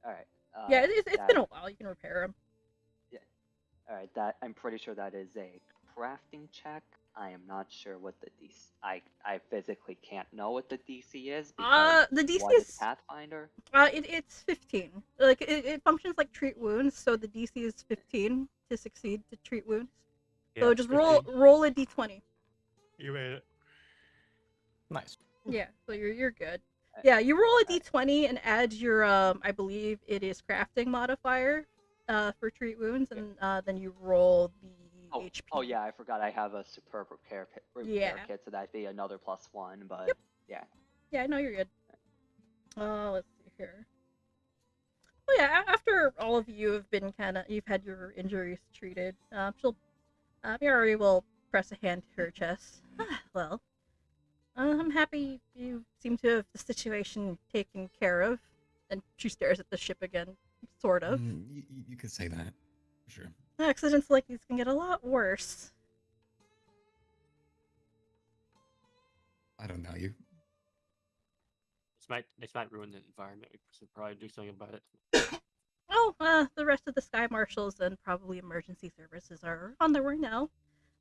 Alright. Yeah, it's been a while. You can repair him. Alright, that I'm pretty sure that is a crafting check. I am not sure what the DC. I physically can't know what the DC is because The DC what is is Pathfinder? it's 15. Like it functions like treat wounds, so the DC is 15 to succeed to treat wounds. So just roll a d20. You made it. Nice. Yeah, so you're good. Yeah, you roll a Alright. d20 and add your I believe it is crafting modifier for treat wounds, and then you roll the HP. Oh yeah, I forgot I have a superb repair Yeah. kit, so that'd be another +1. But Yep. yeah. Yeah, I know you're good. Let's see here. Well, yeah, after all of you have been you've had your injuries treated, Myiari will press a hand to her chest. Well, I'm happy you seem to have the situation taken care of. And she stares at the ship again, sort of. You could say that. For sure. Accidents like these can get a lot worse. I don't know you. This might ruin the environment. We should probably do something about it. Oh, the rest of the Sky Marshals and probably emergency services are on their way now.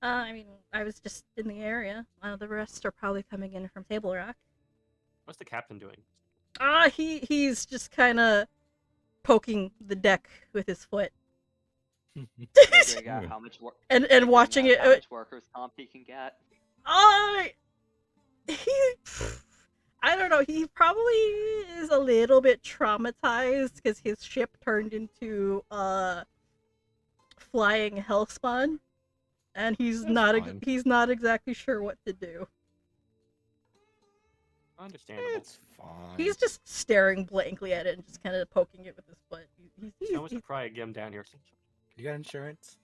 I mean, I was just in the area. The rest are probably coming in from Table Rock. What's the captain doing? He's just kind of poking the deck with his foot. Figuring out how much work and figuring watching out it. how much workers comp he can get. I don't know. He probably is a little bit traumatized because his ship turned into flying hellspawn, and he's That's not fine. he's not exactly sure what to do. Understandable. It's fine. He's just staring blankly at it and just kind of poking it with his foot. Someone should probably get him down here. You got insurance?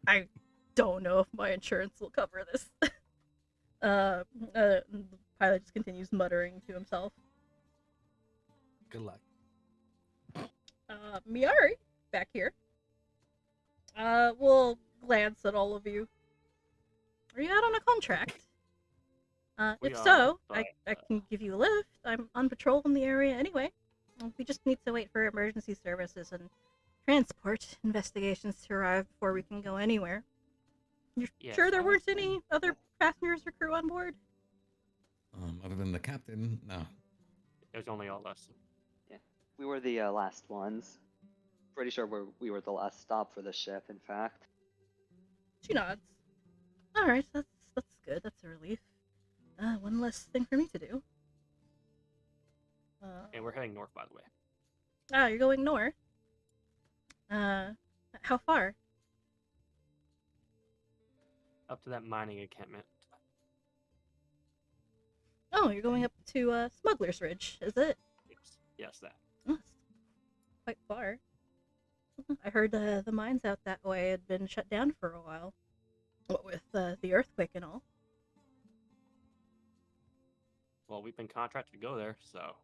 I don't know if my insurance will cover this. The pilot just continues muttering to himself. Good luck. Myiari, back here. Will glance at all of you. Are you out on a contract? We If are, so, but, I can give you a lift. I'm on patrol in the area anyway. We just need to wait for emergency services and transport investigations to arrive before we can go anywhere. You're Yes, sure there I weren't understand. any other passengers or crew on board? Other than the captain, no. There's only all us. We were the last ones. Pretty sure we were the last stop for the ship, in fact. She nods. All right, that's good. That's a relief. One less thing for me to do. And we're heading north, by the way. You're going north. How far? Up to that mining encampment. Oh, you're going up to Smuggler's Ridge, is it? Yes, that. Oh, that's quite far. I heard the mines out that way had been shut down for a while. What with the earthquake and all. Well, we've been contracted to go there, so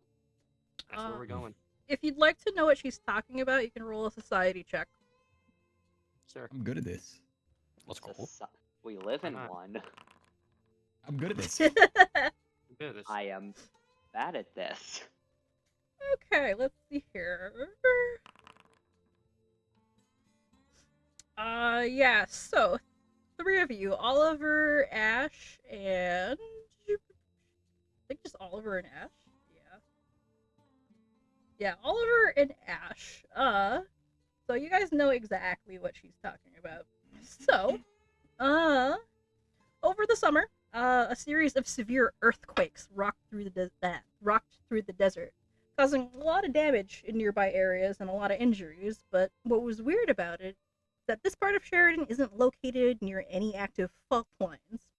that's where we're going. If you'd like to know what she's talking about, you can roll a society check. Sure. I'm good at this. Let's go. We live in Why not? one. I'm good at this. Good at this. I am bad at this. Okay, let's see here. Yeah, so 3 of you, Oliver, Ash, and I think just Oliver and Ash. Yeah, Oliver and Ash. So you guys know exactly what she's talking about. So, over the summer, a series of severe earthquakes rocked through the desert, causing a lot of damage in nearby areas and a lot of injuries. But what was weird about it is that this part of Sheridan isn't located near any active fault lines.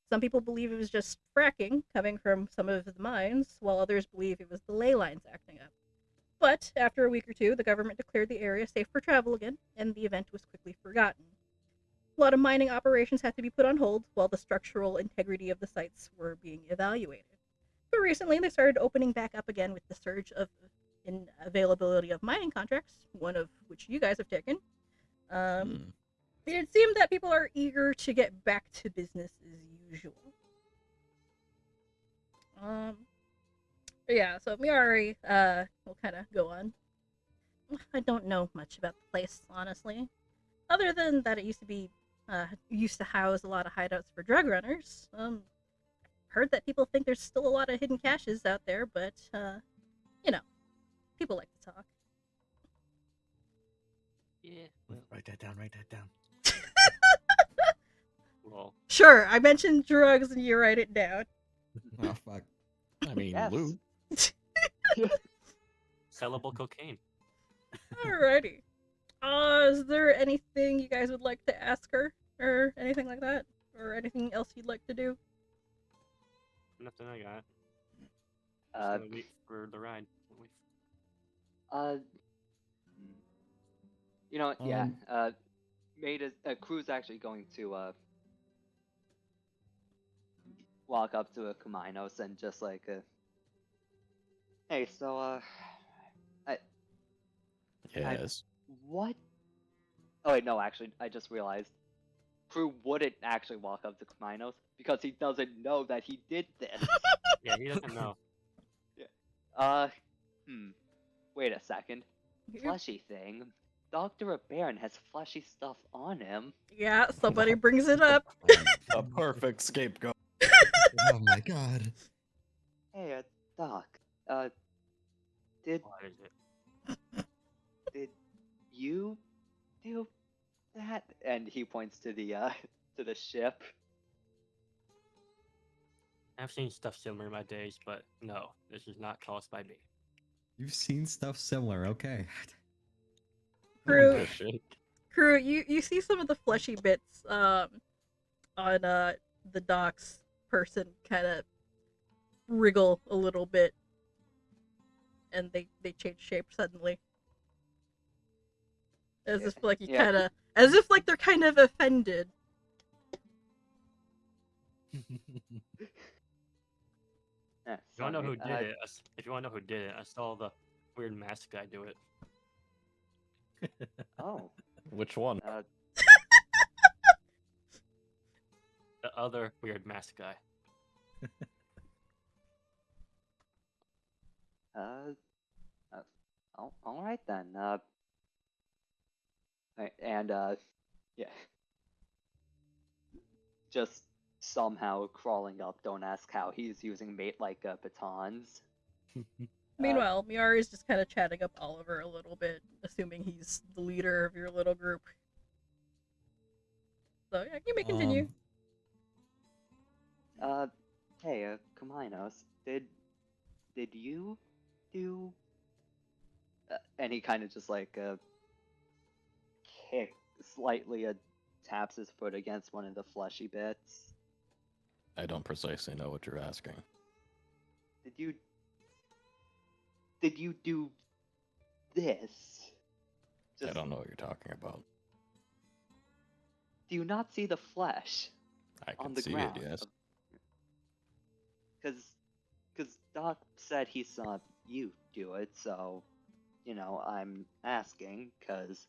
Some people believe it was just fracking coming from some of the mines, while others believe it was the ley lines acting up. But after a week or two, the government declared the area safe for travel again, and the event was quickly forgotten. A lot of mining operations had to be put on hold while the structural integrity of the sites were being evaluated. But recently, they started opening back up again with the surge in availability of mining contracts, one of which you guys have taken. It seemed that people are eager to get back to business as usual. Yeah, so Myiari will kind of go on. I don't know much about the place, honestly, other than that it used to house a lot of hideouts for drug runners. Heard that people think there's still a lot of hidden caches out there, but people like to talk. Yeah. Write that down. Well, Sure, I mentioned drugs and you write it down. Oh, fuck. I mean, Yes. loot. sellable cocaine. Alrighty. Is there anything you guys would like to ask her? Or anything like that? Or anything else you'd like to do? Nothing I got. Just Uh, gonna wait for the ride. You know what? Yeah. Um, Croux actually going to walk up to a Cumaenos and just like, hey, so Yes. what? Oh wait, no, actually, I just realized. Croux wouldn't actually walk up to Cumaenos because he doesn't know that he did this. Yeah, he doesn't know. Wait a second. Fleshy thing. Dr. Baron has fleshy stuff on him. Yeah, somebody brings it up. A perfect scapegoat. Oh my god. Hey, Doc. Did What is it? you do that? And he points to the ship. I've seen stuff similar in my days, but no, this is not caused by me. You've seen stuff similar, okay. Crew, Oh, shit. Crew, you see some of the fleshy bits on the doc's person kind of wriggle a little bit, and they change shape suddenly, as if like you Yeah. kind of, as if like they're kind of offended. If you want to know who did it, if you want to know who did it, I saw the weird mask guy do it. Oh. Which one? The other weird mask guy. All right then. And yeah. Just somehow crawling up. Don't ask how. He's using mate-like batons. Meanwhile, Myiari is just kind of chatting up Oliver a little bit, assuming he's the leader of your little group. So yeah, you may continue. Hey, Cumaenos, did you do? And he kind of just like kick slightly, taps his foot against one of the fleshy bits. I don't precisely know what you're asking. Did you do this? I don't know what you're talking about. Do you not see the flesh I on can the see ground? it, yes. Because Doc said he saw you do it, so, I'm asking, because,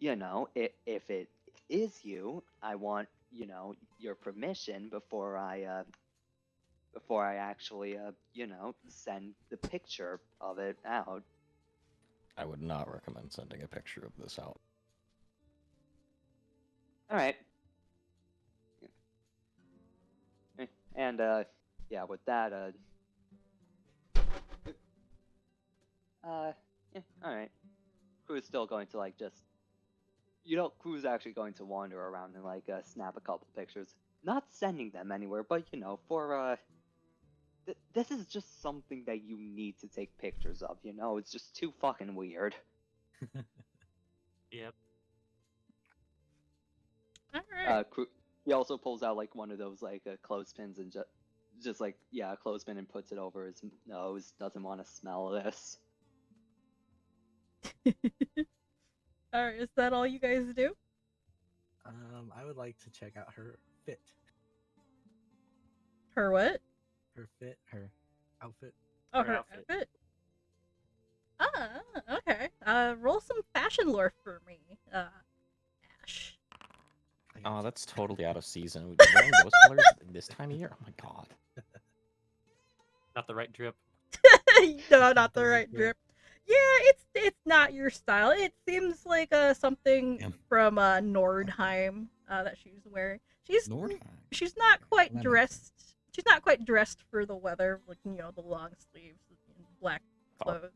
if it is you, I want, your permission before I actually, send the picture of it out. I would not recommend sending a picture of this out. Alright. And, yeah, with that, yeah, alright. Crew is still going to, like, just, Crew's actually going to wander around and, like, snap a couple pictures. Not sending them anywhere, but, for, this is just something that you need to take pictures of, It's just too fucking weird. Yep. Alright. He also pulls out, like, one of those, like, clothespins and just like, yeah, a clothespin and puts it over his nose. Doesn't want to smell this. Alright, is that all you guys do? I would like to check out her fit. Her what? Her fit, her outfit. Oh, Her her outfit. outfit. Okay. Roll some fashion lore for me, Ash. Oh, that's totally out of season. We've been wearing those colors this time of year? Oh my god. Not the right drip. No, not the right drip. Yeah, it's not your style. It seems like something from Nordheim that she's wearing. Nordheim. She's not quite That makes dressed. She's not quite dressed for the weather, like the long sleeves and black clothes.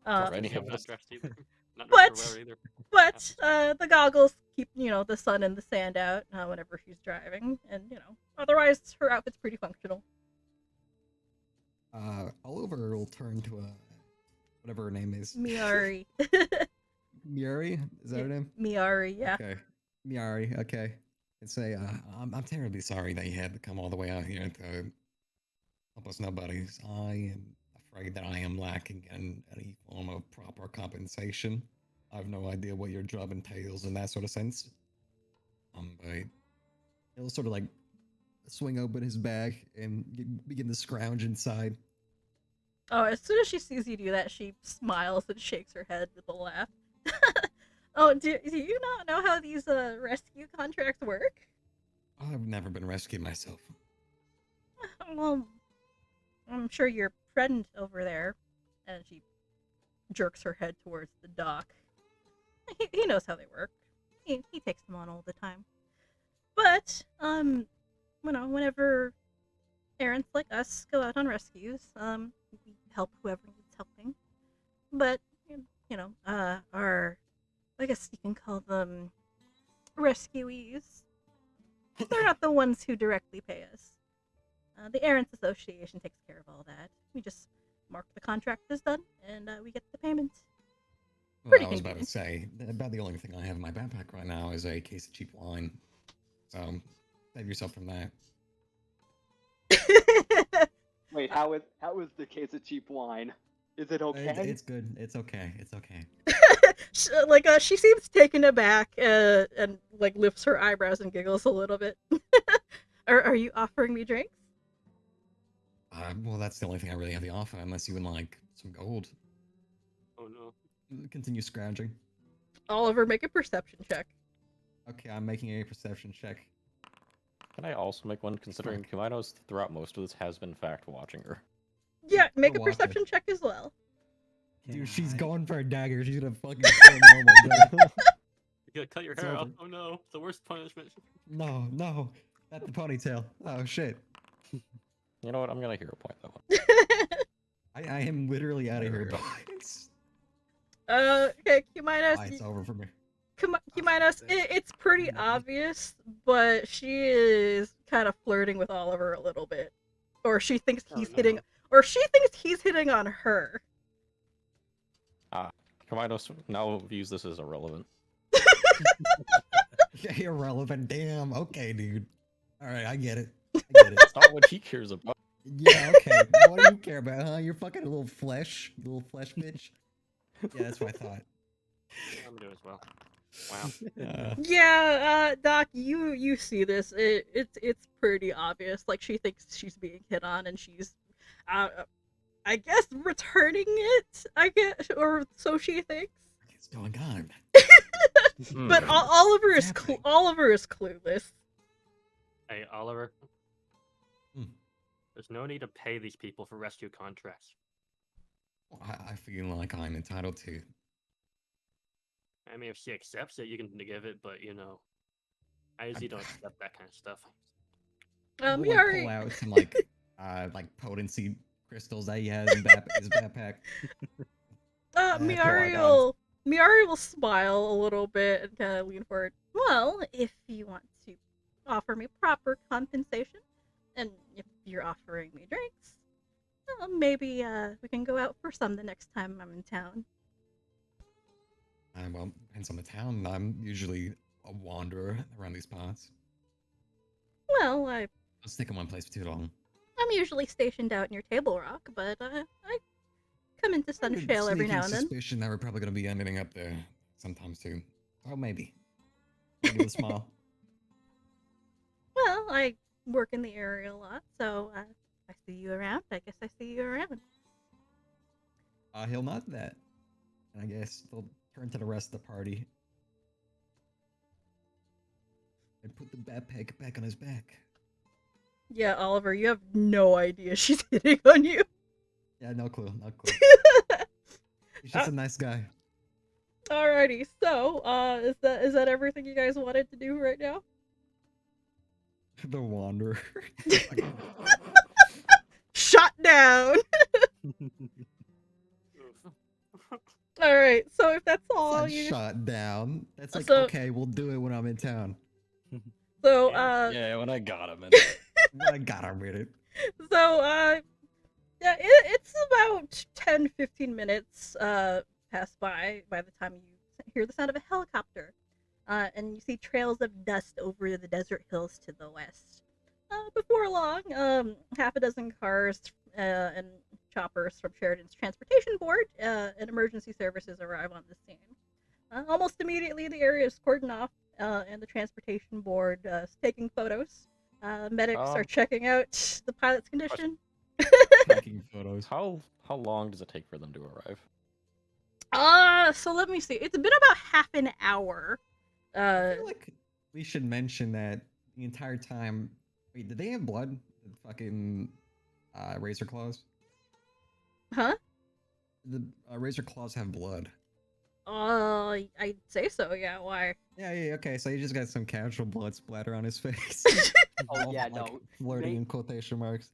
For any of Not us. dressed either. Not But- dressed for wear either. But the goggles keep the sun and the sand out whenever she's driving, and otherwise her outfit's pretty functional. Oliver will turn to whatever her name is. Myiari. Myiari? Is that her name? Myiari, yeah. Okay. Myiari, okay. And say, I'm terribly sorry that you had to come all the way out here to help us nobodies. I am afraid that I am lacking in any form of proper compensation. I have no idea what your job entails in that sort of sense. But he'll sort of like swing open his bag and begin to scrounge inside. Oh, as soon as she sees you do that, she smiles and shakes her head with a laugh. Oh, do you not know how these rescue contracts work? I've never been rescued myself. Well, I'm sure your friend over there, and she jerks her head towards the dock. He knows how they work. He takes them on all the time. But whenever errands like us go out on rescues, we help whoever needs helping. But our, I guess you can call them rescuees. They're not the ones who directly pay us. The Errands Association takes care of all that. We just mark the contract as done, and we get the payment. Well, Pretty I was about to convenient. say, about the only thing I have in my backpack right now is a case of cheap wine. So, save yourself from that. Wait, how is the case of cheap wine? Is it okay? It's good. It's okay. It's okay. She seems taken aback and like lifts her eyebrows and giggles a little bit. Are you offering me drinks? Well, that's the only thing I really have to offer, unless you would like some gold. Oh no. Continue scrounging. Oliver, make a perception check. Okay, I'm making a perception check. Can I also make one, considering Cumaenos throughout most of this has been fact watching her? Yeah, make a watch it. perception check as well. Dude, Can she's I- going for a dagger. She's gonna fucking kill me. Oh my god. You gotta cut your It's hair off. over. Oh no, it's the worst punishment. No, not the ponytail. Oh shit. You know what? I'm gonna hero point that one. I am literally out of here, boys. Okay, Cumaenos, It's over for me. Cumaenos, it's pretty obvious, but she is kind of flirting with Oliver a little bit, or she thinks Oh, he's no. hitting, or she thinks he's hitting on her. Cumaenos now views this as irrelevant. Irrelevant. Damn. Okay, dude. All right, I get it. I get it. That's not what he cares about. Yeah. Okay. What do you care about, huh? You're fucking a little flesh bitch. Yeah, that's what I thought. I'm doing as well. Wow. Yeah, Doc, you see this? It's pretty obvious. Like she thinks she's being hit on, and she's, I guess, returning it. I guess, or so she thinks. What's going on? But Oliver is What's happening? Oliver is clueless. Hey, Oliver. Hmm. There's no need to pay these people for rescue contracts. I feel like I'm entitled to. I mean, if she accepts it, you can give it, but you know, I usually don't accept that kind of stuff. We'll, like, Myiari, pull out some like potency crystals that he has in his backpack. Myiari will smile a little bit and kind of lean forward. Well, if you want to offer me proper compensation, and if you're offering me drinks, well, maybe we can go out for some the next time I'm in town. Well, depends on the town. I'm usually a wanderer around these parts. Well, I'm Don't stick in one place for too long. usually stationed out near Table Rock, but I come into I have a Sunshale every sneaking now and then. Suspicion that we're probably going to be ending up there sometime soon. Oh, maybe. Maybe a small. Well, I work in the area a lot, so I see you around. I guess I see you around. He'll nod that. And I guess they'll turn to the rest of the party. And put the backpack back on his back. Yeah, Oliver, you have no idea she's hitting on you. Yeah, no clue. No clue. He's just a nice guy. Alrighty, so is that everything you guys wanted to do right now? The Wanderer. Shot down. All right, so if that's all Not you, shot down. That's like, So- okay, we'll do it when I'm in town. so Yeah, when I got him. I gotta read it. so yeah, it's about 10-15 minutes pass by the time you hear the sound of a helicopter, and you see trails of dust over the desert hills to the west. Before long, half a dozen cars and choppers from Sheridan's Transportation Board and emergency services arrive on the scene. Almost immediately, the area is cordoned off, and the Transportation Board is taking photos. Medics are checking out the pilot's condition. Taking photos. How long does it take for them to arrive? So let me see. It's been about half an hour. I feel like we should mention that the entire time. Wait, did they have blood? The fucking razor claws? Huh? The razor claws have blood. I'd say so. Yeah. Why? Yeah, okay, so he just got some casual blood splatter on his face. Oh All, yeah, like, no. flirting Mate, in quotation marks.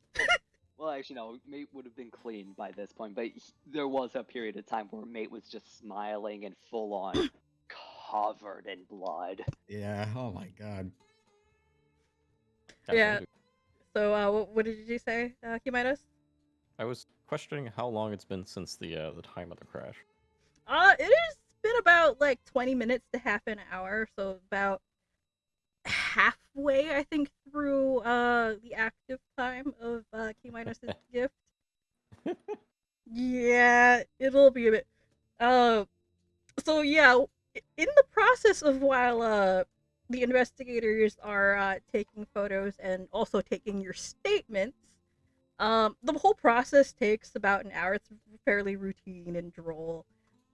well, actually, no. Mate would have been clean by this point, but there was a period of time where Mate was just smiling and full on covered in blood. Yeah, oh my god. Yeah. So, what did you say, Cumaenos? I was questioning how long it's been since the time of the crash. It has been about like 20 minutes to half an hour, so about halfway, I think, through the active time of Cumaenos' gift. Yeah, it'll be a bit. So yeah, in the process of while the investigators are taking photos and also taking your statements, the whole process takes about an hour. It's fairly routine and droll.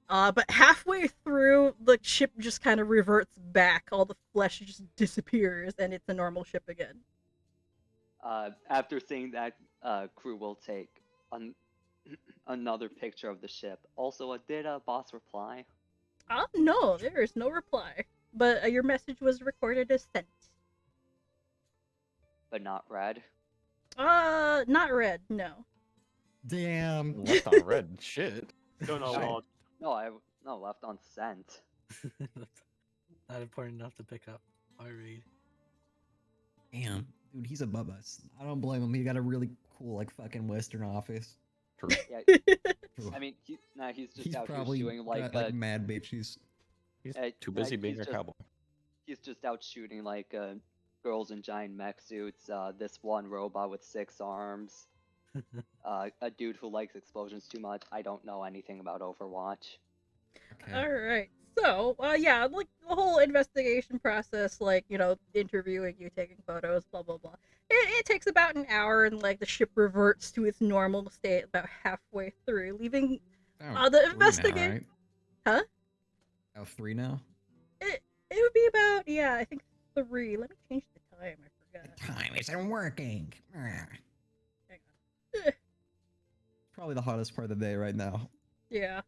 But halfway through, the ship just kind of reverts back. All the flesh just disappears, and it's a normal ship again. After seeing that, Crew will take another picture of the ship. Also, did boss reply? No, there is no reply. But your message was recorded as sent. But not read. Not read, no. Damn. Left on red. Shit. Don't know. No. No, left on sent. Not important enough to pick up or read. Damn. Dude, he's above us. I don't blame him. He got a really cool, like, fucking Western office. True. Yeah, True. I mean, he's just He's out here probably shooting got, like mad bitches. He's Uh, too busy being he's a just- cowboy. He's just out shooting like girls in giant mech suits. This one robot with 6 arms. A dude who likes explosions too much. I don't know anything about Overwatch. Okay. Alright. So, yeah, like the whole investigation process, like, you know, interviewing you, taking photos, blah, blah, blah. It takes about an hour, and, like, the ship reverts to its normal state about halfway through, leaving Oh, the 3 now, investigator. right? Huh? Oh, 3 now? It would be about, yeah, I think 3. Let me change the time, I forgot. Time isn't working. Hang on. Probably the hottest part of the day right now. Yeah.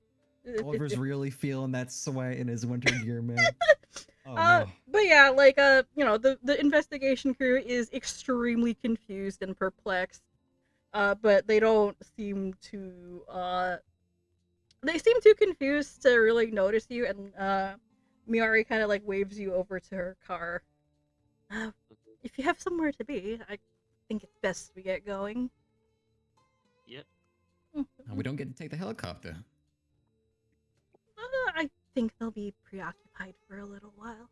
Oliver's really feeling that sweat in his winter gear, man. Oh, no. But yeah, like, you know, the investigation crew is extremely confused and perplexed. But they don't seem to, they seem too confused to really notice you, and, Myiari kind of, like, waves you over to her car. If you have somewhere to be, I think it's best we get going. Yep. And we don't get to take the helicopter. I think they'll be preoccupied for a little while.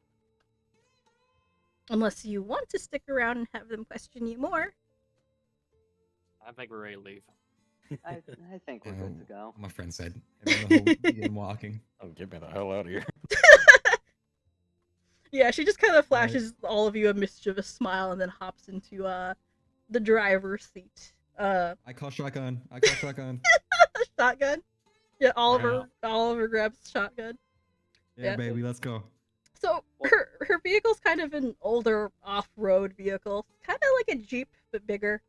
Unless you want to stick around and have them question you more. I think we're ready to leave. I think we're good to go. My friend said. And the whole begin walking. Oh, get me the hell out of here. Yeah, she just kind of flashes all of you a mischievous smile and then hops into the driver's seat. I call shotgun. Shotgun. Yeah, Oliver grabs shotgun. Yeah, Yeah. baby, let's go. So her vehicle's kind of an older off-road vehicle, kind of like a Jeep but bigger.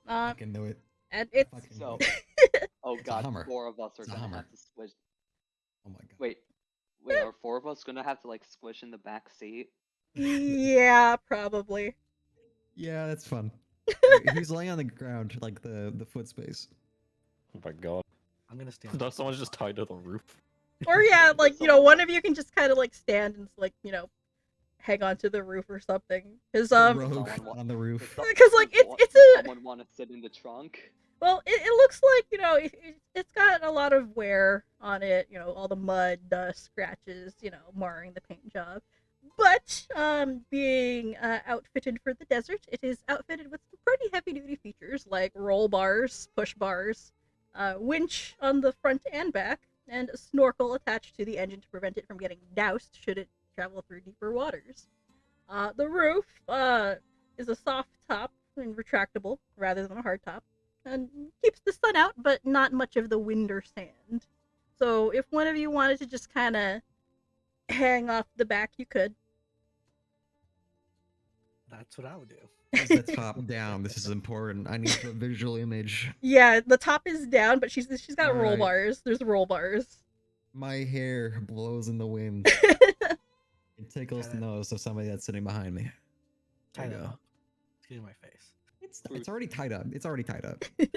I can do it. And it's Fucking So, do it. oh It's a god, Hummer. 4 of us are It's a gonna Hummer. have to squish. Oh my god. Wait, are 4 of us gonna have to like squish in the back seat? yeah, probably. Yeah, that's fun. He's laying on the ground, like the foot space. Oh my god. I'm gonna stand. No, someone's just tied to the roof. Or yeah, like, you know, one of you can just kind of like stand and like, you know, hang onto the roof or something. Because Rogue someone on the roof. because like it's Does a someone want to sit in the trunk? well, it looks like, you know, it's got a lot of wear on it. You know, all the mud, dust, scratches, you know, marring the paint job. But being outfitted for the desert, it is outfitted with some pretty heavy-duty features like roll bars, push bars, winch on the front and back, and a snorkel attached to the engine to prevent it from getting doused should it travel through deeper waters. The roof is a soft top and retractable rather than a hard top, and keeps the sun out, but not much of the wind or sand. So if one of you wanted to just kind of hang off the back, you could. That's what I would do. Is the top down? This is important. I need a visual image. Yeah, the top is down, but she's got roll Alright. bars. There's roll bars. My hair blows in the wind. It tickles the nose of somebody that's sitting behind me. There Tie you that go. up. It's getting my face. It's already tied up. It's already tied up. She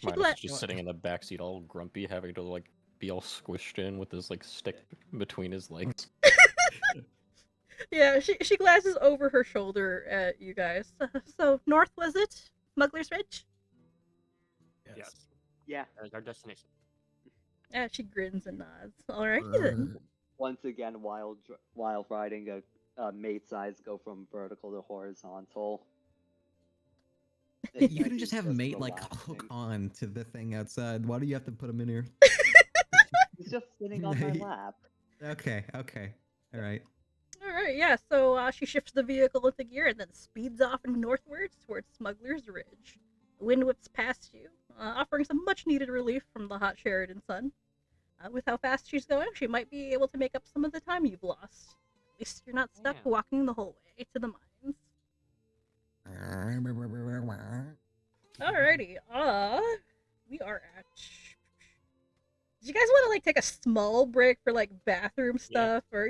Mine let is just sitting in the backseat all grumpy, having to like be all squished in with his like stick between his legs. yeah, she glances over her shoulder at you guys. So north was it? Smuggler's Ridge? Yes. Yeah. That is our destination. She grins and nods. All right. Brr. Once again, while riding mate's eyes go from vertical to horizontal. You He's could just have mate like hook relaxing. on to the thing outside. Why do you have to put him in here? He's just sitting on my Mate. lap. Okay, all right. All right, yeah. So she shifts the vehicle into gear and then speeds off northwards towards Smuggler's Ridge. The wind whips past you, offering some much-needed relief from the hot Sheridan sun. With how fast she's going, she might be able to make up some of the time you've lost. At least you're not stuck Yeah. walking the whole way to the mines. Alrighty, we are at. Do you guys want to like take a small break for like bathroom stuff, or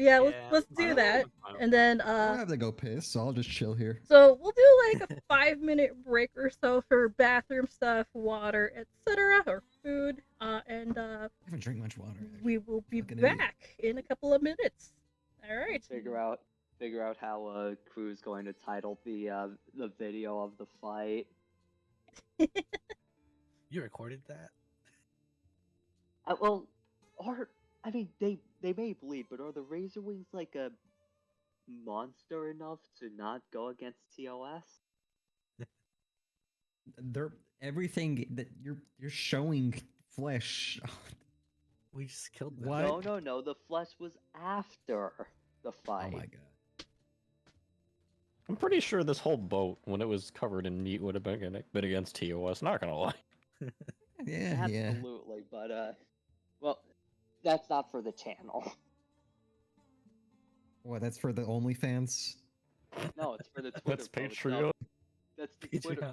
let's do that, and then I don't have to go piss, so I'll just chill here. so we'll do like a 5-minute break or so for bathroom stuff, water, etc., or food, and I haven't drank much water. actually. we will be Fucking idiot. back in a couple of minutes. All right. Figure out how Croux is going to title the video of the fight. You recorded that? Well, I mean they may bleed, but are the Razor Wings like a monster enough to not go against TOS? They're everything that you're showing flesh. We just killed them. What? No. The flesh was after the Oh fight. my god. I'm pretty sure this whole boat, when it was covered in meat, would have been against TOS. Not gonna lie. Yeah. Absolutely, but well, that's not for the channel. What? That's for the OnlyFans. No, it's for the Twitter. That's post. Patreon. No, that's the Twitter.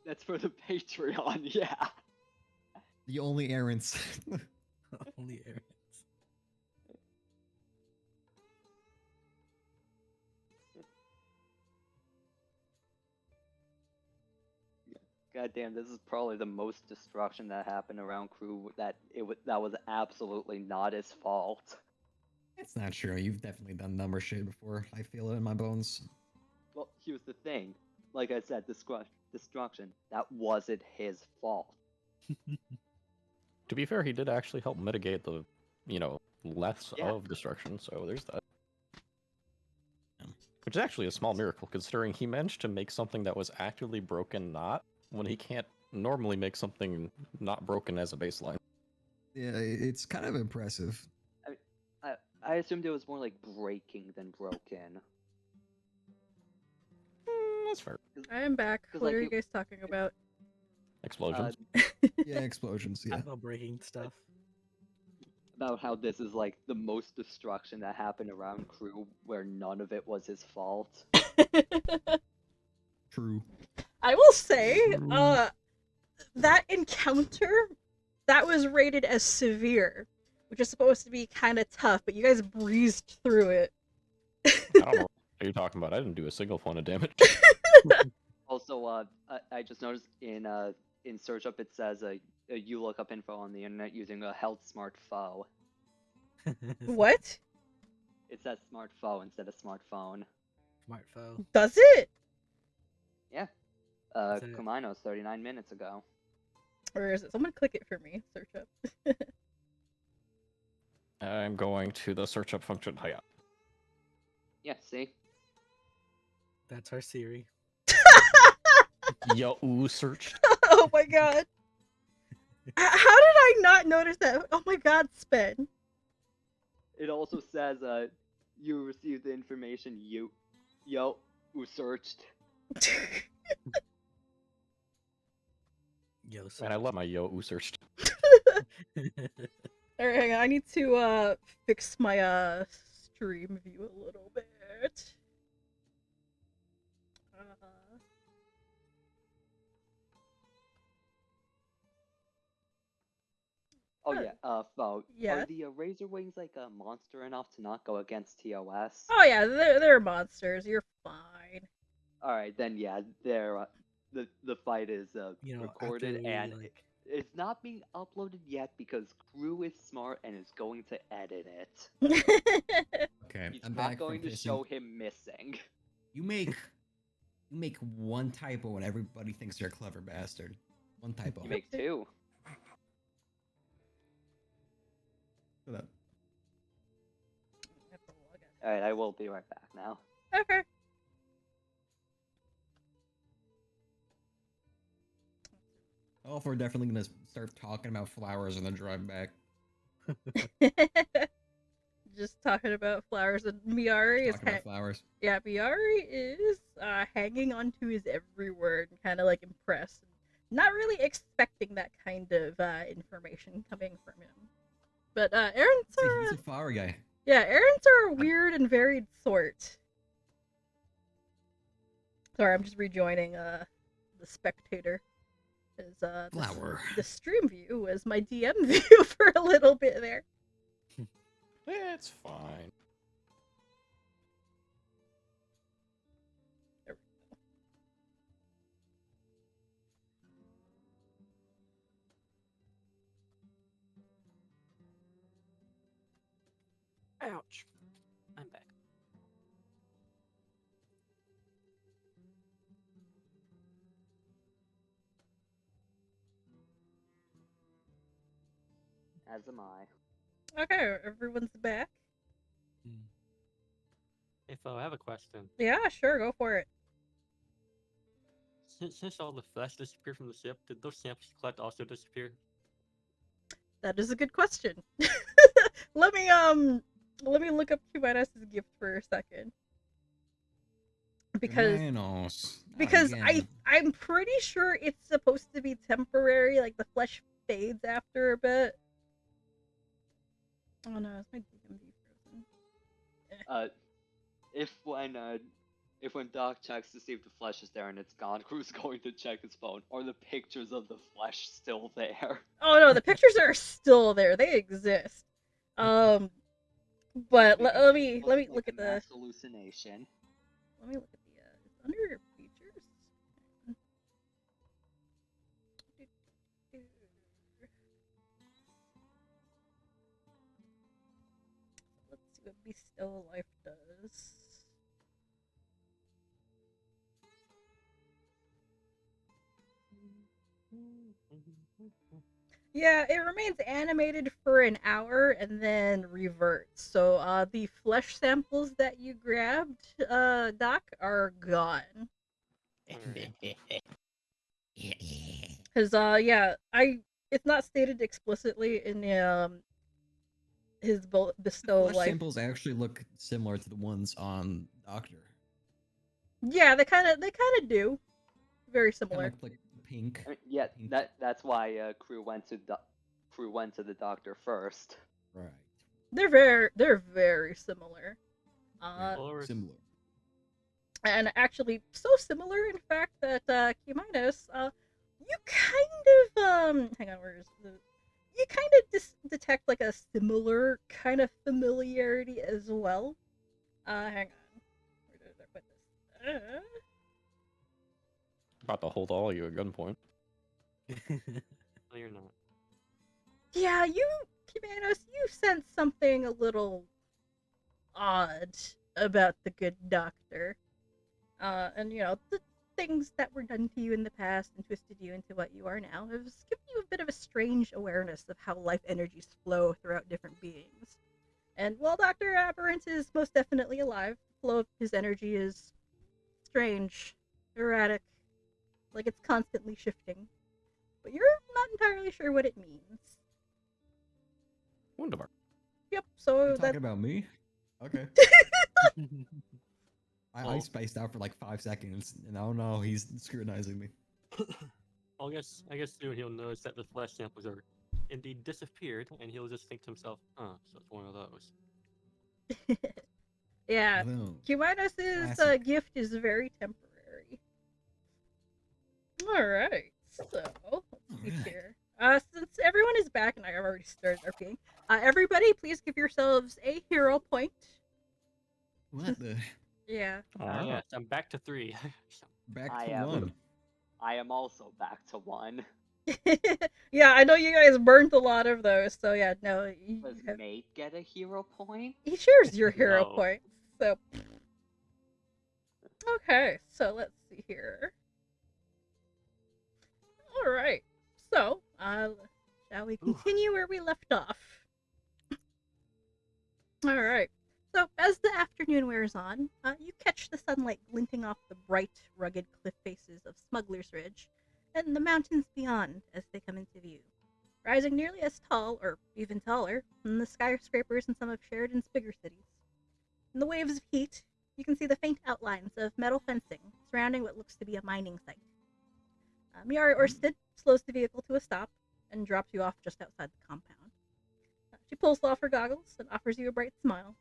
That's for the Patreon. Yeah. The only errands. Only errands. God damn, this is probably the most destruction that happened around Croux that was absolutely not his fault. That's not true. You've definitely done number shit before. I feel it in my bones. Well, here's the thing. Like I said, destruction. That wasn't his fault. To be fair, he did actually help mitigate the, less Yeah. of destruction, so there's that. Which is actually a small miracle, considering he managed to make something that was actively broken not, when he can't normally make something not broken as a baseline. Yeah, it's kind of impressive. I assumed it was more like breaking than broken. That's fair. I am back. 'Cause, What like, are you guys talking about? Explosions. Yeah, explosions. Yeah. About breaking stuff. About how this is like the most destruction that happened around Croux, where none of it was his fault. True. I will say, that encounter, that was rated as severe, which is supposed to be kind of tough, but you guys breezed through it. I don't know what you're talking about. I didn't do a single point of damage. Also, I just noticed in search up it says you look up info on the internet using a held smart foe. What? It says smart foe instead of smartphone. Smart foe. Does it? Yeah. Is it- Cumaenos 39 minutes ago. Or is it? Someone click it for me. Search up. I'm going to the search up function. Hiya. Yeah, see? That's our Siri. Yo, search. Oh my god. How did I not notice that? Oh my god, Spen. It also says you received the information you searched. Yo, so And I love my yo searched. Alright, hang on. I need to fix my stream view a little bit. Oh yeah, foe. Yeah. Are the Razor Wings like a monster enough to not go against TOS? Oh yeah, they're monsters. You're fine. All right, then yeah, they're the fight is recorded after we, and like, it's not being uploaded yet because Croux is smart and is going to edit it. Okay. He's I'm not back going from to pissing. show him missing. You make one typo and everybody thinks you're a clever bastard. One typo. You make two. Shut up. I have to log out Alright, I will be right back now. Okay. Oh, we're definitely gonna start talking about flowers on the drive back. Just talking about flowers, and Myiari is Talking about flowers. yeah, Myiari is hanging on to his every word and kind of like impressed, not really expecting that kind of information coming from him. But Aaron's He's a flower guy. yeah, Aaron's are a weird and varied sort. Sorry, I'm just rejoining the spectator. Because Flower. the stream view was my DM view for a little bit there. It's fine. There Ouch. I'm back. As am I. Okay, everyone's back. If I have a question, Yeah, sure, go for it. since all the flesh disappeared from the ship, did those samples you collect also disappear? That is a good question. let me look up Cumaenos' gift for a second. Because I'm pretty sure it's supposed to be temporary, like the flesh fades after a bit. Oh no, is my DMV frozen? If when Doc checks to see if the flesh is there and it's gone, Crew's going to check his phone. Are the pictures of the flesh still there? Oh no, the pictures are still there. They exist. But let me look at the mass hallucination. let me look at the it's under your features. Let's see what Be Still Life does. Yeah, it remains animated for an hour and then reverts. So the flesh samples that you grabbed, Doc, are gone. Cause yeah, it's not stated explicitly in his bestow Flesh life. samples actually look similar to the ones on Doctor. Yeah, they kind of do. Very similar. Kind of like pink. Yeah, pink. that's why Crew went to the doctor first. Right. They're very similar. Or Similar. And actually so similar, in fact, that Cumaenos, you kind of hang on, where is the? You kind of detect like a similar kind of familiarity as well. Hang on, where did I put this? About to hold all of you at gunpoint. no, you're not. Yeah, Cumaenos, you sense something a little odd about the good doctor. And you know, the things that were done to you in the past and twisted you into what you are now have given you a bit of a strange awareness of how life energies flow throughout different beings. And while Dr. Aberrant is most definitely alive, the flow of his energy is strange, erratic, like it's constantly shifting. But you're not entirely sure what it means. Wunderbar. Yep, so You're that talking about me? Okay. I Well- spaced out for like 5 seconds, and oh no, he's scrutinizing me. I guess soon he'll notice that the flesh samples are indeed disappeared, and he'll just think to himself, "Huh, so it's one of those." yeah, Hello. Cumaenos' Classic. gift is very temporary. Alright, so let's see Alright. here. Since everyone is back and I have already started RPing, everybody please give yourselves a hero point. What the? Yeah. Ah, Yes, I'm back to 3. Back I to am. 1. I am also back to 1. Yeah, I know you guys burnt a lot of those, so yeah, no. Does Mate get a hero point? He shares your hero No. points, so. Okay, so let's see here. Alright, so, shall we continue where we left off? Alright, So, as the afternoon wears on, you catch the sunlight glinting off the bright, rugged cliff faces of Smuggler's Ridge and the mountains beyond as they come into view, rising nearly as tall, or even taller, than the skyscrapers in some of Sheridan's bigger cities. In the waves of heat, you can see the faint outlines of metal fencing surrounding what looks to be a mining site. Myiari Oersted slows the vehicle to a stop and drops you off just outside the compound. She pulls off her goggles and offers you a bright smile.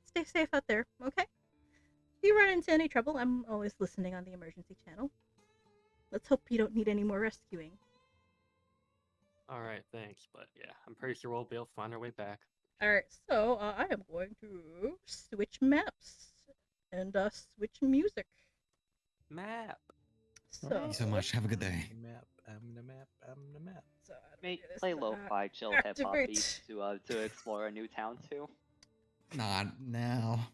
Stay safe out there, okay? If you run into any trouble, I'm always listening on the emergency channel. Let's hope you don't need any more rescuing. Alright, thanks, but yeah, I'm pretty sure we'll be able to find our way back. Alright, so I am going to switch maps and switch music. Map! So, Thank you so much. Have a good day. Map. I'm the map. I'm the map. So how do I Mate, do this? play lo-fi chill hip hop Activate. beats to explore a new town too. Not now.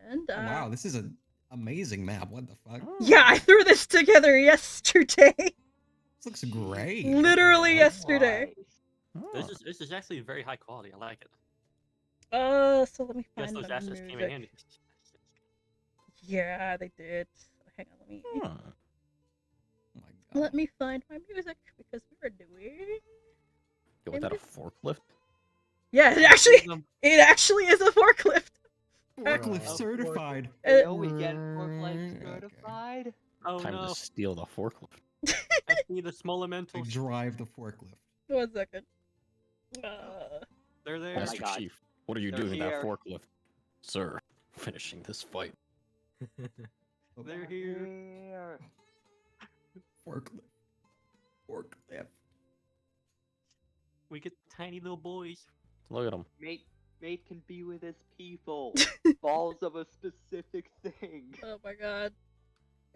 And Oh, wow, this is an amazing map. What the fuck? yeah, I threw this together yesterday. This looks great. Literally yesterday. Nice. This is actually very high quality. I like it. So let me Guess find those the assets came in music. handy. Yeah, they did. Hang on, Oh my god. let me find my music because we were doing. Go without a forklift? Yeah, it actually is a forklift. Forklift Wow. certified. You know we get forklift Okay. certified. Oh Time no, to steal the forklift. I see the small I elementals. drive the forklift. 1 second. They're there. Oh my Master God. Chief, what are you They're doing with that here. forklift? Sir, finishing this fight. They're here. Here. Forklift. Forklift. We get tiny little boys. Look at him. Mate can be with his people. Balls of a specific thing. Oh my god.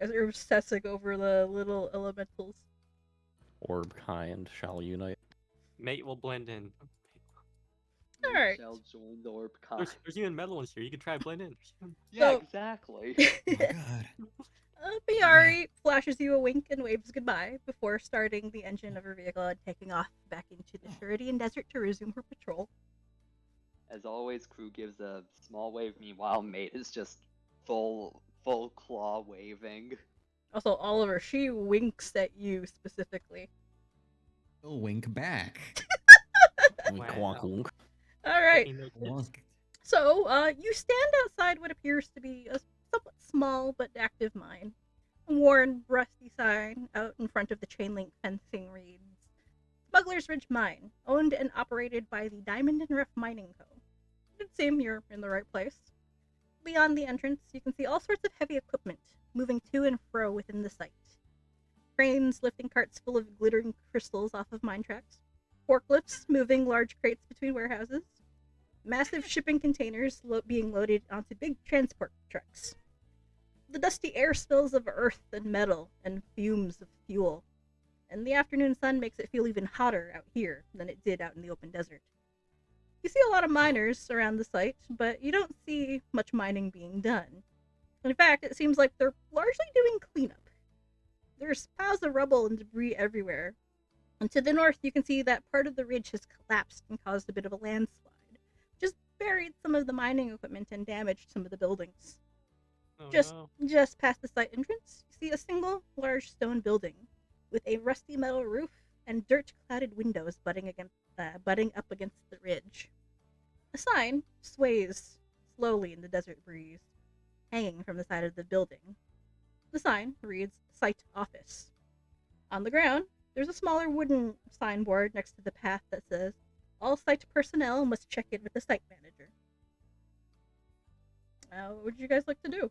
You guys are obsessing over the little elementals. Orb kind shall unite. Mate will blend in. You Alright. shall join the orb kind. There's even metal ones here. You can try to blend in. Yeah, So- exactly. Oh my god. Myiari flashes you a wink and waves goodbye before starting the engine of her vehicle and taking off back into the Sheridan Desert to resume her patrol. As always, Crew gives a small wave. Meanwhile, Mate is just full claw waving. Also, Oliver, she winks at you specifically. We'll wink back. Wink, Wow. wonk, wonk. Alright, Taking notes. Wonk. so you stand outside what appears to be a somewhat small but active mine. A worn, rusty sign out in front of the chain link fencing reads Smuggler's Ridge Mine, owned and operated by the Diamond and Rough Mining Co. It'd seem you're in the right place. Beyond the entrance, you can see all sorts of heavy equipment moving to and fro within the site. Cranes lifting carts full of glittering crystals off of mine tracks, forklifts moving large crates between warehouses, massive shipping containers being loaded onto big transport trucks. The dusty air smells of earth and metal and fumes of fuel, and the afternoon sun makes it feel even hotter out here than it did out in the open desert. You see a lot of miners around the site, but you don't see much mining being done. In fact, it seems like they're largely doing cleanup. There's piles of rubble and debris everywhere. And to the north, you can see that part of the ridge has collapsed and caused a bit of a landslide, which has buried some of the mining equipment and damaged some of the buildings. Oh, Just no. just past the site entrance, you see a single large stone building with a rusty metal roof and dirt-clouded windows butting up against the ridge. A sign sways slowly in the desert breeze, hanging from the side of the building. The sign reads Site Office. On the ground, there's a smaller wooden signboard next to the path that says, All site personnel must check in with the site manager. What would you guys like to do?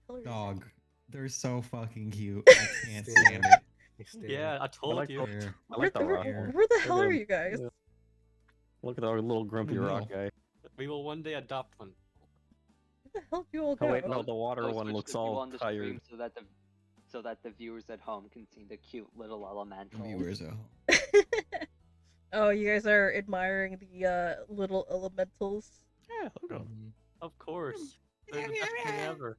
Color is it? Dog. They're so fucking cute. I can't stand it. Yeah, I told like you. They're- I like the where, rock. Here. where the hell They're are good. you guys? Yeah. Look at our little grumpy the rock middle. guy. We will one day adopt one. Where the hell do you all go? Oh wait, no, the water I'll one switch looks the view all on the tired. stream so that the viewers at home can see the cute little elementals. Viewers, Oh, you guys are admiring the little elementals. Yeah, look at him. Mhm. Of course. They're the best thing ever.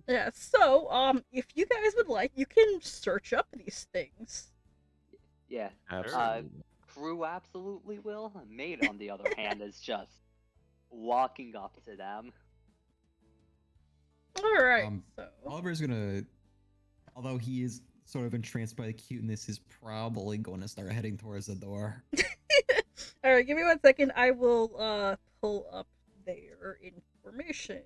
Yeah, so if you guys would like, you can search up these things. Yeah. Absolutely. Croux absolutely will. Mate, on the other hand, is just walking up to them. All right. So Oliver's gonna, although he is sort of entranced by the cuteness, is probably going to start heading towards the door. all right, give me 1 second. I will pull up their information.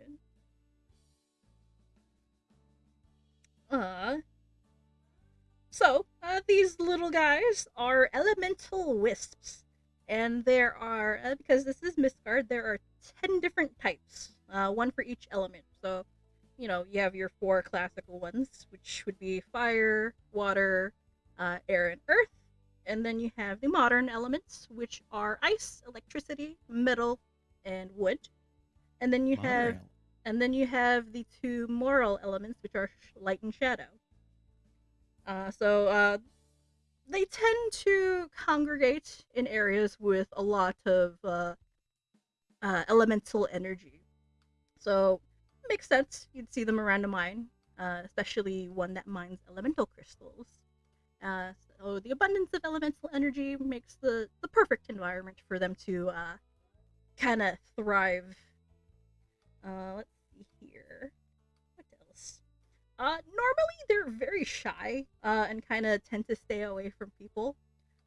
So these little guys are elemental wisps, and there are because this is Mistgard, there are 10 different types, one for each element. So, you know, you have your 4 classical ones, which would be fire, water, air, and earth. And then you have the modern elements, which are ice, electricity, metal, and wood. And then you have the 2 moral elements, which are light and shadow. So they tend to congregate in areas with a lot of elemental energy. So it makes sense. You'd see them around a mine, especially one that mines elemental crystals. So the abundance of elemental energy makes the perfect environment for them to kind of thrive. Let's see here. What else? Normally they're very shy and kind of tend to stay away from people.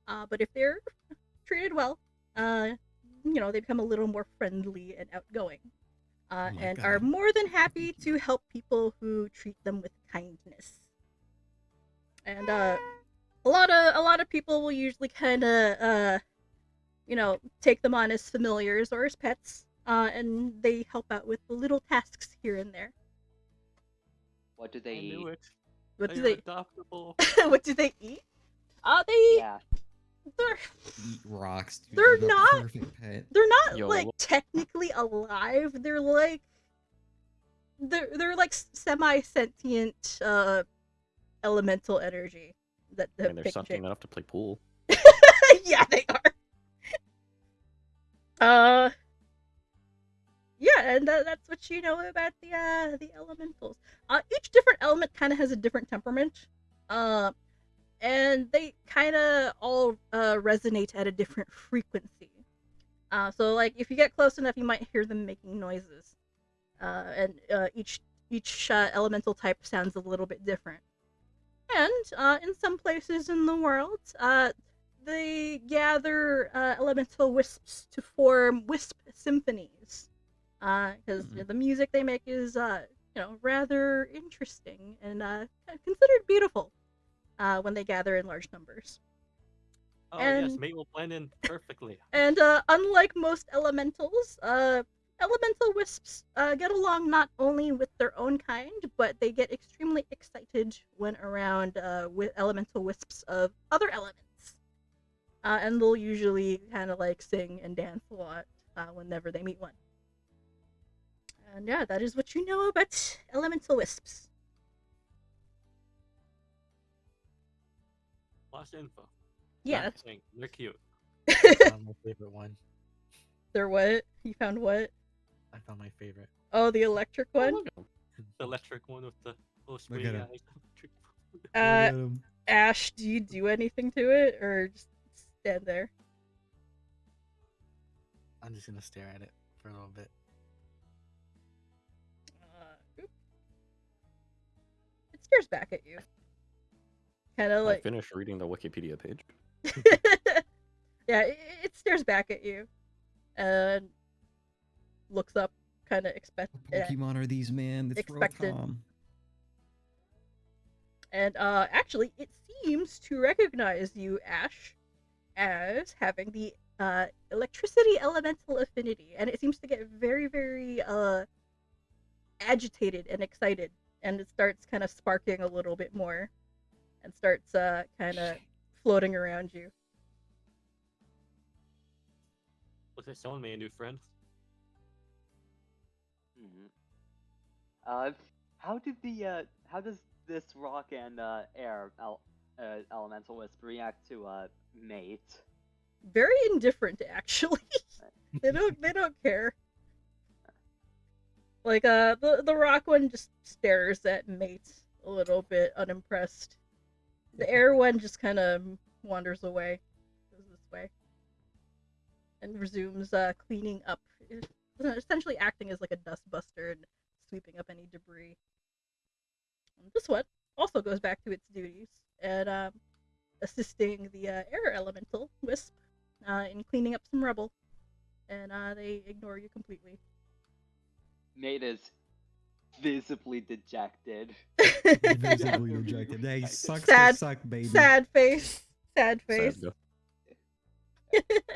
But if they're treated well, you know, they become a little more friendly and outgoing. And are more than happy to help people who treat them with kindness. And a lot of people will usually kind of you know, take them on as familiars or as pets, and they help out with the little tasks here and there. What do they I eat? knew it. What do They they? are adoptable. What do they eat? They Yeah. they're Eat rocks. Dude. They're the not- perfect pet. they're not Yo, like technically alive. They're like like semi-sentient elemental energy that I have mean, they're picked something enough to play pool. yeah, they are. Yeah, and that's what you know about the elementals. Each different element kind of has a different temperament. And they kind of all resonate at a different frequency. So like if you get close enough, you might hear them making noises. And each elemental type sounds a little bit different. And in some places in the world, they gather elemental wisps to form wisp symphonies. Because the music they make is, you know, rather interesting and considered beautiful when they gather in large numbers. Oh yes, And- mate will blend in perfectly. And unlike most elementals, elemental wisps get along not only with their own kind, but they get extremely excited when around with elemental wisps of other elements. And they'll usually kind of like sing and dance a lot whenever they meet one. And yeah, that is what you know about elemental wisps. Lots of info. Yeah, Not saying they're cute. I found my favorite one. they're what? You found what? I found my favorite. Oh, the electric one? The electric one with the little Look squinty at him. eyes. Look at him. Ash, do you do anything to it, or just stand there? I'm just gonna stare at it for a little bit. Oop. It stares back at you. Kind of I like... finished reading the Wikipedia page. yeah, it stares back at you. And looks up, kind of What Pokemon are these, man? It's Expected. Rotom. And actually, it seems to recognize you, Ash, as having the electricity elemental affinity, and it seems to get very, very agitated and excited, and it starts kind of sparking a little bit more, and starts kind of floating around you. Looks like someone made a new friend. How does this rock and air elemental wisp react to mate? Very indifferent, actually. they don't care. Like the rock one just stares at mate a little bit unimpressed. The air one just kind of wanders away. This way, and resumes cleaning up, essentially acting as like a dustbuster and sweeping up any debris. And this one also goes back to its duties and assisting the air elemental wisp in cleaning up some rubble, and they ignore you completely. Mate is visibly dejected. Visibly rejected. Hey, sucks Sad- to suck, baby. Sad face. Sad face. Sad,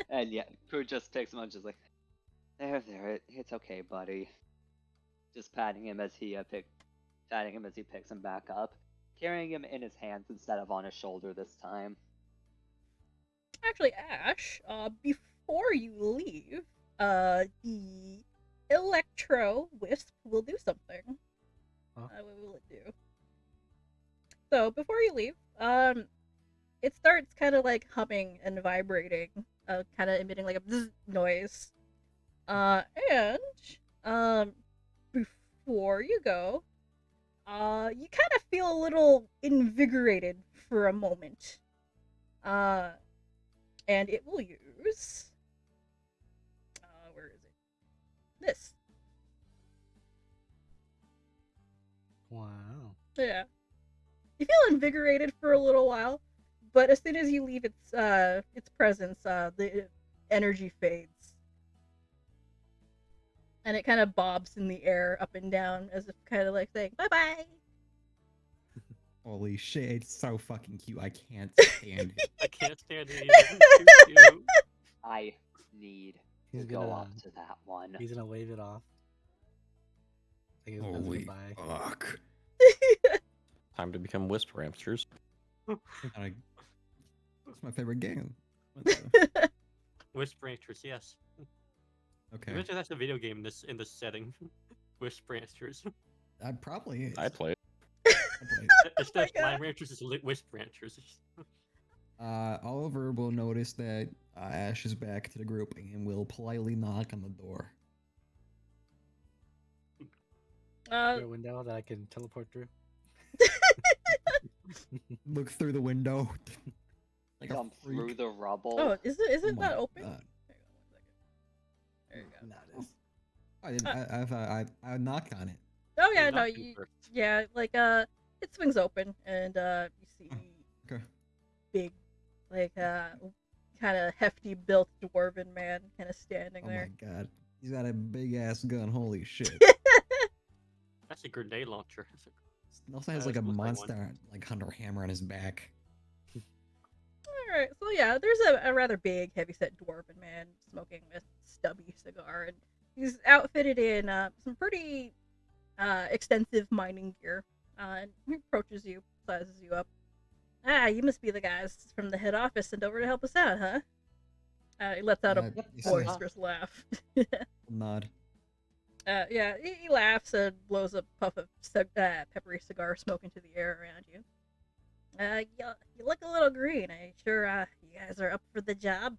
And yeah, Crew just takes him on, just like, there, it's okay, buddy. Just patting him as he picks him back up, carrying him in his hands instead of on his shoulder this time. Actually, Ash, before you leave, the Electro Wisp will do something. Huh? What will it do? So, before you leave, it starts kind of like humming and vibrating, kind of emitting like a bzz noise. And, before you go, you kind of feel a little invigorated for a moment. And it will use, where is it? This. Wow. Yeah. You feel invigorated for a little while, but as soon as you leave its presence, the energy fades. And it kind of bobs in the air up and down as if kind of like saying, bye-bye. Holy shit, it's so fucking cute. I can't stand it. I can't stand it either. It's too cute. I need He's to go gonna up to that one. he's gonna wave it off. Like it's Holy goodbye. fuck. Time to become wisp hamsters. It's my favorite game. What the- Wisp Ranchers, yes. Okay. Imagine that's a video game in this setting. Wisp Ranchers. I probably. I play. Instead of God. Slime Ranchers, it's Wisp Ranchers. Oliver will notice that Ash is back to the group and will politely knock on the door. Is there a window that I can teleport through? Look through the window. Like a Jump freak. through the rubble. Oh, is it Oh my not open? God. There you go. Nah, it is. I didn't. I knocked on it. Oh yeah, You no, knocked me you first. yeah, like it swings open and you see Okay. big, like kind of hefty built dwarven man kind of standing Oh there. my god. He's got a big ass gun. Holy shit. That's a grenade launcher. He also has like a Looks like one. monster like hunter hammer on his back. All right, so yeah, there's a rather big, heavyset dwarven man smoking a stubby cigar, and he's outfitted in some pretty extensive mining gear. And he approaches you, sizes you up. Ah, you must be the guys from the head office sent over to help us out, huh? He lets out a He says, boisterous laugh. nod. Yeah, he laughs and blows a puff of peppery cigar smoke into the air around you. You look a little green. I sure you guys are up for the job.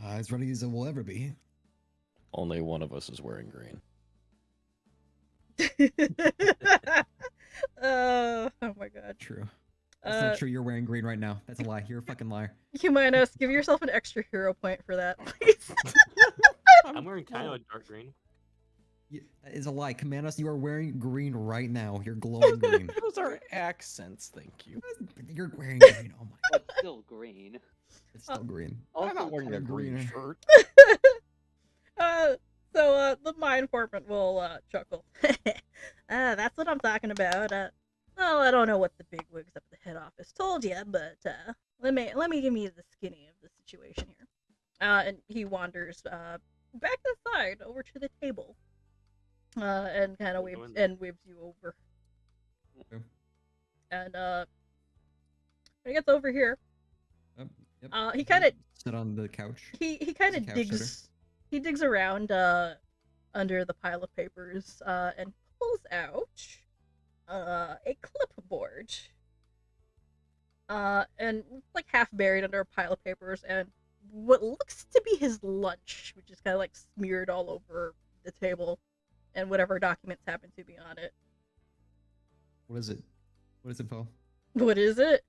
As ready as it will ever be. Only one of us is wearing green. Oh my god. True. That's not true. You're wearing green right now. That's a lie. You're a fucking liar. Cumaenos, give yourself an extra hero point for that, please. I'm wearing kind of a dark green. That is a lie. Cumaenos, you are wearing green right now. You're glowing green. Those are accents, thank you. You're wearing green. Oh my. But still green. It's still green. Also, I'm not wearing a kinda green green. shirt. So the mine informant will chuckle. That's what I'm talking about. Well, I don't know what the bigwigs up at the head office told you, but let me give you the skinny of the situation here. And he wanders back inside over to the table, and kind of We'll go waves in. waves you over. Okay. And when he gets over here, Yep. he kind of sit on the couch. he kind He's of a couch digs. He digs around under the pile of papers and pulls out a clipboard. And like half buried under a pile of papers, and what looks to be his lunch, which is kind of like smeared all over the table, and whatever documents happen to be on it. What is it? What is it, Paul? What is it?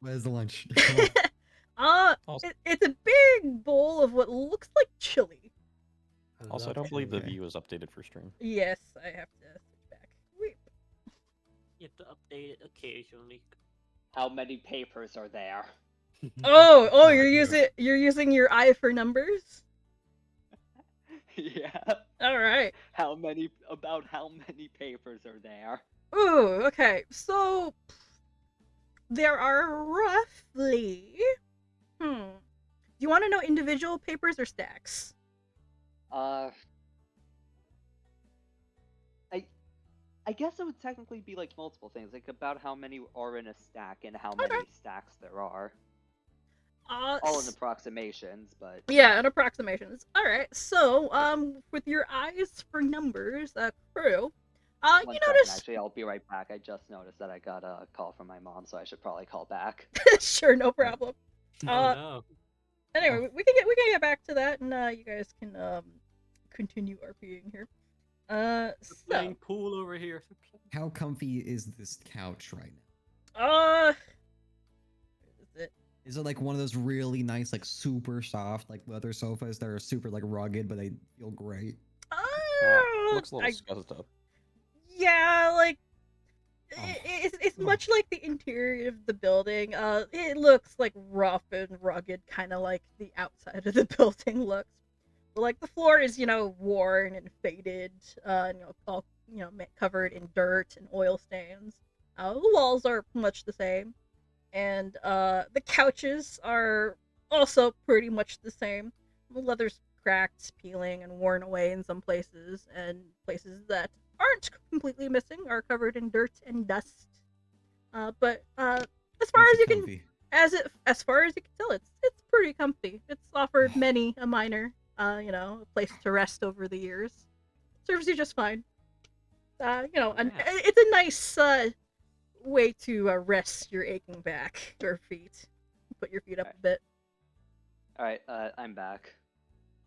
What is the lunch? Come on. Also, It's a big bowl of what looks like chili. I love don't believe the Okay. view is updated for stream. Yes, I have to switch back. Wait. You have to update it occasionally. How many papers are there? Oh, Not you're using your eye for numbers? Yeah. All right. How many papers are there? Ooh, okay. So there are roughly. Do you want to know individual papers or stacks? I guess it would technically be like multiple things, like about how many are in a stack and how many stacks there are. All in approximations, but yeah, and approximations. All right. So, with your eyes for numbers, Crew, One you second, notice. actually, I'll be right back. I just noticed that I got a call from my mom, so I should probably call back. Sure, no problem. Oh no. Anyway, we can get back to that, and you guys can continue RPing here. We're So playing pool over here. How comfy is this couch right now? where is it? Is it like one of those really nice, like super soft, like leather sofas that are super like rugged, but they feel great? Looks a little I- scuzzed up. yeah, like Oh. it's much like the interior of the building. It looks like rough and rugged, kind of like the outside of the building looks. But, like the floor is, worn and faded, and, all covered in dirt and oil stains. The walls are much the same, and the couches are also pretty much the same. The leather's cracked, peeling, and worn away in some places, and places that aren't completely missing are covered in dirt and dust. But as far Is as it you can, comfy? as far as you can tell, it's pretty comfy. It's offered many a miner, a place to rest over the years. Serves you just fine. And Yeah. it's a nice way to rest your aching back or feet. Put your feet up a bit. Alright, I'm back.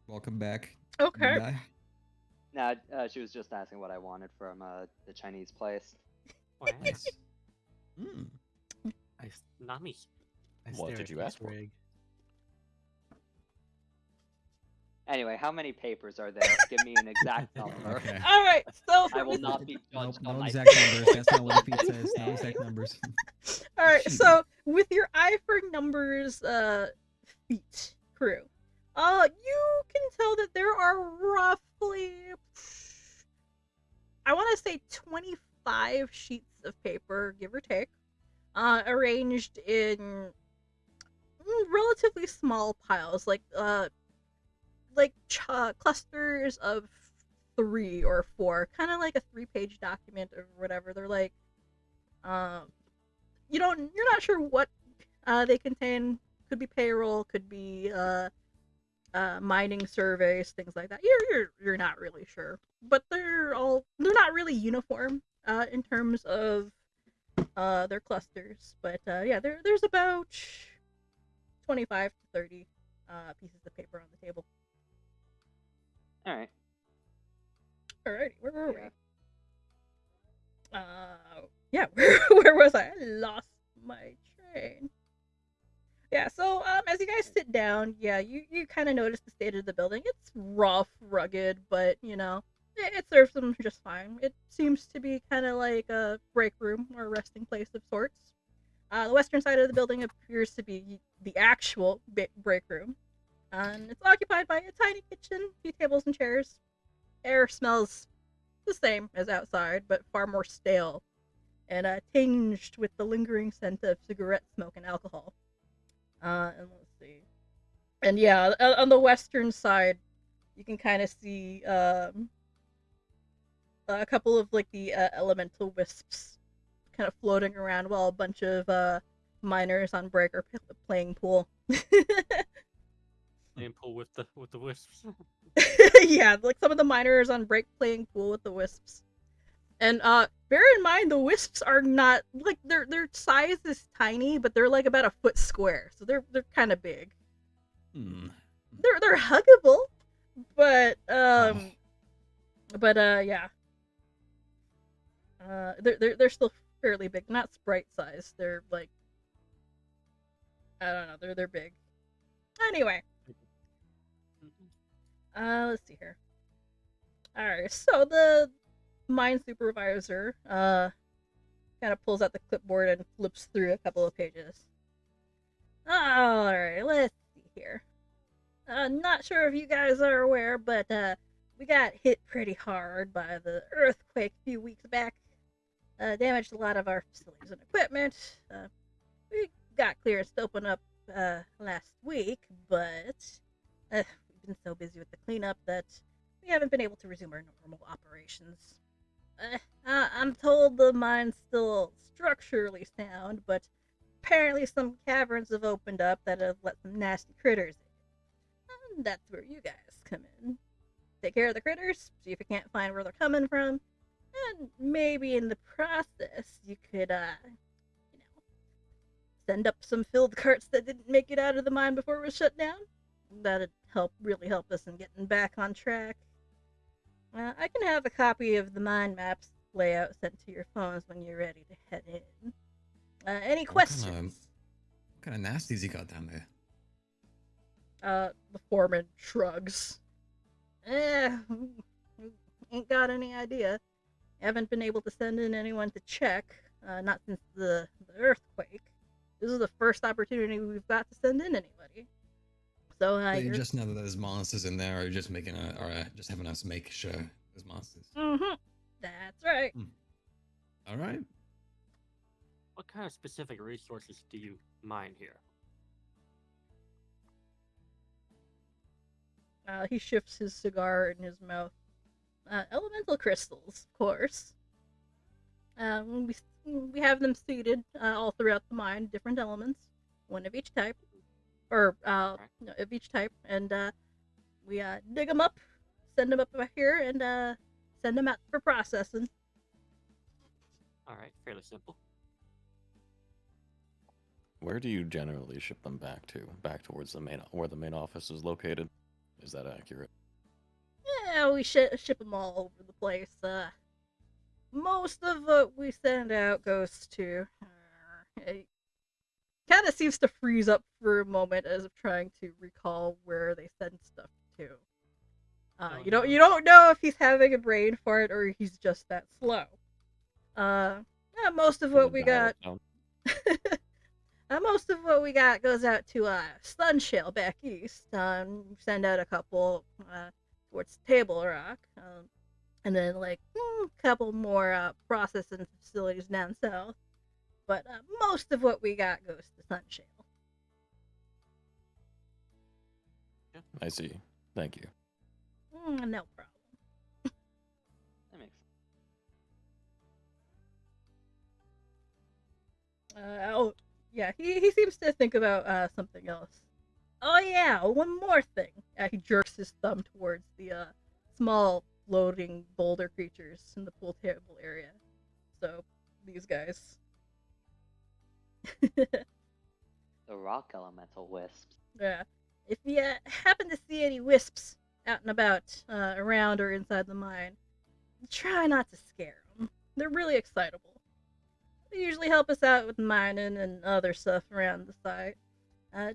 Welcome back. Okay. Bye. Nah, she was just asking what I wanted from the Chinese place. Wow. Nice. Mm. Nami. What stare did at you this ask for? rig. Anyway, how many papers are there? Give me an exact number. Okay. All right. So I will not be Nope, judged no on my exact numbers. papers. That's not what the feed says. No exact numbers. All right. Shoot. So with your eye for numbers, feet Crew, you can tell that there are roughly, I want to say 25 sheets of paper, give or take, arranged in relatively small piles, like clusters of 3 or 4, kind of like a 3-page document or whatever. They're like, you're not sure what they contain. Could be payroll, could be mining surveys, things like that. You're not really sure, but they're not really uniform in terms of their clusters. But yeah, there's about 25 to 30 pieces of paper on the table. Alright. Alrighty, where were Yeah. we? Yeah, where was I? I lost my train. Yeah, so as you guys sit down, yeah, you kind of notice the state of the building. It's rough, rugged, but it serves them just fine. It seems to be kind of like a break room or a resting place of sorts. The western side of the building appears to be the actual break room, and it's occupied by a tiny kitchen, a few tables and chairs. Air smells the same as outside, but far more stale, and tinged with the lingering scent of cigarette smoke and alcohol. And let's see. And yeah, on the western side, you can kind of see a couple of like the elemental wisps kind of floating around while a bunch of miners on break are playing pool. Playing pool with the wisps. Yeah, like some of the miners on break playing pool with the wisps. And bear in mind the wisps are not like their size is tiny, but they're like about a foot square, so they're kind of big. Hmm. They're huggable, but Oh. yeah. They're still fairly big, not sprite size. They're like I don't know. They're big. Anyway, let's see here. All right, so the mine supervisor kind of pulls out the clipboard and flips through a couple of pages. All right, let's see here. Not sure if you guys are aware, but we got hit pretty hard by the earthquake a few weeks back. Damaged a lot of our facilities and equipment. We got clearance to open up last week, but we've been so busy with the cleanup that we haven't been able to resume our normal operations. I'm told the mine's still structurally sound, but apparently some caverns have opened up that have let some nasty critters in. And that's where you guys come in. Take care of the critters, see if you can't find where they're coming from, and maybe in the process you could, send up some filled carts that didn't make it out of the mine before it was shut down. That'd really help us in getting back on track. I can have a copy of the mine maps layout sent to your phones when you're ready to head in. Any questions? What kind of nasties you got down there? The foreman shrugs. Ain't got any idea. Haven't been able to send in anyone to check, not since the earthquake. This is the first opportunity we've got to send in anybody. So you just know that there's monsters in there, or just just having us make sure there's monsters. Mm-hmm. That's right. All right. What kind of specific resources do you mine here? He shifts his cigar in his mouth. Elemental crystals, of course. We have them seeded all throughout the mine, different elements, one of each type, of each type, and we dig them up, send them up here, and send them out for processing. All right, fairly simple. Where do you generally ship them back to? Back towards where the main office is located? Is that accurate? Yeah, we ship them all over the place. Most of what we send out goes to. It kind of seems to freeze up for a moment as if trying to recall where they send stuff to. You don't know if he's having a brain fart or he's just that slow. Most of what we got. Most of what we got goes out to Sunshale back east. Send out a couple towards Table Rock, and then a couple more processing facilities down south. But most of what we got goes to Sunshale. I see. Thank you. No problem. That makes sense. Yeah, he seems to think about something else. Oh yeah, one more thing. He jerks his thumb towards the small floating boulder creatures in the pool table area. So, these guys. The rock elemental wisps. Yeah. If you happen to see any wisps out and about, around or inside the mine, try not to scare them. They're really excitable. They usually help us out with mining and other stuff around the site.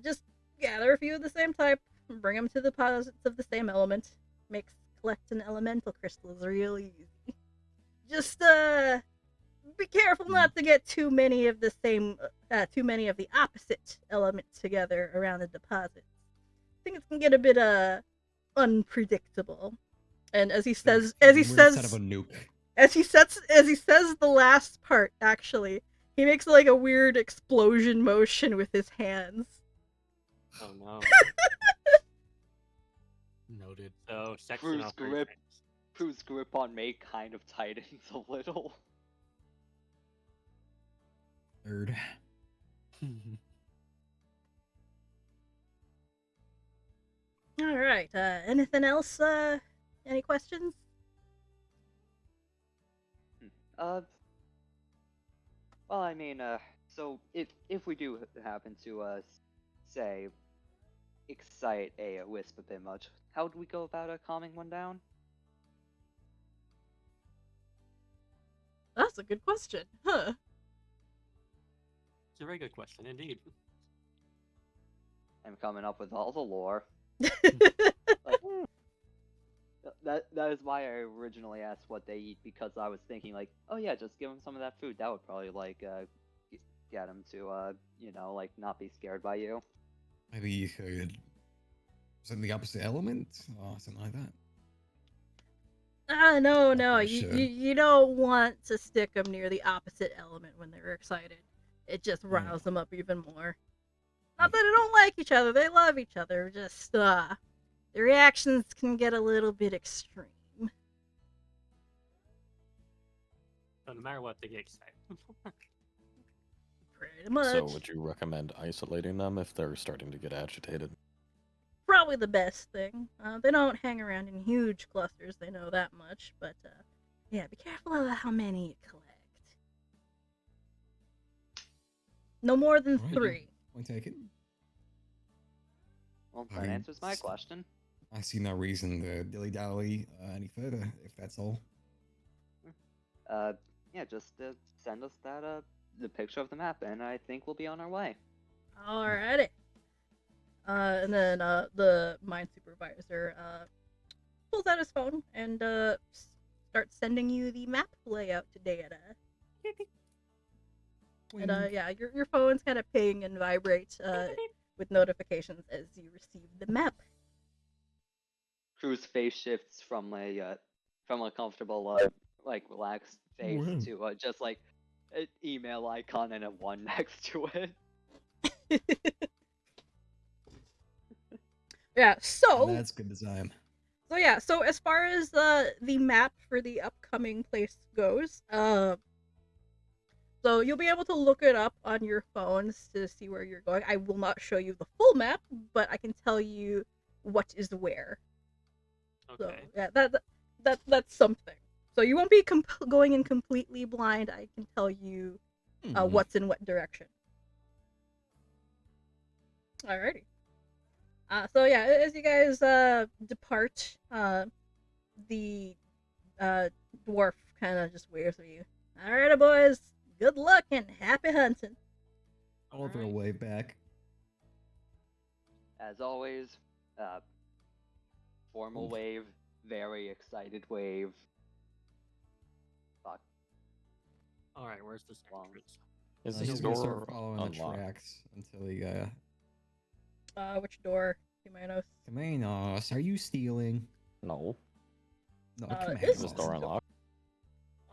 Just gather a few of the same type, and bring them to deposits of the same element. Makes collecting elemental crystals real easy. Just be careful not to get too many of the opposite elements together around the deposit. I think it can get a bit unpredictable. And as he says Set of a nuke. As he says the last part, actually, he makes a weird explosion motion with his hands. Oh no. Noted. So section Crew's grip on May kind of tightens a little. Third. All right. Anything else? Any questions? Well, I mean, so if we do happen to, say, excite a wisp a bit much, how would we go about calming one down? That's a good question. Huh. It's a very good question indeed. I'm coming up with all the lore. Like, that is why I originally asked what they eat, because I was thinking like, oh yeah, just give them some of that food. That would probably like get them to you know, like not be scared by you. Maybe you could something the opposite element or something like that. No, Not no, really you, sure. you don't want to stick them near the opposite element when they're excited. It just riles them up even more. Not that they don't like each other, they love each other, just, the reactions can get a little bit extreme. So no matter what, they get excited. Pretty much. So would you recommend isolating them if they're starting to get agitated? Probably the best thing. They don't hang around in huge clusters, they know that much, but, yeah, be careful of how many you collect. No more than Alright, 3. Point taken. Well, I that answers my see. question. I see no reason to dilly dally any further, if that's all. Yeah, just send us that the picture of the map, and I think we'll be on our way. Alrighty. And then the mine supervisor pulls out his phone and starts sending you the map layout to data. And yeah, your phone's kind of ping and vibrate with notifications as you receive the map. Crew's face shifts from a comfortable like relaxed face Wow. to just like an email icon and a 1 next to it. Yeah, so That's good design. So yeah, so as far as the map for the upcoming place goes, so you'll be able to look it up on your phones to see where you're going. I will not show you the full map, but I can tell you what is where. So Okay. yeah, that's something. So you won't be going in completely blind. I can tell you what's in what direction. Alrighty. So yeah, as you guys depart, the dwarf kind of just waves at you. Alrighty, boys. Good luck and happy hunting. Oliver Alright. way back. As always, formal Oof. wave, very excited wave. Fuck. Alright, where's this Wow. entrance? Is He's this gonna door start following the unlocked? tracks until he Which door? Cumaenos. Cumaenos, are you stealing? No. No, Is Is Cumaenos. this door unlocked?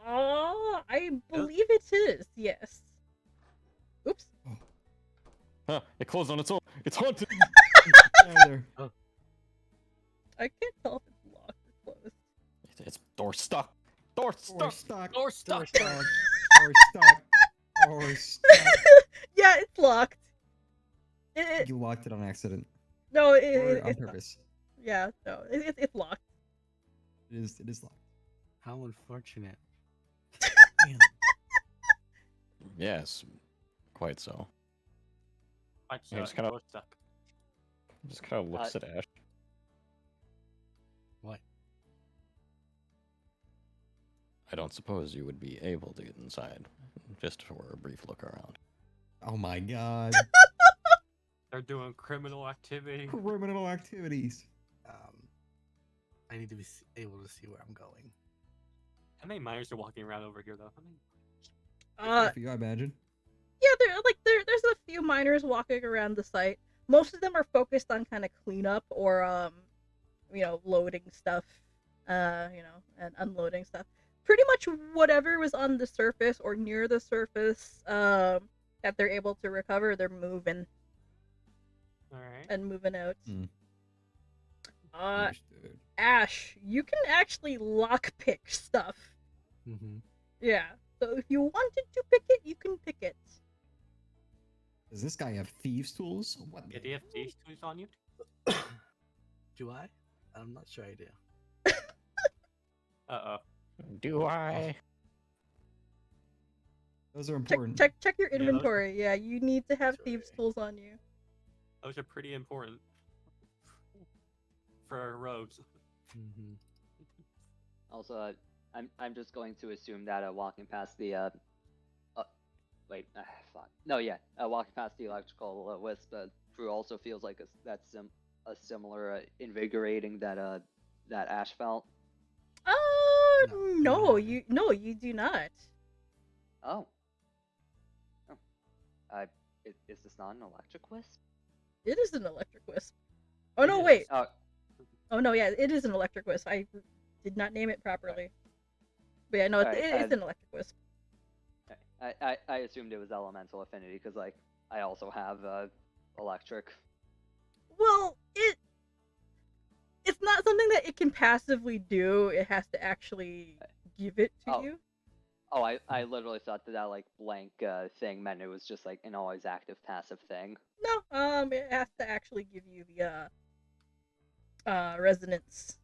Oh, I believe it is. Yes. Oops. Huh, it closed on its own. It's haunted. Either. I can't tell if it's locked or closed. It's door stuck. Door Or stuck. stuck. Door stuck. Or stuck. Or stuck. Or stuck. Yeah, it's locked. It You locked it on accident. no, Or it's on not. purpose. Yeah, no, it's locked. It is locked. How unfortunate. Damn. Yes, quite so. Right, Yeah, so just kinda- door stuck. Just kind of looks at Ash. What? I don't suppose you would be able to get inside, just for a brief look around. Oh my god. They're doing criminal activity. Criminal activities. I need to be able to see where I'm going. How many miners are walking around over here, though? How many? If you imagine. Yeah, there's a few miners walking around the site. Most of them are focused on kind of cleanup or loading stuff, and unloading stuff. Pretty much whatever was on the surface or near the surface that they're able to recover, they're moving Alright. and moving out. Understood. Ash, you can actually lockpick stuff. Mm-hmm. Yeah. So if you wanted to pick it, you can pick it. Does this guy have thieves' tools? What? Yeah, do you have these tools on you? Do I? I'm not sure I do. Uh-oh. Do I? Those are important. Check your Yeah, those- inventory. Yeah, you need to have Sorry. thieves' tools on you. Those are pretty important. For rogues. Mm-hmm. Also, I'm just going to assume that walking past the walking past the electrical wisp, Crew also feels like a similar invigorating that that Ash felt. No, No. you do not. Oh. Oh. Is this not an electric wisp? It is an electric wisp. Oh It no, is. wait. Oh, Oh no, yeah, it is an electric wisp. I did not name it properly. But yeah, no, Alright, it's an electric wisp. I assumed it was elemental affinity because like I also have electric. Well, it's not something that it can passively do. It has to actually give it to Oh. you. Oh, I literally thought that like blank thing meant it was just like an always active passive thing. No, it has to actually give you the resonance.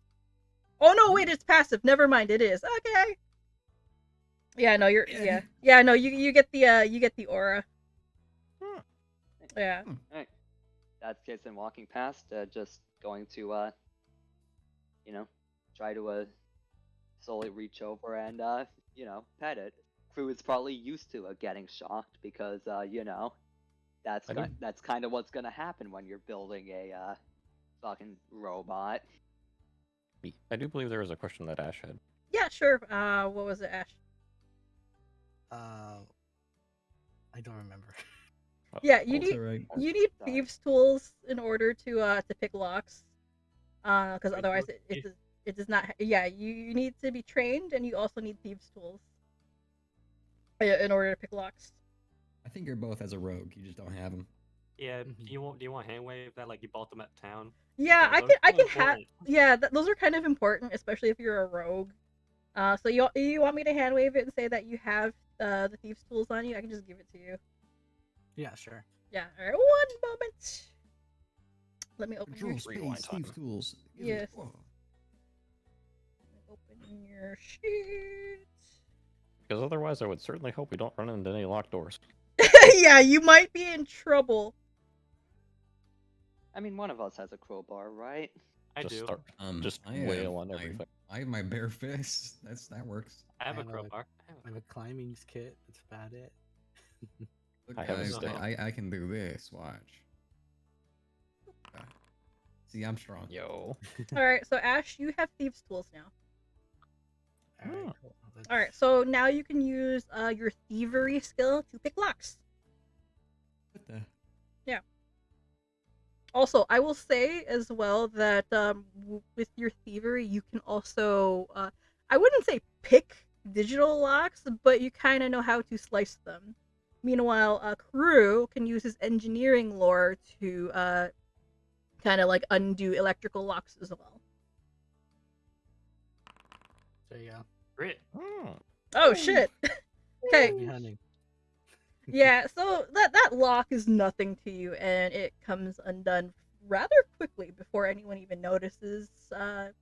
Oh no, wait, it's passive. Never mind, it is. Okay. Yeah, no, yeah, no, you get the aura. Hmm. Yeah. Alright. That's the case then walking past, just going to try to slowly reach over and pet it. Crew is probably used to getting shocked because that's I do- that's kind of what's gonna happen when you're building a fucking robot. I do believe there was a question that Ash had. Yeah, sure. What was it, Ash? I don't remember. Yeah, you That's need alright. you need Sorry. thieves' tools in order to pick locks. Because Wait, otherwise what? it does not. Yeah, you need to be trained, and you also need thieves' tools in order to pick locks. I think you're both as a rogue. You just don't have them. Yeah, Mhm. do you want hand wave that like you bought them at town? Yeah, Because I those can are have. important. Yeah, those are kind of important, especially if you're a rogue. So you want me to hand wave it and say that you have the thieves' tools on you? I can just give it to you. Yeah, sure. Yeah. All right. One moment. Let me open your. Control Rewind space, time. thieves tools. Give Yes. me- oh. Open your sheet. Because otherwise, I would certainly hope we don't run into any locked doors. Yeah, you might be in trouble. I mean, one of us has a crowbar, right? I Just do. start, just I have wail on my- everything. I have my bare fist. That works. I have a I have a- crowbar. I have a climbing kit. That's about it. Look, I have a guys, stick. I can do this. Watch. See, I'm strong. Yo. All right, so Ash, you have thieves' tools now. All right. Hmm. Cool. All right, so now you can use your thievery skill to pick locks. What the? Also, I will say as well that with your thievery, you can also I wouldn't say pick digital locks, but you kind of know how to slice them. Meanwhile, Crew can use his engineering lore to kind of like undo electrical locks as well. There you go. Great. Hmm. Oh shit. Okay. Happy hunting. Yeah, so that lock is nothing to you, and it comes undone rather quickly before anyone even notices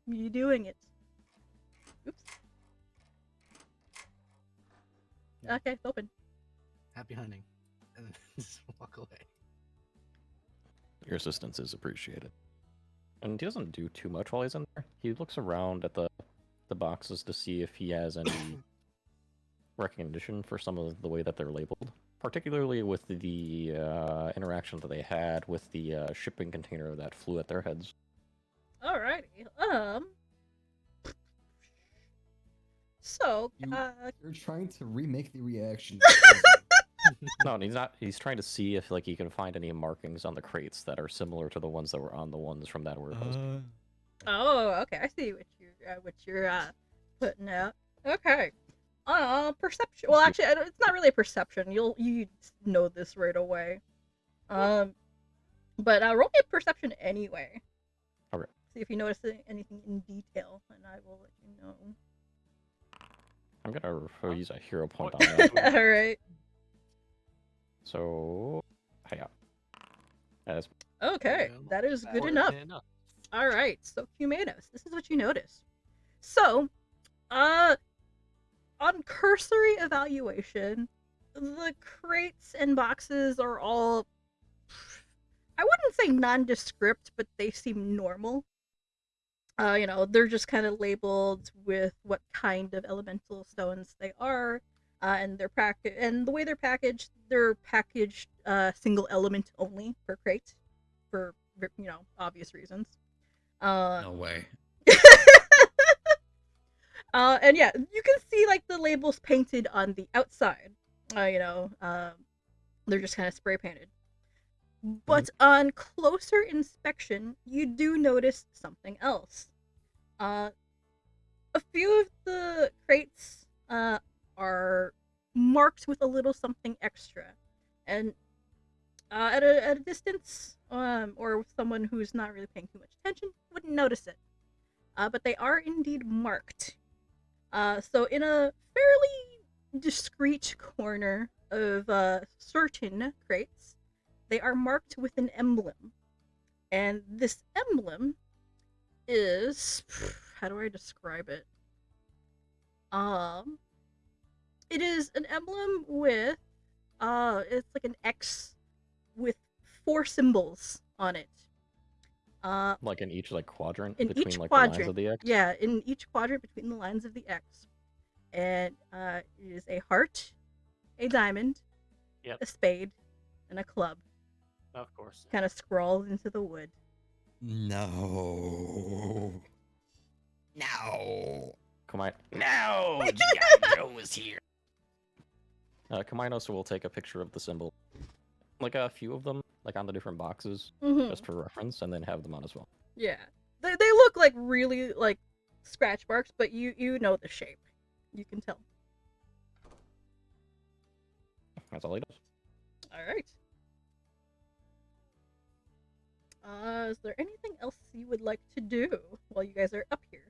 you doing it. Oops. Okay, it's open. Happy hunting. And then just walk away. Your assistance is appreciated. And he doesn't do too much while he's in there. He looks around at the boxes to see if he has any recognition for some of the way that they're labeled, particularly with the interaction that they had with the shipping container that flew at their heads. Alrighty. So, You're trying to remake the reaction. No, he's not. He's trying to see if like he can find any markings on the crates that are similar to the ones that were on the ones from that warehouse. oh, okay, I see what you're putting out. Okay. Perception. Well, actually, it's not really a perception. You know this right away. But roll me a perception anyway. Okay. See if you notice anything in detail, and I will let you know. I'm gonna use a hero point on that. All right. So, yeah. That's Okay, Well, that is good More enough. than enough. All right, so Cumaenos, this is what you notice. So, on cursory evaluation, the crates and boxes are all, I wouldn't say nondescript, but they seem normal. They're just kind of labeled with what kind of elemental stones they are, and and the way they're packaged single element only per crate. for obvious reasons. No way. And yeah, you can see like the labels painted on the outside. They're just kind of spray painted. But on closer inspection, you do notice something else. A few of the crates are marked with a little something extra, and at a distance, or with someone who's not really paying too much attention, wouldn't notice it. But they are indeed marked. So in a fairly discreet corner of certain crates, they are marked with an emblem. And this emblem is, how do I describe it? It is an emblem with it's like an X with 4 symbols on it. Like in each quadrant In between each the lines quadrant, of the X. yeah, in each quadrant between the lines of the X. And it is a heart, a diamond, Yep. a spade, and a club. Of course. Kind of scrawled into the wood. No. No. No, G.I. Joe is here. Cumaenos will take a picture of the symbol, like a few of them, like on the different boxes, just for reference, and then have them on as well. Yeah, they look like really like scratch marks, but you know the shape. You can tell. That's all he does. All right. Is there anything else you would like to do while you guys are up here?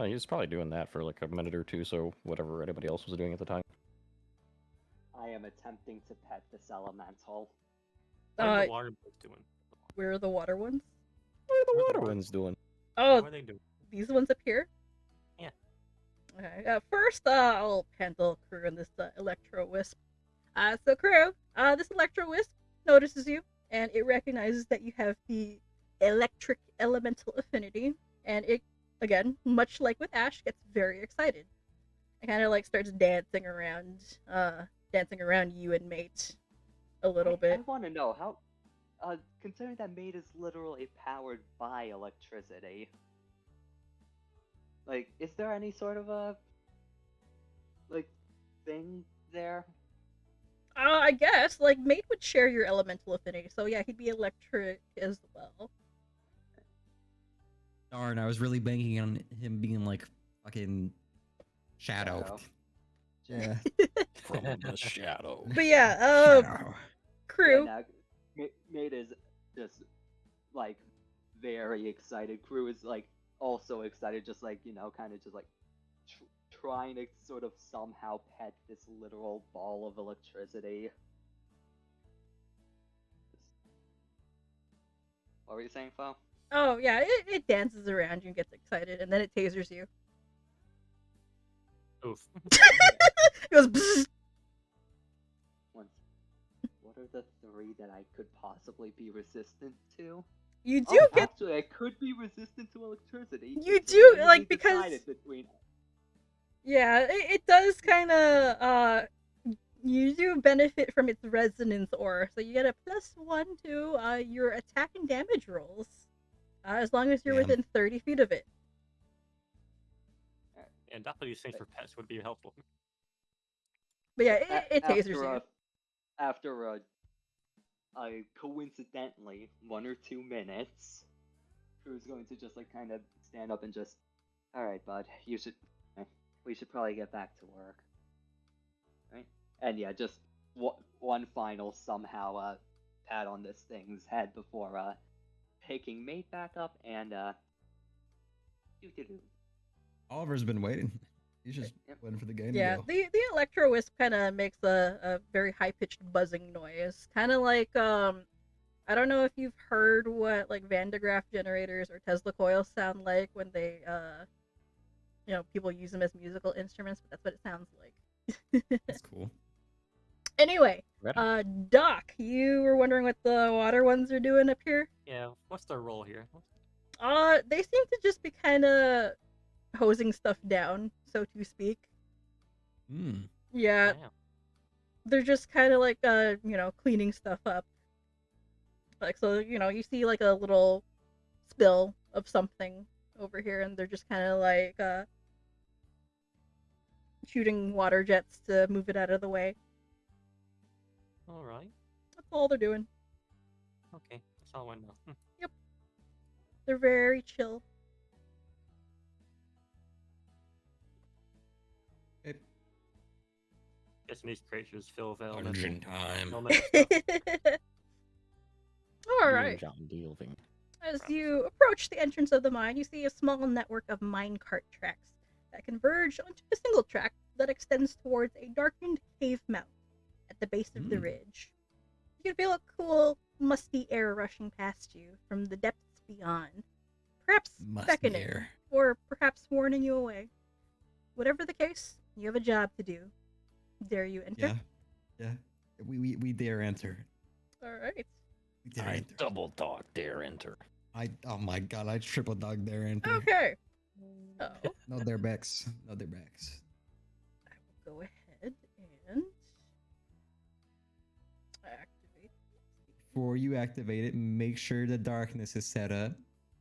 He's probably doing that for like a minute or two, so whatever anybody else was doing at the time. I am attempting to pet this elemental. What are the water boys doing? Where are the water ones? What are the What are water the ones doing? Oh, What are they doing? these ones up here? Yeah. Okay. First, I'll handle Croux and this electro wisp. So Croux, this electro wisp notices you, and it recognizes that you have the electric elemental affinity, and it, again, much like with Ash, gets very excited. It kind of like starts dancing around you and Mate a little bit. I want to know how, considering that Mate is literally powered by electricity. Like, is there any sort of a, like, thing there? I guess, like, Mate would share your elemental affinity, so yeah, he'd be electric as well. Darn, I was really banking on him being like fucking Shadow. Yeah. From the shadow. But yeah, Shadow. Croux. Yeah, Mate is just, like, very excited. Croux is, like, also excited, just like, kind of just like trying to sort of somehow pet this literal ball of electricity. What were you saying, Fo? Oh yeah, it dances around you and gets excited, and then it tasers you. Oof. It goes bzzz. What are the 3 that I could possibly be resistant to? You do get. Actually, I could be resistant to electricity. You It's do, randomly like, because. decided between... Yeah, it does kind of. You do benefit from its resonance aura, so you get a +1 to your attack and damage rolls, as long as you're within 30 feet of it. And definitely these things for pets would be helpful. But yeah, it tasers you. After coincidentally 1 or 2 minutes, Crew's going to just like kind of stand up and just, all right, bud, we should probably get back to work, right? And yeah, just one final somehow pat on this thing's head before picking Mate back up and doo-doo-doo. Oliver's been waiting. He's just waiting for the game Yeah, to go. the electro wisp kind of makes a very high pitched buzzing noise, kind of like I don't know if you've heard what like Van de Graaff generators or Tesla coils sound like when they people use them as musical instruments, but that's what it sounds like. That's cool. Anyway, Right. Doc, you were wondering what the water ones are doing up here? Yeah, what's their role here? They seem to just be kind of hosing stuff down, so to speak. Yeah, Damn. they're just kind of like cleaning stuff up. Like, so, you see like a little spill of something over here, and they're just kind of like shooting water jets to move it out of the way. All right. That's all they're doing. Okay. That's all I know. They're very chill. Guessing these creatures fill the Dungeon time. elemental stuff. All right. John Dealving. As you approach the entrance of the mine, you see a small network of minecart tracks that converge onto a single track that extends towards a darkened cave mouth at the base of the ridge. You can feel a cool, musty air rushing past you from the depths beyond, perhaps Musty beckoning, air. or perhaps warning you away. Whatever the case, you have a job to do. Dare you enter? Yeah. We dare enter. All right. We dare I enter. double dog dare enter. Oh my god, I triple dog dare enter. Okay. So, No dare backs. No dare backs. I will go ahead and activate. Before you activate it, make sure the darkness is set up,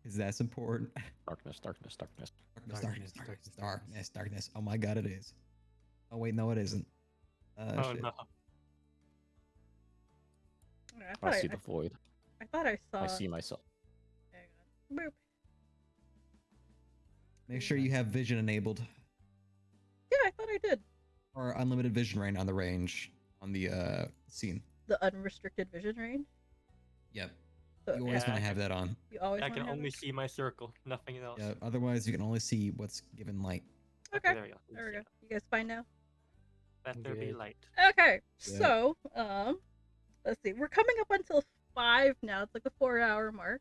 because that's important. Darkness, darkness, darkness. Darkness. Oh my god, it is. Oh wait, no, it isn't. Oh Shit. no. I see the void. I thought I saw. I see myself. Hang on. Boop. Make sure you have vision enabled, Yeah, I thought I did. or unlimited vision range on the range on the scene. The unrestricted vision range. Yep. So, You always Yeah, want to have that on. you always I wanna can have only it? see my circle, nothing else. Yeah. Otherwise, you can only see what's given light. Okay. There we go. There we go. You guys fine now? Let there be Good. light. Okay. Yeah. So, let's see. We're coming up until 5 now. It's like the 4-hour mark.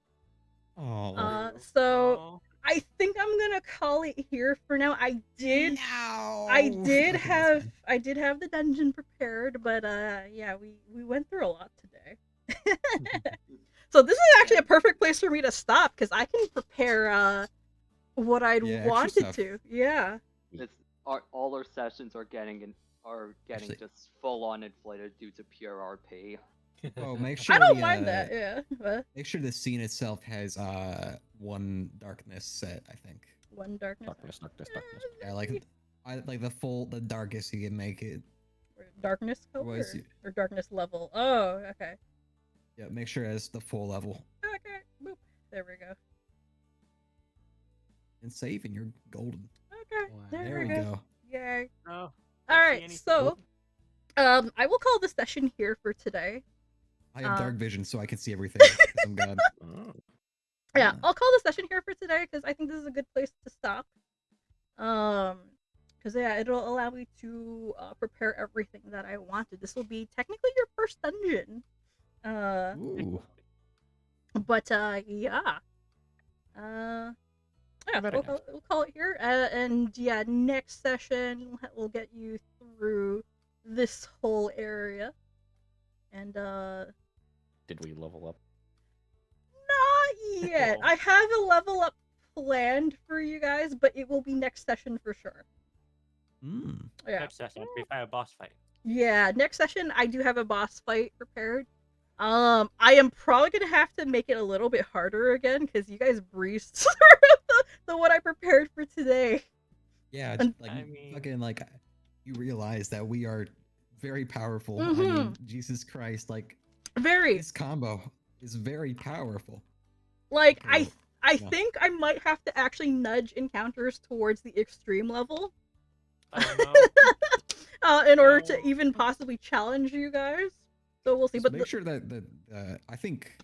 Oh. So Oh, I think I'm gonna call it here for now. I did No. have That's I did have the dungeon prepared, but yeah, we went through a lot today. So this is actually a perfect place for me to stop because I can prepare what I'd Yeah, extra wanted stuff. to. Yeah. It's all our sessions are getting Actually- just full on inflated due to pure RP. Oh, make sure I don't the, mind that, yeah. But Make sure the scene itself has one darkness set. I think. one darkness. Darkness. Yeah, like the darkest you can make it. Or darkness color Otherwise or darkness level. Oh, okay. Yeah, make sure it has the full level. Okay. Boop. There we go. And save, and you're golden. Okay. Wow. There, There we we go. go. Yay. no. All Don't see right. anything. So, I will call the session here for today. I have Uh, dark vision, so I can see everything. 'cause I'm God. Oh, Yeah, Yeah. I'll call the session here for today because I think this is a good place to stop. Because yeah, it'll allow me to prepare everything that I wanted. This will be technically your first dungeon. Ooh. But yeah. Yeah, Very nice. we'll call it here. And yeah, next session we'll get you through this whole area. And did we level up? not yet. Oh. I have a level up planned for you guys, but it will be next session for sure. Mm. Yeah. Next session, we fight a boss fight. Yeah, next session I do have a boss fight prepared. I am probably gonna have to make it a little bit harder again because you guys breezed through the what I prepared for today. Yeah, And- like I mean- fucking like you realize that we are very powerful. I Mhm. mean, Jesus Christ, like Very this combo is very powerful. like Okay, I yeah. think I might have to actually nudge encounters towards the extreme level Oh in order to No. even possibly challenge you guys. So we'll see. Just But make sure that I think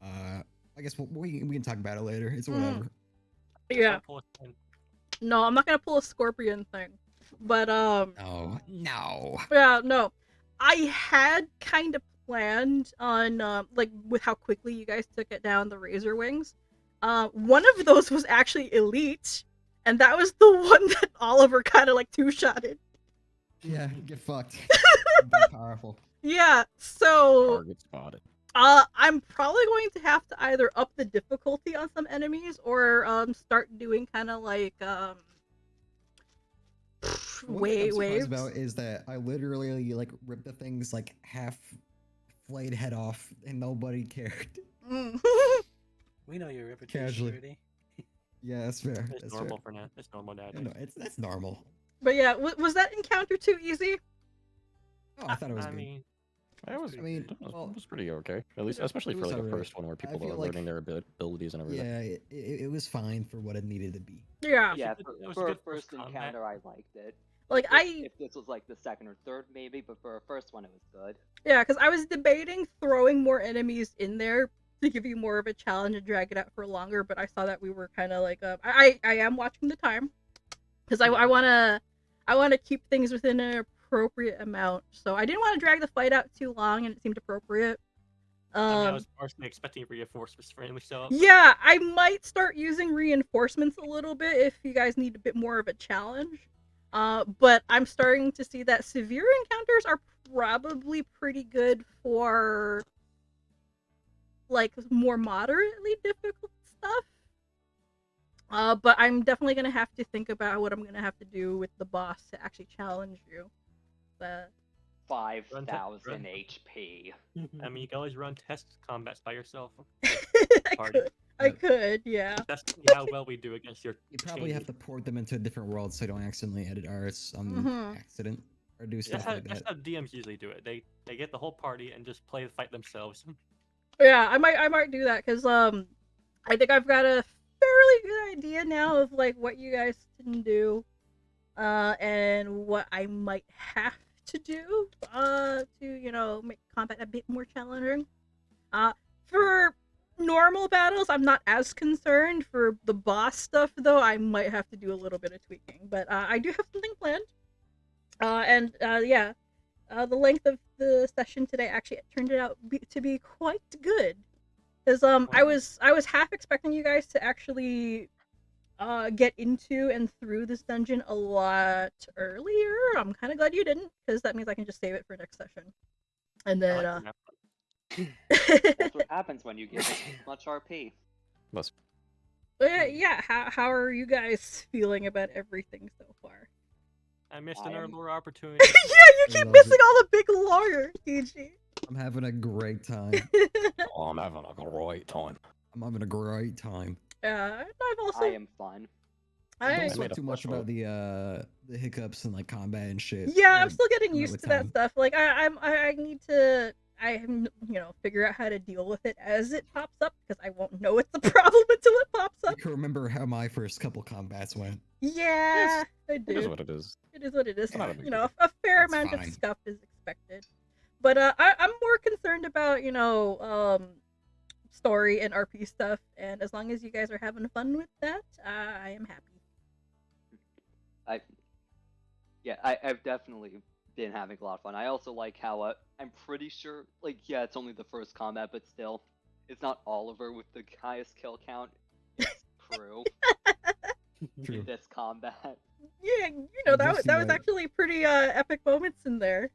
I guess we can talk about it later. It's whatever. yeah, no, I'm not gonna pull a scorpion thing. But No. yeah, no. I had kind of planned on like with how quickly you guys took it down the razor wings. One of those was actually elite, and that was the one that Oliver kind of like two-shotted. Yeah, get fucked. That powerful. Yeah, so Target spotted. I'm probably going to have to either up the difficulty on some enemies or start doing kind of like One thing I'm surprised waves. about is that I literally like ripped the things like half flayed head off and nobody cared. Mm. We know your reputation, Casually. Rudy. Yeah, that's fair. It's That's normal fair. for now. It's normal Yeah, nowadays. no, that's normal. But yeah, was that encounter too easy? Oh, I thought it was I good. mean, It was, I mean, it was, well, it was pretty okay. At least, it especially for was like a alright. first one where I people feel are like- learning their abilities and everything. Yeah, it was fine for what it needed to be. Yeah. Yeah, it was a for a good first combat. encounter, I liked it. Like If this was like the second or third, maybe, but for a first one, it was good. Yeah, because I was debating throwing more enemies in there to give you more of a challenge and drag it out for longer, but I saw that we were kind of like, I am watching the time because I wanna keep things within an appropriate amount. So I didn't want to drag the fight out too long, and it seemed appropriate. I mean, I was partially expecting reinforcements for enemy show up. Yeah, I might start using reinforcements a little bit if you guys need a bit more of a challenge. But I'm starting to see that severe encounters are probably pretty good for like more moderately difficult stuff. But I'm definitely gonna have to think about what I'm gonna have to do with the boss to actually challenge you. 5,000 HP. I mean, you can always run test combats by yourself. I could, yeah. That's how well we do against your. You probably have to port them into a different world so you don't accidentally edit ours on Mhm. accident or do stuff That's like that's that. how DMs usually do it. They get the whole party and just play the fight themselves. Yeah, I might do that because I think I've got a fairly good idea now of like what you guys can do, and what I might have to do, to make combat a bit more challenging. For normal battles, I'm not as concerned. For the boss stuff, though, I might have to do a little bit of tweaking. But I do have something planned. The length of the session today actually turned out to be quite good. Because I was half expecting you guys to actually get into and through this dungeon a lot earlier. I'm kind of glad you didn't, because that means I can just save it for next session. And I then like that. That's what happens when you give it too much RP. Must yeah, how are you guys feeling about everything so far? I missed I another am- lore opportunity. Yeah, you I keep love missing it. all the big lore, DG. I'm having a great time. Oh, I'm having a great time. I'm having a great time. Yeah, I've also I am fun. Don't I, I sweat made a too much special- about the hiccups and like combat and shit. yeah, I'm Like, still getting come out used with to that time. stuff. Like I need to figure out how to deal with it as it pops up, because I won't know it's a problem until it pops I up. can remember how my first couple combats went. Yeah, I It is do. what it is. It is what it is. It's not a big You know, a fair It's amount of fine. scuff is expected. But I'm more concerned about, story and RP stuff, and as long as you guys are having fun with that, I am happy. I've definitely been having a lot of fun. I also like how I'm pretty sure, like, yeah, it's only the first combat, but still, it's not Oliver with the highest kill count. It's Croux True. in this combat. Yeah, that was Interesting, right? actually pretty epic moments in there.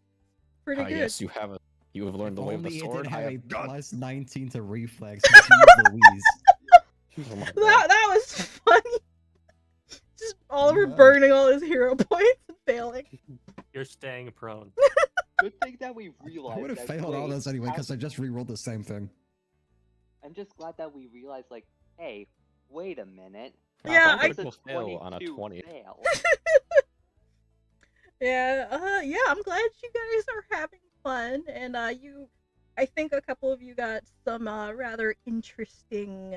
Pretty good. Yes, you have learned the way of the Only it sword. did I have a have gun. plus 19 to reflex. Jeez Louise. Oh my God. That was funny. Just Oliver Yeah. burning all his hero points and failing. You're staying prone. Good thing that we realized. I would have that, failed all wait, those anyway how- because I just rerolled the same thing. I'm just glad that we realized, like, hey, wait a minute. Yeah, I That's a will fail on a 22 20. fail. Yeah, I'm glad you guys are having fun, and I think a couple of you got some rather interesting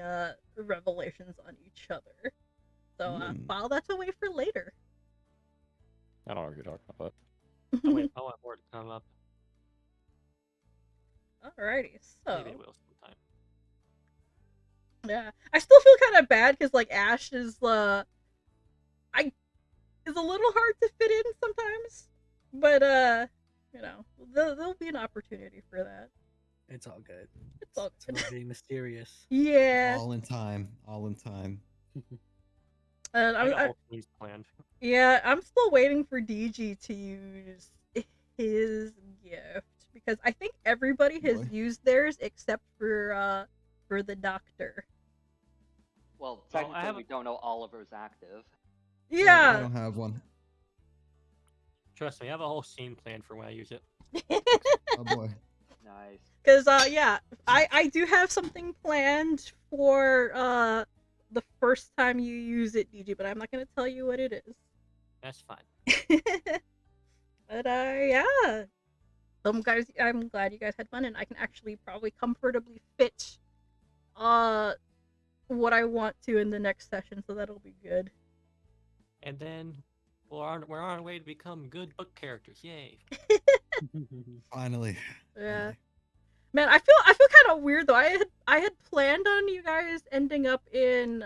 revelations on each other. So file that away for later. I don't know what you're talking about. I want more to come up. Alrighty, so Maybe it will sometime. yeah, I still feel kind of bad because like Ash is is a little hard to fit in sometimes, but there'll be an opportunity for that. It's all good. It's all It's good. about being mysterious. Yeah, All in time. All in time. and I got I, whole things planned. yeah, I'm still waiting for DG to use his gift because I think everybody has Boy. used theirs except for the doctor. Well, Well, I technically, have we don't know Oliver's active. I Yeah. don't have one. Trust me, I have a whole scene planned for when I use it. Oh boy. Nice. Because yeah, I do have something planned for the first time you use it, DG, but I'm not gonna tell you what it is. That's fine. But yeah. I'm glad you guys had fun, and I can actually probably comfortably fit what I want to in the next session, so that'll be good. And then we're on our way to become good book characters. Yay! Finally. Yeah. Finally. Man, I feel kind of weird though. I had planned on you guys ending up in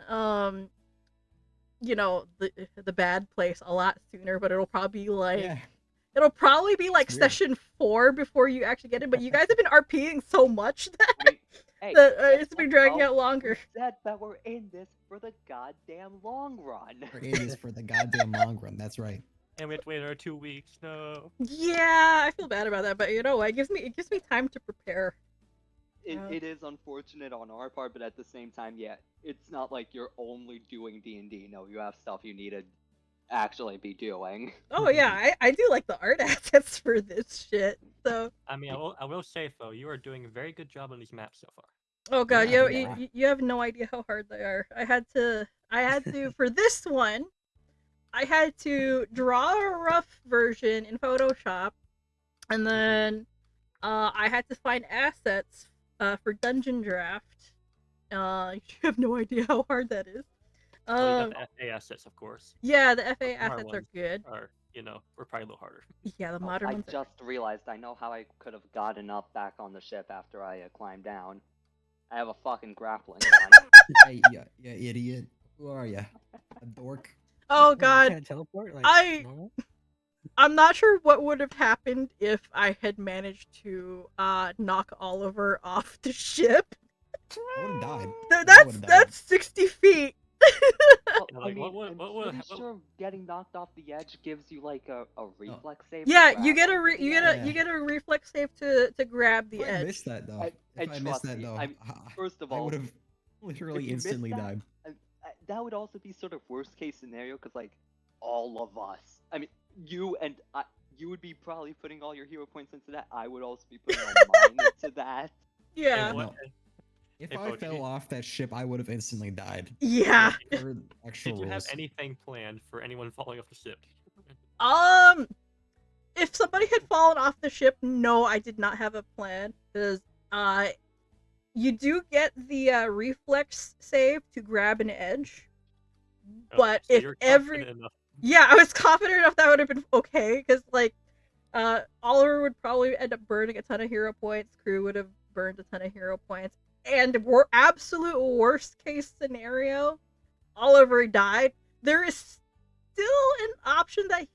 you know, the bad place a lot sooner, but it'll probably be like Yeah. it'll probably be like It's weird. session 4 before you actually get it. But you guys have been RPing so much that, I mean, hey, that guess it's been what, dragging bro? out longer. We said that we're in this for the goddamn long run. It is for the goddamn long run. That's right. And we have to wait another 2 weeks. No. Yeah, I feel bad about that, but you know what? It gives me time to prepare. It is unfortunate on our part, but at the same time, yeah, it's not like you're only doing D&D. No, you have stuff you need to actually be doing. Oh yeah, I do like the art assets for this shit. So I mean, I will say though, you are doing a very good job on these maps so far. oh god, Yeah. you have no idea how hard they are. I had to for this one, I had to draw a rough version in Photoshop, and then I had to find assets for Dungeon Draft. You have no idea how hard that is. Well, you got the FA assets, of course. Yeah, the FA The hard assets are ones good. Are we're probably a little harder. Yeah, the Oh, modern I ones. just realized I know how I could have gotten up back on the ship after I climbed down. I have a fucking grappling gun. Hey, yeah, idiot. Who are you? A dork? Oh Wait, you god, can't teleport like I- normal? I'm not sure what would have happened if I had managed to knock Oliver off the ship. I would have died. That's 60 feet. Well, Yeah, I like, mean, what would- I'm what would- pretty what- sure getting knocked off the edge gives you like a reflex save. Yeah, to you grab get a onto the you edge. get a reflex save to grab the If I edge. missed that though. And If I missed trust that me, though, First of I all, would have literally if you missed instantly that, died. that would also be sort of worst case scenario because like all of us, I mean, you and I, you would be probably putting all your hero points into that. I would also be putting all mine into that. Yeah. And what- no. If Hey, I Pochi. fell off that ship, I would have instantly died. Yeah. For actual Did you have rules. anything planned for anyone falling off the ship? If somebody had fallen off the ship, no, I did not have a plan because you do get the reflex save to grab an edge. Okay, But so if you're every confident enough. yeah, I was confident enough that would have been okay because like Oliver would probably end up burning a ton of hero points. Crew would have burned a ton of hero points, and absolute worst case scenario, Oliver died. There is still an option that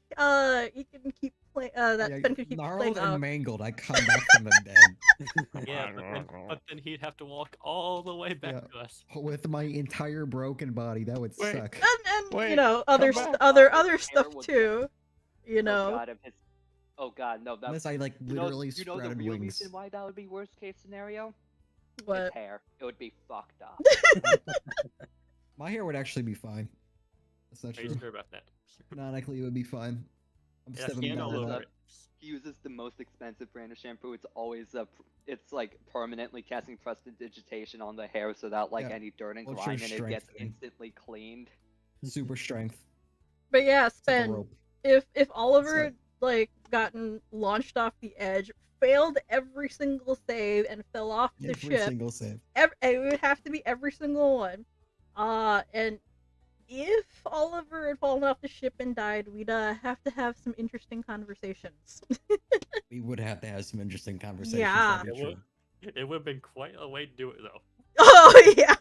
he can keep playing. That Yeah, Finn can keep gnarled playing. and mangled. I come back from the dead Yeah, but then he'd have to walk all the way back Yeah. to us. with my entire broken body. That would Wait. suck. And you Wait, know come other back. other His hair stuff would too. You Oh know. god, if his... Oh god, no, that... Unless I like You know, literally you know the sprouted real wings. reason why that would be worst case scenario? His What? hair. It would be fucked up. My hair would actually be fine. That's not Are you true. sure about that? Canonically, it would be fine. I'm Yeah, stepping scan back all on over that. it. He uses the most expensive brand of shampoo. It's always it's like permanently casting prestidigitation on the hair so that like Yeah, any dirt and ultra grime in it gets strengthening. instantly cleaned. Super strength. But yeah, It's like a Sven, rope. if Oliver like- like gotten launched off the edge, failed every single save, and fell off the Every ship, single save. it would have to be every single one. And if Oliver had fallen off the ship and died, we'd have to have some interesting conversations. We would have to have some interesting conversations. Yeah. That'd be It would- true. It would have been quite a way to do it though. Oh yeah,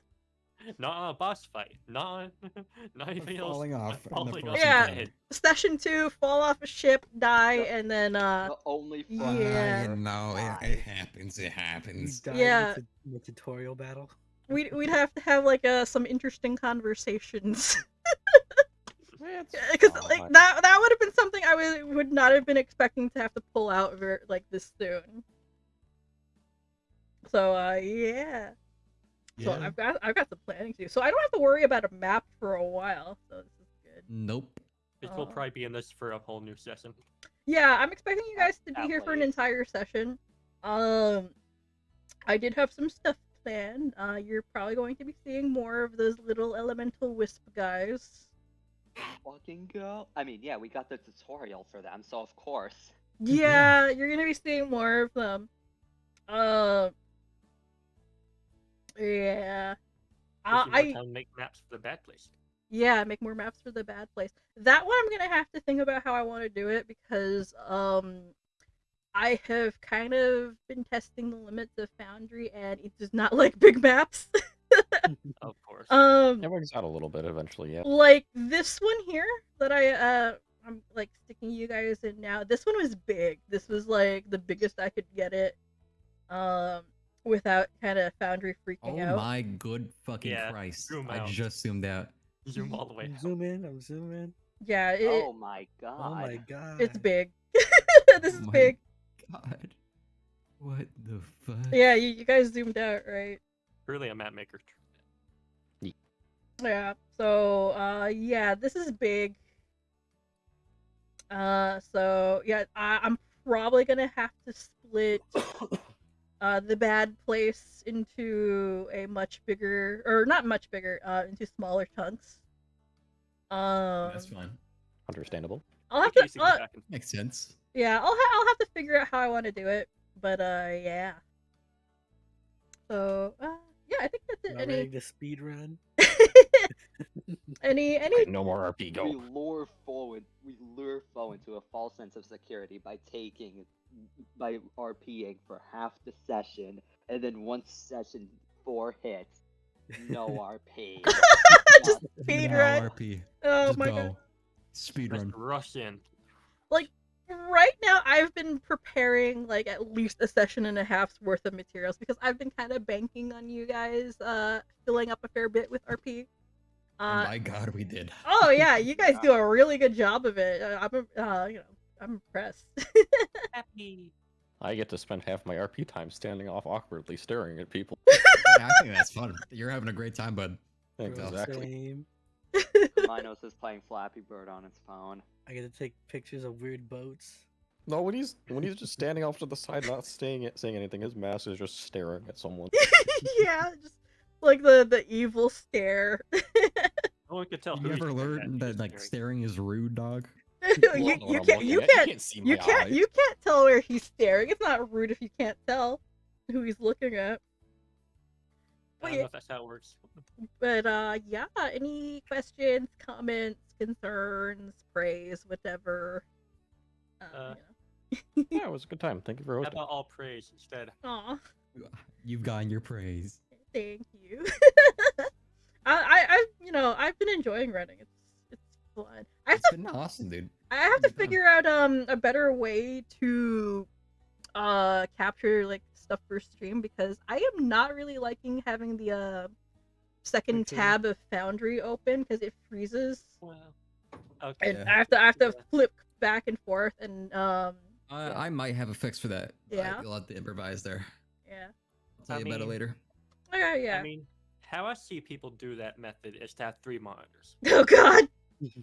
Not on a boss fight. Not anything else. Falling off in the falling first off Yeah. the head. session 2, fall off a ship, die, Yep. and then The only fun Yeah. You know, it happens. It You happens. died Yeah. in the tutorial battle. we'd have to have like some interesting conversations. It's Because fine. like that would have been something I would not have been expecting to have to pull out like this soon. So yeah. So Yeah. I've got some planning to do. So I don't have to worry about a map for a while. So this is good. Nope. It will probably be in this for a whole new session. Yeah, I'm expecting you guys to be At here for an least. entire session. I did have some stuff planned. You're probably going to be seeing more of those little elemental wisp guys. Fucking go. I mean, yeah, we got the tutorial for them, so of course. Yeah, you're gonna be seeing more of them. Yeah. I time to make maps for the bad place. Yeah, make more maps for the bad place. That one I'm gonna have to think about how I want to do it because I have kind of been testing the limits of Foundry and it does not like big maps. Of course. It works out a little bit eventually, yeah. Like this one here that I'm like sticking you guys in now. This one was big. This was like the biggest I could get it. Without kind of Foundry freaking out. Oh my good fucking Yeah, Christ. zoom I out. just zoomed out. Zoom all the way out. Zoom in. I'm zooming. Yeah, Oh my god. Oh my god. it's big. This is Oh my big. God. What the fuck? Yeah, you guys zoomed out, right? Really a map maker. Yeah. So, yeah, this is big. So yeah, I'm probably gonna have to split the bad place into a much bigger, or not much bigger, into smaller chunks. That's fine. Understandable. I'll have Okay, to, so go back and Makes sense. yeah, I'll have to figure out how I want to do it, but yeah. So yeah, I think that's it. Not ready to speed run. any No more RP, We go. lure forward into a false sense of security by RPing for half the session, and then once session 4 hits, no RP. just speed No run. RP. Oh Just my go. god. Speed just run. rush in. Like right now I've been preparing like at least a session and a half's worth of materials because I've been kind of banking on you guys filling up a fair bit with RP. And my God, we did. Oh yeah, you guys do a really good job of it. I'm impressed. Happy. I get to spend half my RP time standing off awkwardly staring at people. Yeah, I think that's fun. You're having a great time, bud. Exactly. Same. Minos is playing Flappy Bird on his phone. I get to take pictures of weird boats. No, when he's just standing off to the side, not saying anything, his mask is just staring at someone. Yeah, just like the evil stare. No one can tell. You who he's ever looking at, learned he's that like staring. staring is rude, dog? you What I'm can't looking you at, can't see my eyes. you can't tell where he's staring. It's not rude if you can't tell who he's looking at. I don't know if that's how it works. But yeah, any questions, comments, concerns, praise, whatever. Yeah, it was a good time. Thank you for How hosting. about all praise instead? Aw, You've gotten your praise. thank you. I've been enjoying running. It's fun. It's been awesome, dude. I have to Good time. figure out a better way to capture like stuff for stream because I am not really liking having the second Okay. tab of Foundry open because it freezes Well, okay. and Yeah. I have to Yeah. flip back and forth and I might have a fix for that. but Yeah. You'll have to improvise there. yeah. I'll tell I you about it mean- later. Okay, yeah. I mean, how I see people do that method is to have 3 monitors. Oh god.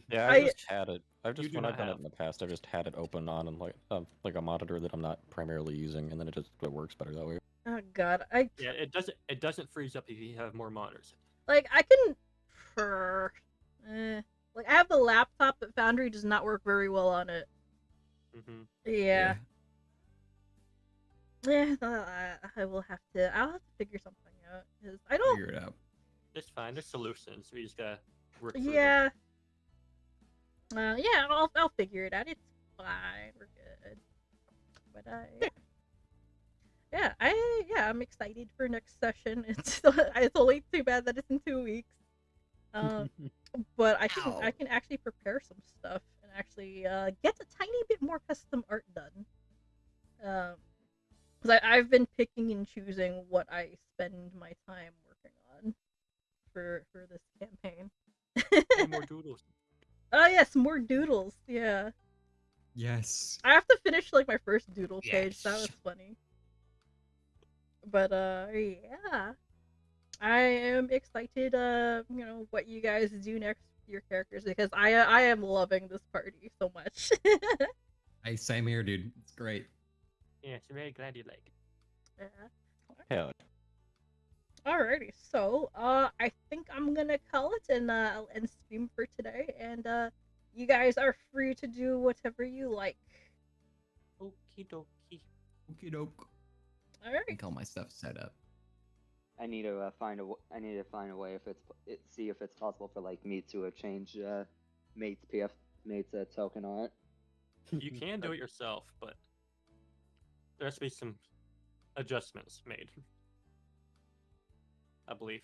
Yeah, I- I just had it. I've You just do when not I've done have. it in the past, I've just had it open on and like a monitor that I'm not primarily using, and then it works better that way. Oh god. Yeah, it doesn't freeze up if you have more monitors. Like I can like I have the laptop but Foundry does not work very well on it. Mm-hmm. Yeah. I will have to. I'll have to figure something out because I don't. Figure it out. It's fine. There's solutions. We just gotta work through them. Yeah. Yeah. I'll figure it out. It's fine. We're good. But I'm excited for next session. It's only too bad that it's in 2 weeks. But I can actually prepare some stuff and actually get a tiny bit more custom art done. Because I've been picking and choosing what I spend my time working on for this campaign. And more doodles. Oh yes, more doodles. Yeah, Yes. I have to finish like my first doodle page. That Yes. was funny. But yeah, I am excited. What you guys do next with your characters because I am loving this party so much. Hey, same here, dude. It's great. Yes, very glad you like it. Yeah. Hell, Alrighty, so I think I'm gonna call it and I'll end stream for today, and you guys are free to do whatever you like. Okie dokie. Okie doke. I Alright. think all my stuff's set up. I need to find a way if see if it's possible for like me to change mate's token art. You can do it yourself, but there has to be some adjustments made. I believe.